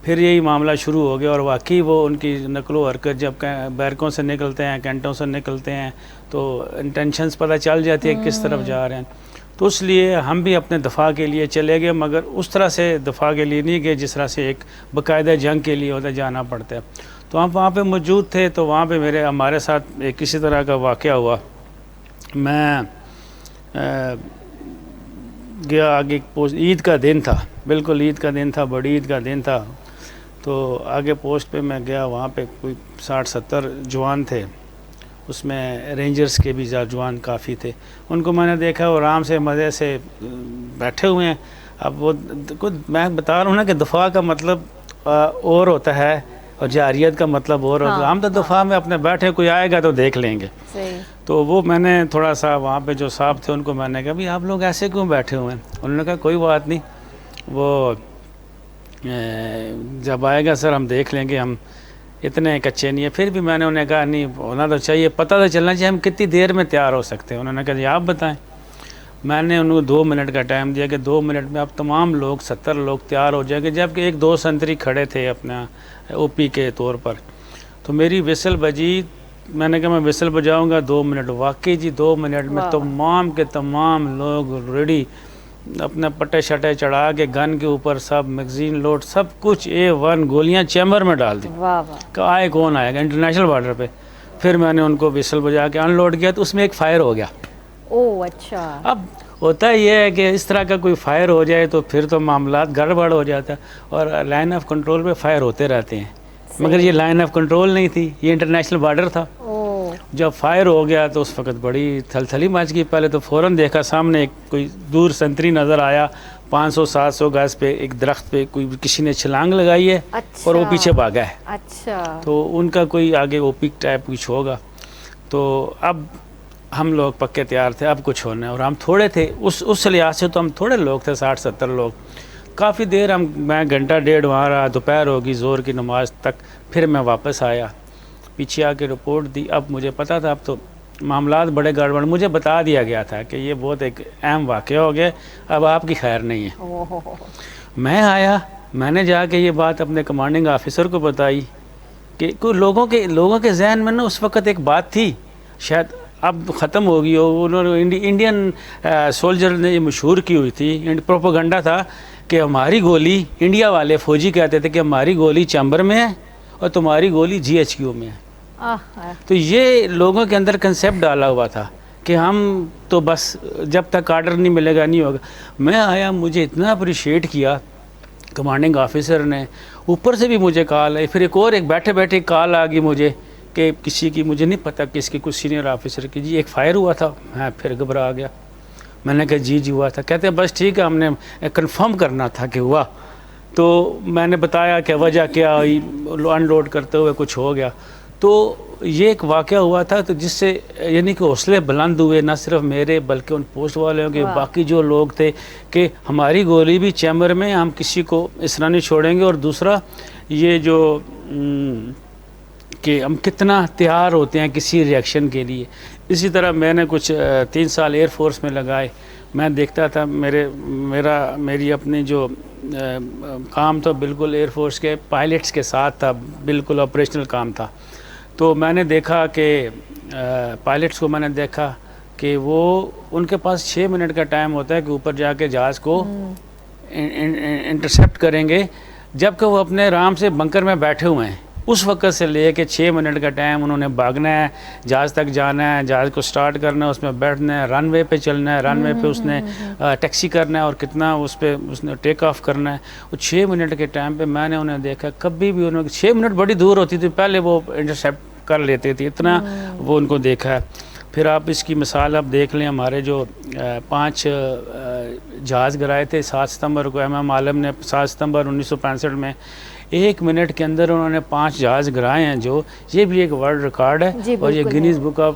फिर यही मामला शुरू हो गया। और वाकई वो उनकी नकलो हरकत जब बैरकों से निकलते हैं, कैंटों से निकलते हैं, तो इंटेंशंस पता चल जाती है किस तरफ जा रहे हैं। तो इसलिए हम भी अपने दफ़ा के लिए चले गए, मगर उस तरह से दफ़ा के लिए नहीं गए जिस तरह से एक बाकायदा जंग के लिए होता जाना पड़ता है। तो हम वहाँ पे मौजूद थे। तो वहाँ पे हमारे साथ एक किसी तरह का वाक़या हुआ। मैं गया आगे पोस्ट, ईद का दिन था, बिल्कुल ईद का दिन था, बड़ी ईद का दिन था। तो आगे पोस्ट पे मैं गया, वहाँ पे कोई 60-70 जवान थे, उसमें रेंजर्स के भी जवान काफ़ी थे। उनको मैंने देखा वो आराम से मज़े से बैठे हुए हैं। अब वो कुछ मैं बता रहा हूँ ना कि दफ़ा का मतलब और होता है और जारियत का मतलब और होता है। हम तो दफ़ा में अपने बैठे, कोई आएगा तो देख लेंगे। तो वो मैंने थोड़ा सा वहाँ पे जो साहब थे उनको मैंने कहा भाई आप लोग ऐसे क्यों बैठे हुए हैं? उन्होंने कहा कोई बात नहीं, वो जब आएगा सर हम देख लेंगे, हम इतने कच्चे नहीं है। फिर भी मैंने उन्हें कहा नहीं होना तो चाहिए, पता तो चलना चाहिए हम कितनी देर में तैयार हो सकते हैं। उन्होंने कहा जी आप बताएं। मैंने उनको 2 मिनट का टाइम दिया कि 2 मिनट में अब तमाम लोग 70 लोग तैयार हो जाएंगे, जबकि 1-2 संतरी खड़े थे अपना ओपी के तौर पर। तो मेरी विसल बजी, मैंने कहा मैं विसल बजाऊंगा 2 मिनट। वाकई जी 2 मिनट में तमाम के तमाम लोग रेडी, अपने पट्टे शटे चढ़ा के गन के ऊपर सब मैगजीन लोड सब कुछ A1 गोलियां चैम्बर में डाल दी। वाह आए कौन आएगा इंटरनेशनल बॉर्डर पे। फिर मैंने उनको विसल बजा के अनलोड किया तो उसमें एक फायर हो गया। ओह अच्छा। अब होता ये है कि इस तरह का कोई फायर हो जाए तो फिर तो मामला गड़बड़ हो जाता है, और लाइन ऑफ कंट्रोल पे फायर होते रहते हैं। मगर ये लाइन ऑफ कंट्रोल नहीं थी, ये इंटरनेशनल बॉर्डर था। जब फायर हो गया तो उस वक्त बड़ी थलथली मच गई। पहले तो फ़ौरन देखा सामने एक कोई दूर संतरी नज़र आया, 500-700 गज पे एक दरख्त पे कोई किसी ने छलांग लगाई है। अच्छा। और वो पीछे भागा है। अच्छा। तो उनका कोई आगे ओपिक टाइप कुछ होगा। तो अब हम लोग पक्के तैयार थे, अब कुछ होना है। और हम थोड़े थे उस लिहाज से, तो हम थोड़े लोग थे, 60-70 लोग। काफ़ी देर मैं घंटा डेढ़ वहाँ रहा, दोपहर होगी, ज़ोर की नमाज तक। फिर मैं वापस आया, पीछे आके रिपोर्ट दी। अब मुझे पता था अब तो मामलात बड़े गड़बड़, मुझे बता दिया गया था कि ये बहुत एक अहम वाक़या हो गया, अब आपकी खैर नहीं है। मैं आया, मैंने जाके ये बात अपने कमांडिंग ऑफिसर को बताई कि कोई लोगों के जहन में ना उस वक़्त एक बात थी, शायद अब ख़त्म हो गई हो। उन्होंने इंडियन सोल्जर ने ये मशहूर की हुई थी, प्रोपेगेंडा था कि हमारी गोली, इंडिया वाले फ़ौजी कहते थे कि हमारी गोली चैम्बर में है और तुम्हारी गोली GHQ में है। तो ये लोगों के अंदर कंसेप्ट डाला हुआ था कि हम तो बस जब तक आर्डर नहीं मिलेगा नहीं होगा। मैं आया, मुझे इतना अप्रिशिएट किया कमांडिंग ऑफिसर ने, ऊपर से भी मुझे कॉल आई। फिर एक बैठे बैठे कॉल आ गई मुझे कि किसी की, मुझे नहीं पता किसकी, कुछ सीनियर ऑफिसर की, जी एक फायर हुआ था। मैं फिर घबरा गया। मैंने कहा जी हुआ था। कहते हैं बस ठीक है, हमने कंफर्म करना था कि हुआ। तो मैंने बताया कि वजह क्या हुई, अनलोड करते हुए कुछ हो गया। तो ये एक वाक़या हुआ था, तो जिससे यानी कि हौसले बुलंद हुए, ना सिर्फ मेरे बल्कि उन पोस्ट वालों के, बाकी जो लोग थे, कि हमारी गोली भी चैम्बर में, हम किसी को इस तरह नहीं छोड़ेंगे। और दूसरा ये जो कि हम कितना तैयार होते हैं किसी रिएक्शन के लिए। इसी तरह मैंने कुछ 3 साल एयरफोर्स में लगाए। मैं देखता था मेरी अपनी जो काम था बिल्कुल एयरफोर्स के पायलट्स के साथ था, बिल्कुल ऑपरेशनल काम था। तो मैंने देखा कि पायलट्स को मैंने देखा कि वो उनके पास 6 मिनट का टाइम होता है कि ऊपर जाके जहाज़ को इंटरसेप्ट करेंगे, जबकि वो अपने आराम से बंकर में बैठे हुए हैं। उस वक्त से ले कर 6 मिनट का टाइम उन्होंने भागना है, जहाज़ तक जाना है, जहाज़ को स्टार्ट करना है, उसमें बैठना है, रनवे पे चलना है, रनवे पे उसने टैक्सी करना है और कितना उस पर उसने टेक ऑफ करना है। वो 6 मिनट के टाइम पे मैंने उन्हें देखा, कभी भी उन्होंने 6 मिनट बड़ी दूर होती थी, पहले वो इंटरसेप्ट कर लेते थे, इतना वो उनको देखा है। फिर आप इसकी मिसाल आप देख लें, हमारे जो 5 जहाज़ गिराए थे 7 सितंबर को, MM आलम ने 7 सितंबर 1965 में 1 मिनट के अंदर उन्होंने 5 जहाज़ गिराए हैं, जो ये भी एक वर्ल्ड रिकॉर्ड है और ये गिनीज बुक ऑफ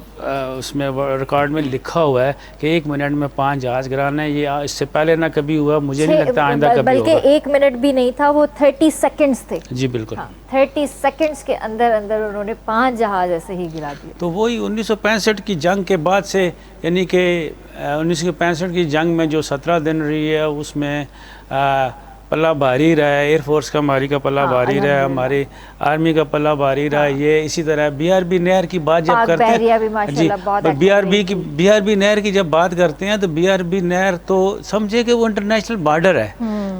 उसमें रिकॉर्ड में लिखा हुआ है कि 1 मिनट में 5 जहाज़ गिराना है। ये इससे पहले ना कभी हुआ, मुझे नहीं लगता आइंदा कभी होगा। बल्कि 1 मिनट भी नहीं था, वो 30 सेकंड्स थे। जी बिल्कुल, 30 सेकंड्स के अंदर अंदर उन्होंने 5 जहाज़ ऐसे ही गिरा दिए। तो वही 1965 की जंग के बाद से, यानी कि 1965 की जंग में जो 17 दिन रही है, उसमें पल्ला भारी रहा है, एयरफोर्स का हमारी का पल्ला भारी रहा है, हमारी आर्मी का पल्ला भारी रहा है। ये इसी तरह BRB नहर की बात जब करते हैं जी, BRB नहर की जब बात करते हैं तो BRB नहर तो समझे कि वो इंटरनेशनल बॉर्डर है।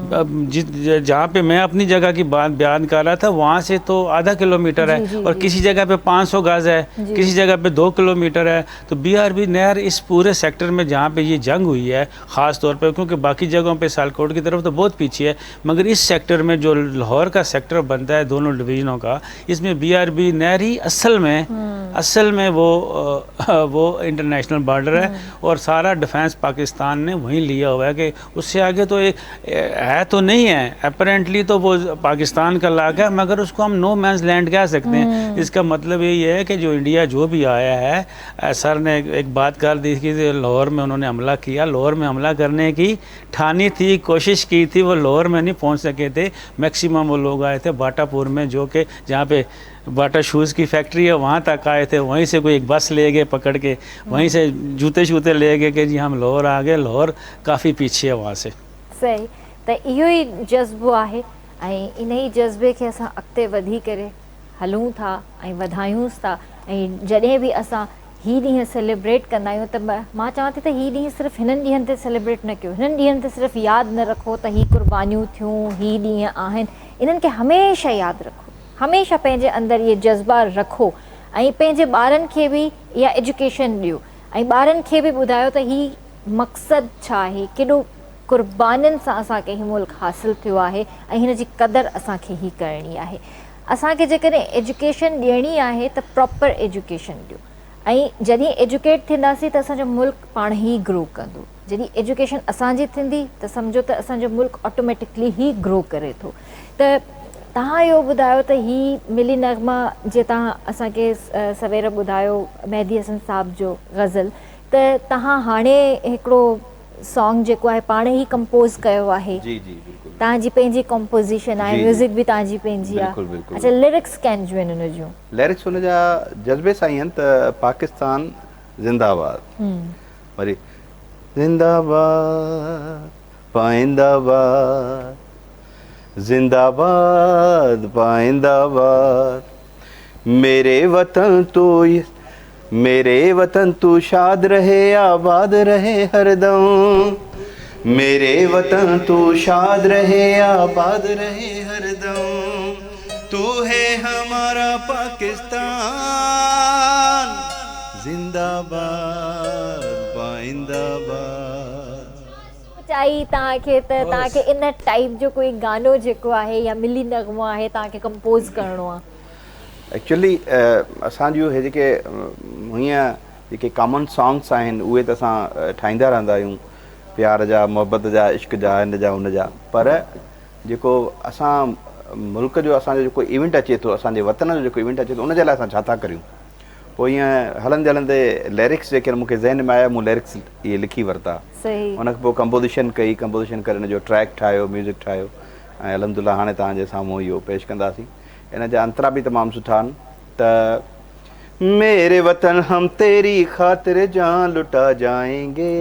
जहाँ पे मैं अपनी जगह की बात बयान कर रहा था, वहाँ से तो आधा किलोमीटर है और किसी जगह पे 500 गज है, किसी जगह पे 2 किलोमीटर है। तो BRB नहर इस पूरे सेक्टर में जहाँ पे ये जंग हुई है ख़ास तौर पे, क्योंकि बाकी जगहों पे सियालकोट की तरफ तो बहुत पीछे है, मगर इस सेक्टर में जो लाहौर का सेक्टर बनता है दोनों डिवीज़नों का, इसमें BRB नहर ही असल में वो इंटरनेशनल बॉर्डर है और सारा डिफेंस पाकिस्तान ने वहीं लिया हुआ है कि उससे आगे तो एक है तो नहीं है, अपेरेंटली तो वो पाकिस्तान का इलाका है, मगर उसको हम नो मैंस लैंड कह सकते हैं। इसका मतलब यही है कि जो इंडिया जो भी आया है, सर ने एक बात कर दी कि लाहौर में उन्होंने हमला किया, लाहौर में हमला करने की ठानी थी, कोशिश की थी, वो लाहौर में नहीं पहुंच सके थे। मैक्सिमम वो लोग आए थे बाटापुर में, जो कि जहाँ पे बाटा शूज़ की फैक्ट्री है वहाँ तक आए थे, वहीं से कोई एक बस ले गए पकड़ के, वहीं से जूते शूते ले गए कि जी हम लाहौर आ गए, लाहौर काफ़ी पीछे है वहाँ से। सही, त इहो ई जज़्बो आहे ऐं इन ई जज़्बे खे असां अॻिते वधी करे हलूं था ऐं वधायूंसि था। ऐं जॾहिं बि असां ही ॾींहं सेलिब्रेट कंदा आहियूं त मां चवां थी त ही ॾींहं सिर्फ़ु हिननि ॾींहंनि ते सेलिब्रेट न कयो, हिननि ॾींहंनि ते सिर्फ़ु यादि न रखो त ही कुर्बानियूं थियूं, ही ॾींहं आहिनि, इन्हनि खे हमेशह यादि रखो, हमेशह पंहिंजे अंदरि इहे जज़्बा रखो ऐं पंहिंजे ॿारनि खे बि इहा एजुकेशन ॾियो ऐं ॿारनि खे बि ॿुधायो त ही मक़सदु छा आहे, केॾो कुर्बानियुनि सां असांखे ही मुल्क हासिलु थियो आहे ऐं हिन जी क़दुरु असांखे ही करणी आहे। असांखे जेकॾहिं एजुकेशन ॾियणी आहे त प्रॉपर एजुकेशन ॾियो ऐं जॾहिं एजुकेट थींदासीं त असांजो मुल्क पाण ई ग्रो कंदो। जॾहिं एजुकेशन असांजी थींदी त सम्झो त असांजो मुल्क ऑटोमेटिकली ई ग्रो करे थो। त तव्हां इहो ॿुधायो त ही मिली नग़मा जे तव्हां असांखे सवेर ॿुधायो मेहदी हसन साहब जो गज़ल, त तव्हां हाणे हिकिड़ो सॉन्ग जेको आहे पाण ई कंपोज़ कयो आहे, जी जी बिल्कुलु, तव्हांजी पंहिंजी कंपोज़िशन आहे, म्यूज़िक बि तव्हांजी पंहिंजी आहे। बिल्कुलु बिल्कुलु। अच्छा, लिरिक्स कंहिं जूं आहिनि हुन जूं? लिरिक्स हुन जा जज़्बे सां ई आहिनि त पाकिस्तान ज़िंदाबाद, वरी ज़िंदाबाद पाइंदाबाद, ज़िंदाबाद पाइंदाबाद, मेरे वतन तू शाद रहे आबाद रहे हरदम, मेरे वतन तू शाद रहे आबाद रहे हरदम, तू है हमारा पाकिस्तान जिंदाबाद पाइंदाबाद। चाहिए तव्हांखे त तव्हांखे इन टाइप जो कोई गानो जेको आहे या मिली नग़मो आहे तव्हांखे कंपोज़ करिणो आहे? एक्चुअली असांजो हे जेके हीअं जेके कॉमन सॉन्ग्स आहिनि उहे त असां ठाहींदा रहंदा आहियूं, प्यार जा, मोहबत जा, इश्क जा, हिन जा हुन जा, पर जेको असां मुल्क जो असांजो जेको इवेंट अचे थो, असांजे वतन जो जेको इवेंट अचे थो, उन जे लाइ असां छा था करियूं। पोइ ईअं हलंदे हलंदे लिरिक्स जेके मूंखे ज़हन में आया, मूं लिरिक्स इहे लिखी वरिता, उनखां पोइ कंपोज़िशन कई, कंपोज़िशन करे हिन जो ट्रैक ठाहियो, म्यूज़िक ठाहियो ऐं अलहमदुलिल्लाह हाणे तव्हांजे साम्हूं इहो पेश कंदासीं। इन जा अंतरा भी तमाम सुठा आहिनि त मेरे वतन हम तेरी खातिर जान लुटा जाएंगे,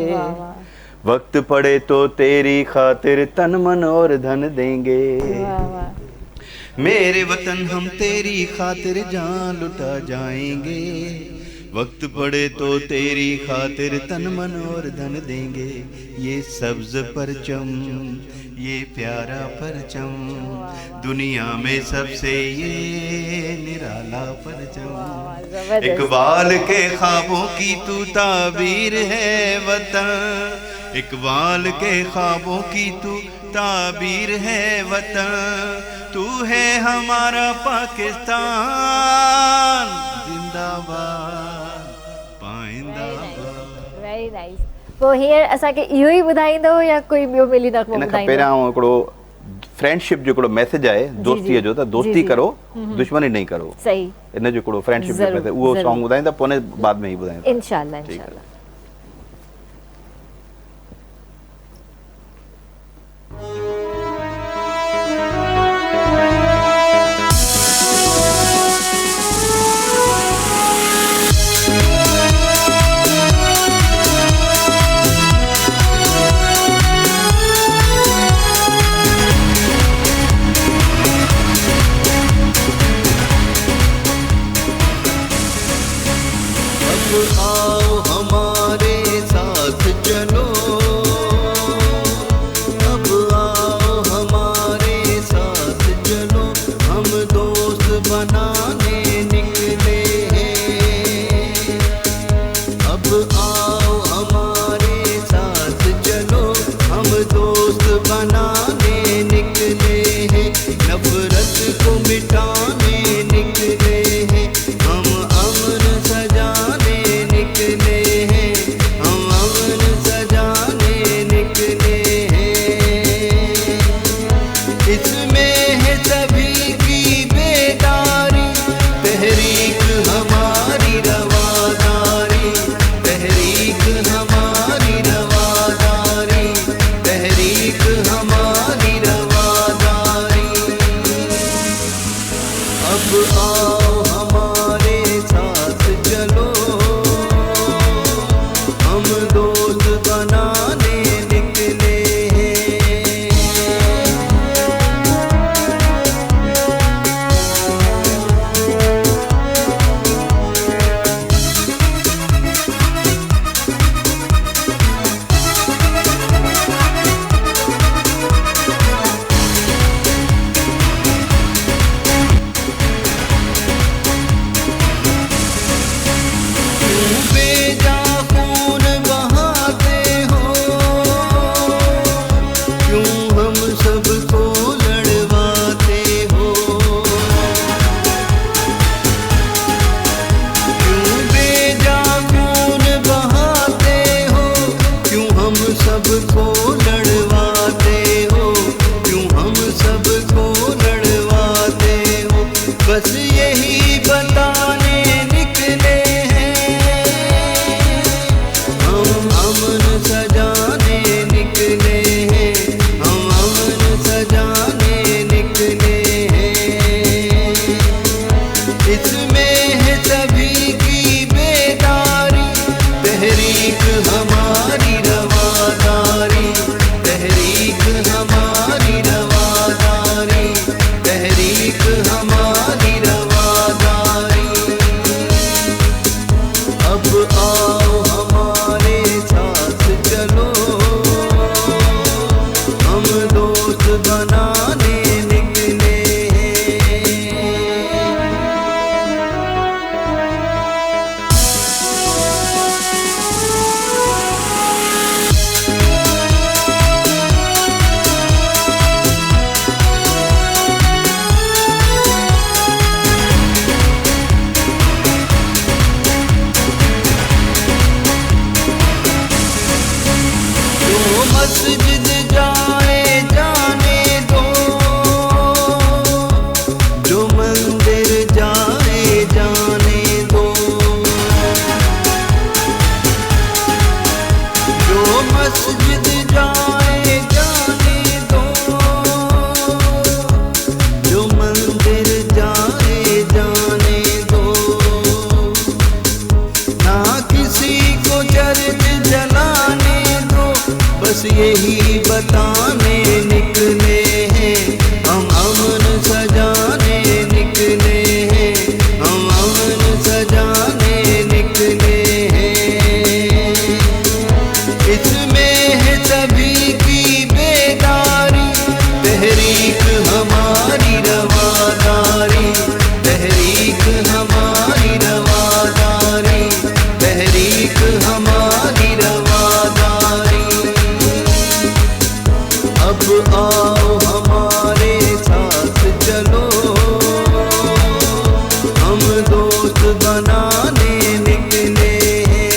वक्त पड़े तो तेरी खातिर तन मन और धन देंगे, मेरे वतन हम तेरी खातिर जान लुटा जाएंगे, वक्त पड़े तो तेरी खातिर तन मन और धन देंगे, ये सब्ज परचम ये प्यारा परचम, दुनिया में सबसे ये निराला परचम। इकबाल के ख्वाबों की तू ताबीर है वतन, इकबाल के ख्वाबों की तू ताबीर है वतन, तू है हमारा पाकिस्तान जिंदाबाद पाइंदाबाद। Very nice. पोइ हींअर असांखे इहो ई ॿुधाईंदो या कोई ॿियो मिली न इन खां पहिरियां हिकिड़ो फ्रेंडशिप जो हिकिड़ो मैसेज आहे दोस्तीअ जो, त दोस्ती करो दुश्मनी नहीं करो। सही। इन जो हिकिड़ो फ्रेंडशिप जो मैसेज, उहो सॉन्ग ॿुधाईंदा पोइ बाद में ई ॿुधाईंदा। इंशाल्लाह इंशाल्लाह। आओ हमारे साथ चलो, अब आओ हमारे साथ चलो, हम दोस्त बनाने निकले हैं। अब आओ हमारे साथ चलो, हम दोस्त बनाने निकले हैं, नफरत को मिटाने निकले हैं, हम अमन सजाने निकले हैं, हम अमन सजाने निकले हैं। इसमें है सभी की बेदारी, तहरीक हमारी रवादारी, तहरीक हमारी रवादारी, तहरीक हमारी रवादारी। अब आओ हमारे साथ चलो, हम दोस्त बनाने निकले हैं। बेजा खून बहाते हो, क्यों हम सबको लड़वाते हो, क्यों बेजा खून बहाते हो, क्यों हम सबको लड़वाते हो, क्यों हम सबको लड़वाते हो। बस यही बताने निकले अमन सजाने निकले हैं, हम अमन सजाने निकले हैं। इसमें है सभी की बेदारी, तहरीक हमारी रवादारी, तहरीक हमारी रवादारी, तहरीक हमारी रवादारी। अब आओ हमारे साथ चलो, हम दोस्त बनाने निकले हैं। जो मस्जिद जाए जाने दो, जो मंदिर जाए जाने दो, जो मस्जिद जाए जाने दो, जो मंदिर जाए जाने दो, ना किसी को चर्च जलाने दो, बस यही बताने निकले हैं, हम अमन सजाने निकले हैं, हम अमन सजाने निकले तहरीक हमारी रवादारी। अब आओ हमारे साथ चलो, हम दोस्त बनाने निकले हैं।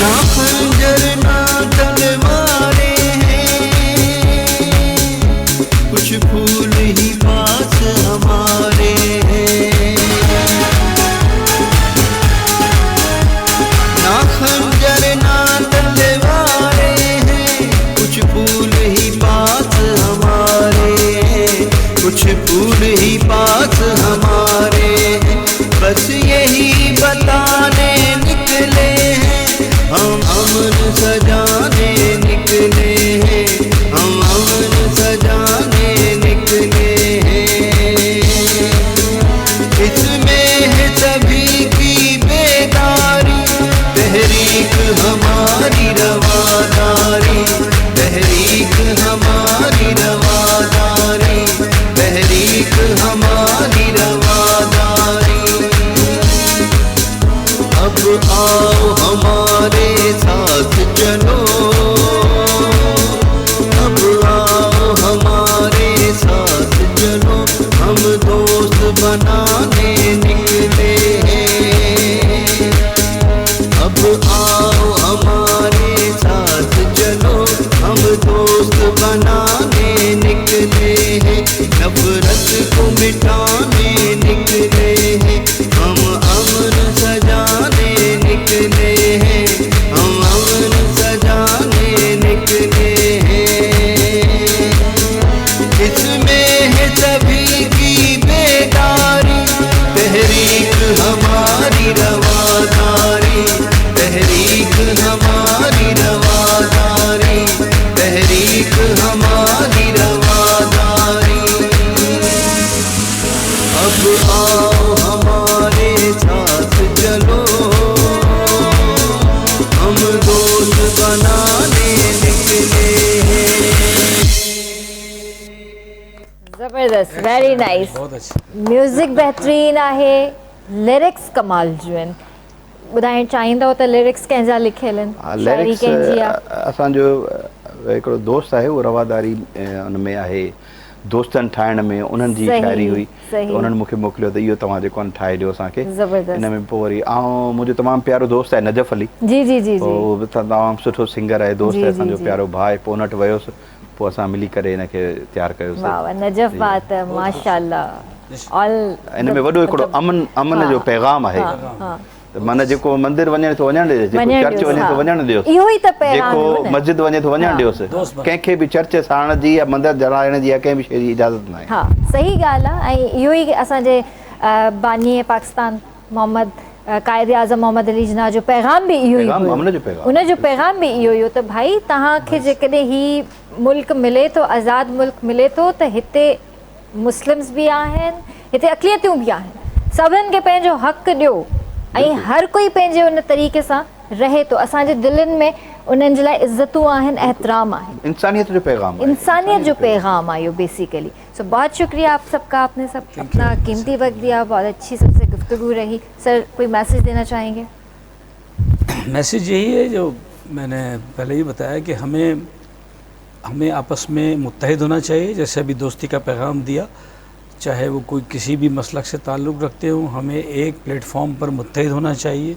ना खंजर ना तलवारें हैं, कुछ फूल ही पास हमारे हैं। ना खंजर ना तलवारें हैं, कुछ फूल ही पास हमारे हैं, कुछ फूल ही पास हमारे हैं। बस यही बताने निकले हैं, हम अमन सजाने निकले हैं, हम अमन सजाने निकले हैं। इसमें है सभी की बेदारी, तहरीक हमारी रवादारी, तहरीक हमारी रवादारी, तहरीक हमारी रवादारी। अब आओ हमारे साथ चलो, अब आओ हमारे साथ चलो, हम दोस्त बनाने निकले हैं। अब आओ हमारे साथ चलो, हम दोस्त बनाने निकले हैं। नफरत को मिटाने निकले हैं, हम अमन सजाने निकले हैं, हम अमन सजाने निकले हैं। इसमें है सभी की बेदारी, तहरीक हमारी रवादारी, तहरीक हमारी रवादारी, तहरीक हमारी रवादारी। अब आओ हमारे साथ चलो, हम दोस्त बनाने निकले हैं। ज़बरदस्त, वेरी नाइस। बहुत अच्छा। म्यूज़िक बहितरीन आहे, लिरिक्स कमाल जूं आहिनि। ॿुधाइणु चाहींदव त लिरिक्स कंहिंजा लिखियल आहिनि, शायरी लिरिक्स कंहिंजी आहे? असांजो हिकिड़ो दोस्त आहे, उहो रवादारी उन में आहे, दोस्तनि ठाहिण में उन्हनि जी सही, शाइरी हुई, सही। त उन्हनि मूंखे मोकिलियो त इहो तव्हां जेको आहे ठाहे ॾियो असांखे। ज़बरदस्त। इन में पोइ वरी ऐं मुंहिंजो तमामु प्यारो दोस्त आहे नजफ़ अली, जी जी जी पोइ जी। उहो बि तमामु सुठो सिंगर आहे, दोस्त जी, आहे जी, असांजो जी। प्यारो भाउ आहे। पोइ उन वटि वियोसि, पोइ असां मिली करे हिनखे तयारु कयोसीं। वाह वाह, नजफ़ बात है, माशाल्लाह। ऑल इन में वॾो हिकिड़ो अमन जो पैगाम आहे। त माना जेको मंदिर वञण थो वञणु ॾियोसि, जेको वञणु चर्च वञे ॾियोसि, थो हा। वञणु ॾियोसि, इहो ई त पैगाम जेको हो न। मस्जिद वञे थो वञणु ॾियोसि। कंहिंखे बि चर्च साड़ण जी या मंदरु जलाइण जी या कंहिं बि शइ जी इजाज़त न आहे। हा, सही ॻाल्हि आहे। ऐं इहो ई असांजे बानी पाकिस्तान मोहम्मद कायदे आज़म मोहम्मद अली जिन्ना जो पैगाम भी इहो ई पैगाम, हुयो। अमन जो पैगाम। उन जो पैगाम भी इहो ई हो त भाई तव्हांखे जेकॾहिं ही मुल्क मिले थो, आज़ादु मुल्क मिले थो, त हिते मुस्लिम्स बि आहिनि, हिते अक़लियतूं बि आहिनि, सभिनि खे पंहिंजो हक़ ॾियो ऐं हर कोई पंहिंजे उन तरीक़े सां रहे थो। असांजे दिलनि में उन्हनि जे लाइ इज़तूं आहिनि, एहतराम आहे, इंसानियत जो पैगाम है। इंसानियत जो पैगाम आयो बेसिकली। सो बहुत शुक्रिया आप सबका, आपने सब अपना कीमती वक्त दिया, बहुत अच्छी सबसे गुफ्तगू रही। सर कोई मैसेज देना चाहेंगे? मैसेज यही है जो मैंने पहले ही बताया कि हमें आपस में मुत्तहिद होना चाहिए। जैसे अभी दोस्ती का पैगाम दिया, चाहे वो कोई किसी भी मसलक से ताल्लुक़ रखते हों, हमें एक प्लेटफॉर्म पर मुत्तहिद होना चाहिए।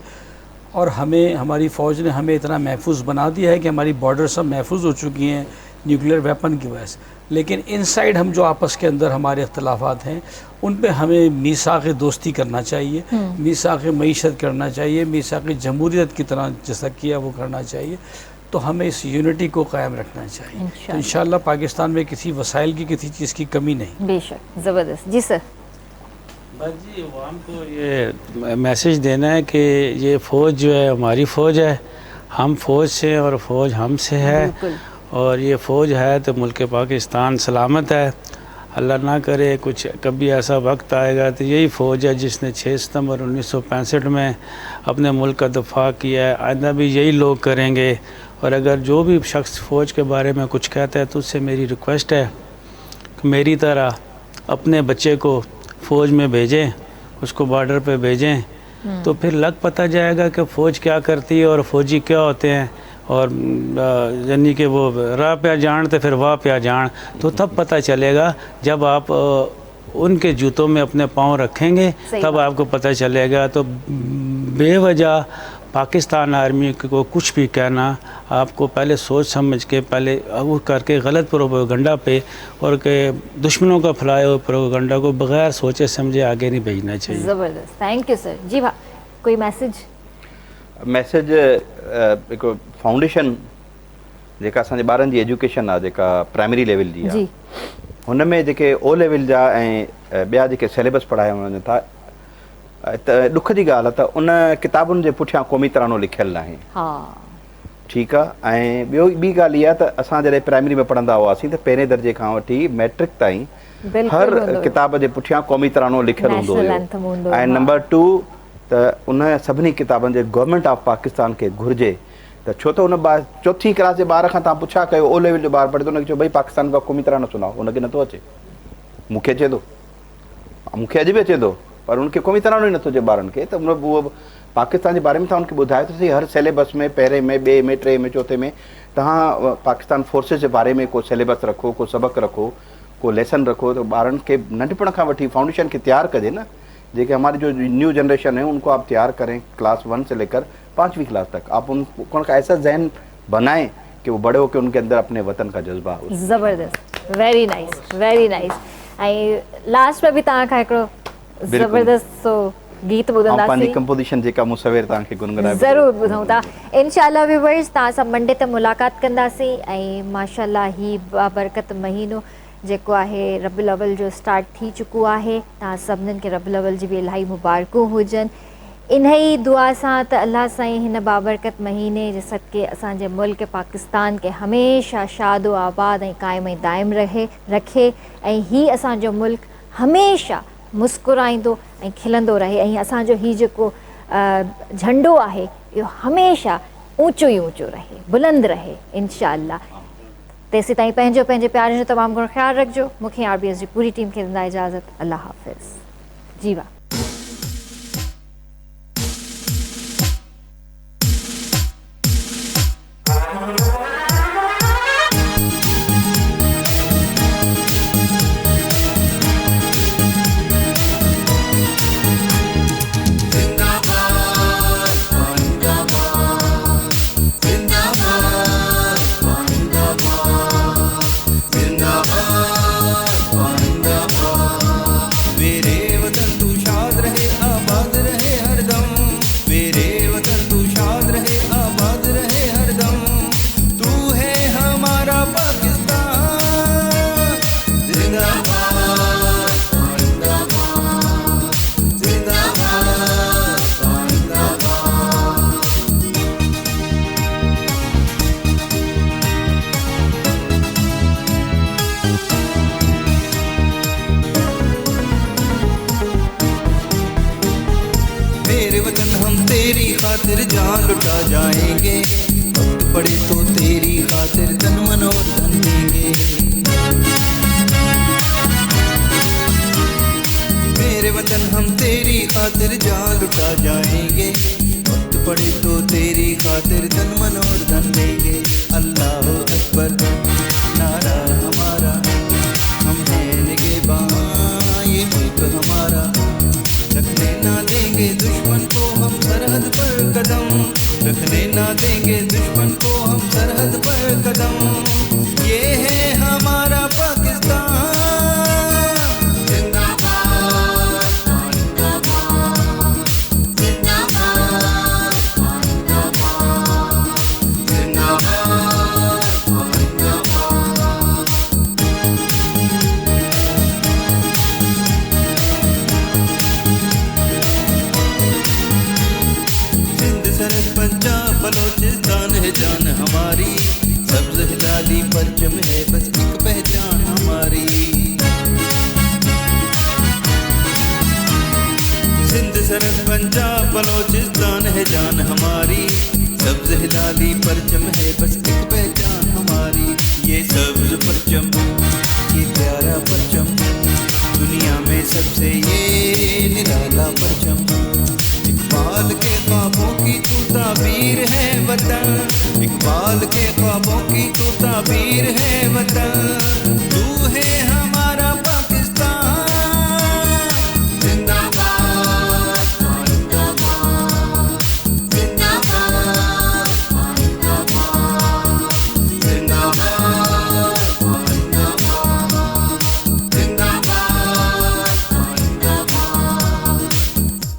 और हमारी फ़ौज ने हमें इतना महफूज बना दिया है कि हमारी बॉर्डर सब महफूज हो चुकी हैं न्यूक्लियर वेपन की वजह से, लेकिन इनसाइड हम जो आपस के अंदर हमारे अख्तिलाफ़ात हैं उन पे हमें मीसाक़ दोस्ती करना चाहिए, मीसाक़ मईशत करना चाहिए, मीसाक़ जमहूरियत की तरह जैसा किया वो करना चाहिए। तो हमें इस यूनिटी को कायम रखना चाहिए। तो इंशाअल्लाह पाकिस्तान में किसी वसाइल की किसी चीज़ की कमी नहीं। बेशक, ज़बरदस्त। जी सर। बस जी अवाम को ये मैसेज देना है कि ये फ़ौज जो है हमारी फ़ौज है, हम फ़ौज से और फ़ौज हमसे है, और ये फ़ौज है तो मुल्क पाकिस्तान सलामत है। अल्लाह ना करे कुछ कभी ऐसा वक्त आएगा तो यही फ़ौज है जिसने 6 सितंबर 1965 में अपने मुल्क का दफा किया है, आइंदा भी यही लोग करेंगे। और अगर जो भी शख्स फ़ौज के बारे में कुछ कहता है तो उससे मेरी रिक्वेस्ट है कि मेरी तरह अपने बच्चे को फ़ौज में भेजें, उसको बॉर्डर पे भेजें, तो फिर लग पता जाएगा कि फ़ौज क्या करती है और फ़ौजी क्या होते हैं। और यानी कि वो राह पे जान तो फिर वाह पे जान, तो तब पता चलेगा जब आप उनके जूतों में अपने पाँव रखेंगे तब आपको पता चलेगा। तो बेवजह पाकिस्तान आर्मी को कुछ भी कहना आपको पहले सोच समझ के पहले वो करके गलत प्रोपेगेंडा पे और के दुश्मनों का फैलाए हुए प्रोपेगेंडा को बगैर सोचे समझे आगे नहीं भेजना चाहिए। ज़बरदस्त, थैंक यू सर। जी कोई मैसेज हिकु फाउंडेशन जेका असांजे ॿारनि जी एजुकेशन आहे जेका प्राइमरी लेवल जी आहे हुन में जेके ओ लेवल जा ऐं ॿिया जेके सिलेबस पढ़ाया वञनि था त ॾुख जी ॻाल्हि आहे त उन किताबुनि जे पुठियां क़ौमी तरानो लिखियलु नाहे। ठीकु आहे। ऐं ॿी ॻाल्हि इहा त असां जॾहिं प्राइमरी में पढ़ंदा हुआसीं त पहिरें दर्जे खां वठी मैट्रिक ताईं हर किताब जे पुठियां क़ौमी तरानो लिखियलु हूंदो हुयो। ऐं नंबर 2 त उन सभिनी किताबनि जे गवर्नमेंट ऑफ पाकिस्तान खे घुरिजे त छो त उन चौथी क्लास जे ॿार खां तव्हां पुछा कयो ओ लेवल जो ॿारु पढ़े थो हुनखे चओ भई पाकिस्तान का क़ौमी तरानो सुनाओ, हुनखे नथो अचे। मूंखे अचे थो, मूंखे अॼु बि अचे थो, पर उनखे क़ौमी तरानो ई नथो अचे ॿारनि खे। त उहो पाकिस्तान जे बारे में तव्हां उनखे ॿुधायो त सही हर सिलेबस में पहिरें में ॿिए में टे में चौथे में तव्हां पाकिस्तान फोर्सिस जे बारे में को सिलेबस रखो, को सबक़ु रखो, को लेसन रखो, तो ॿारनि खे नंढपण खां वठी फाउंडेशन खे तैयार कजे न। जेके हमारी जो न्यू जनरेशन है उनको आप तैयार करें क्लास 1 से लेकर 5वीं क्लास तक। आप उनका ऐसा जहन बनाएं कि वो बड़े होकर उनके अंदर अपने वतन का जज्बा हो। ज़बरदस्त, वेरी नाइस, वेरी नाइस। ऐं लास्ट में भी तव्हां खां हिकिड़ो ज़बरदस्त सो गीत ॿुधंदासीं। पंहिंजी कंपोजिशन जेका मूं सवेर तव्हांखे गुनगुनाए ज़रूरु ॿुधूं था। इंशाअल्लाह व्यूअर्स तव्हां सां मंडे ते मुलाक़ात कंदासीं। ऐं माशाअल्लाह ही बाबरकत महीनो जेको आहे रबिउल अव्वल जो स्टार्ट थी चुको आहे। तव्हां सभिनीनि खे रबिउल अव्वल जी बि इलाही मुबारकूं हुजनि। इन ई दुआ सां त अल्लाह साईं हिन बाबरकत महीने जे सदके असांजे मुल्क पाकिस्तान खे हमेशह शादो आबाद ऐं क़ाइम ऐं दाइम रखे ऐं ही असांजो मुल्क हमेशह मुस्कुराईंदो ऐं खिलंदो रहे ऐं असांजो ही जेको झंडो आहे इहो हमेशह ऊंचो ई ऊंचो रहे, बुलंद रहे इंशाअल्लाह। तेसी ताईं पंहिंजे प्यार जो तमामु घणो ख़्यालु रखिजो। मूंखे RBS जी पूरी टीम खे ॾींदा इजाज़त। अल्लाह हाफ़िज़। जी वाह। खातिर जान लुटा जाएंगे, वक्त पड़े तो तेरी खातिर तन मन और धन देंगे। मेरे वतन हम तेरी खातिर जान लुटा जाएंगे, वक्त पड़े तो तेरी खातिर तन मन और धन देंगे। अल्लाह अकबर नारा हमारा, हम हैं निगहबान ये मुल्क हमारा। रखने ना देंगे दुश्मन को हम सरहद पर कदम, रखने ना देंगे दुश्मन को हम सरहद पर कदम। ये है हमारा पाकिस्तान जिंदाबाद जिंदाबाद जिंदाबाद जिंदाबाद जिंदाबाद। सिंध सरहद पंजाब बलोचिस्तान सरहद पंजाब बलोचिस्तान है जान हमारी, सब्ज हिलाली परचम है बस एक पहचान हमारी। ये सब्ज परचम, ये प्यारा परचम, दुनिया में सबसे ये निराला परचम। इकबाल के ख्वाबों की तू ताबीर है वतन, इकबाल के ख्वाबों की तू ताबीर है वतन।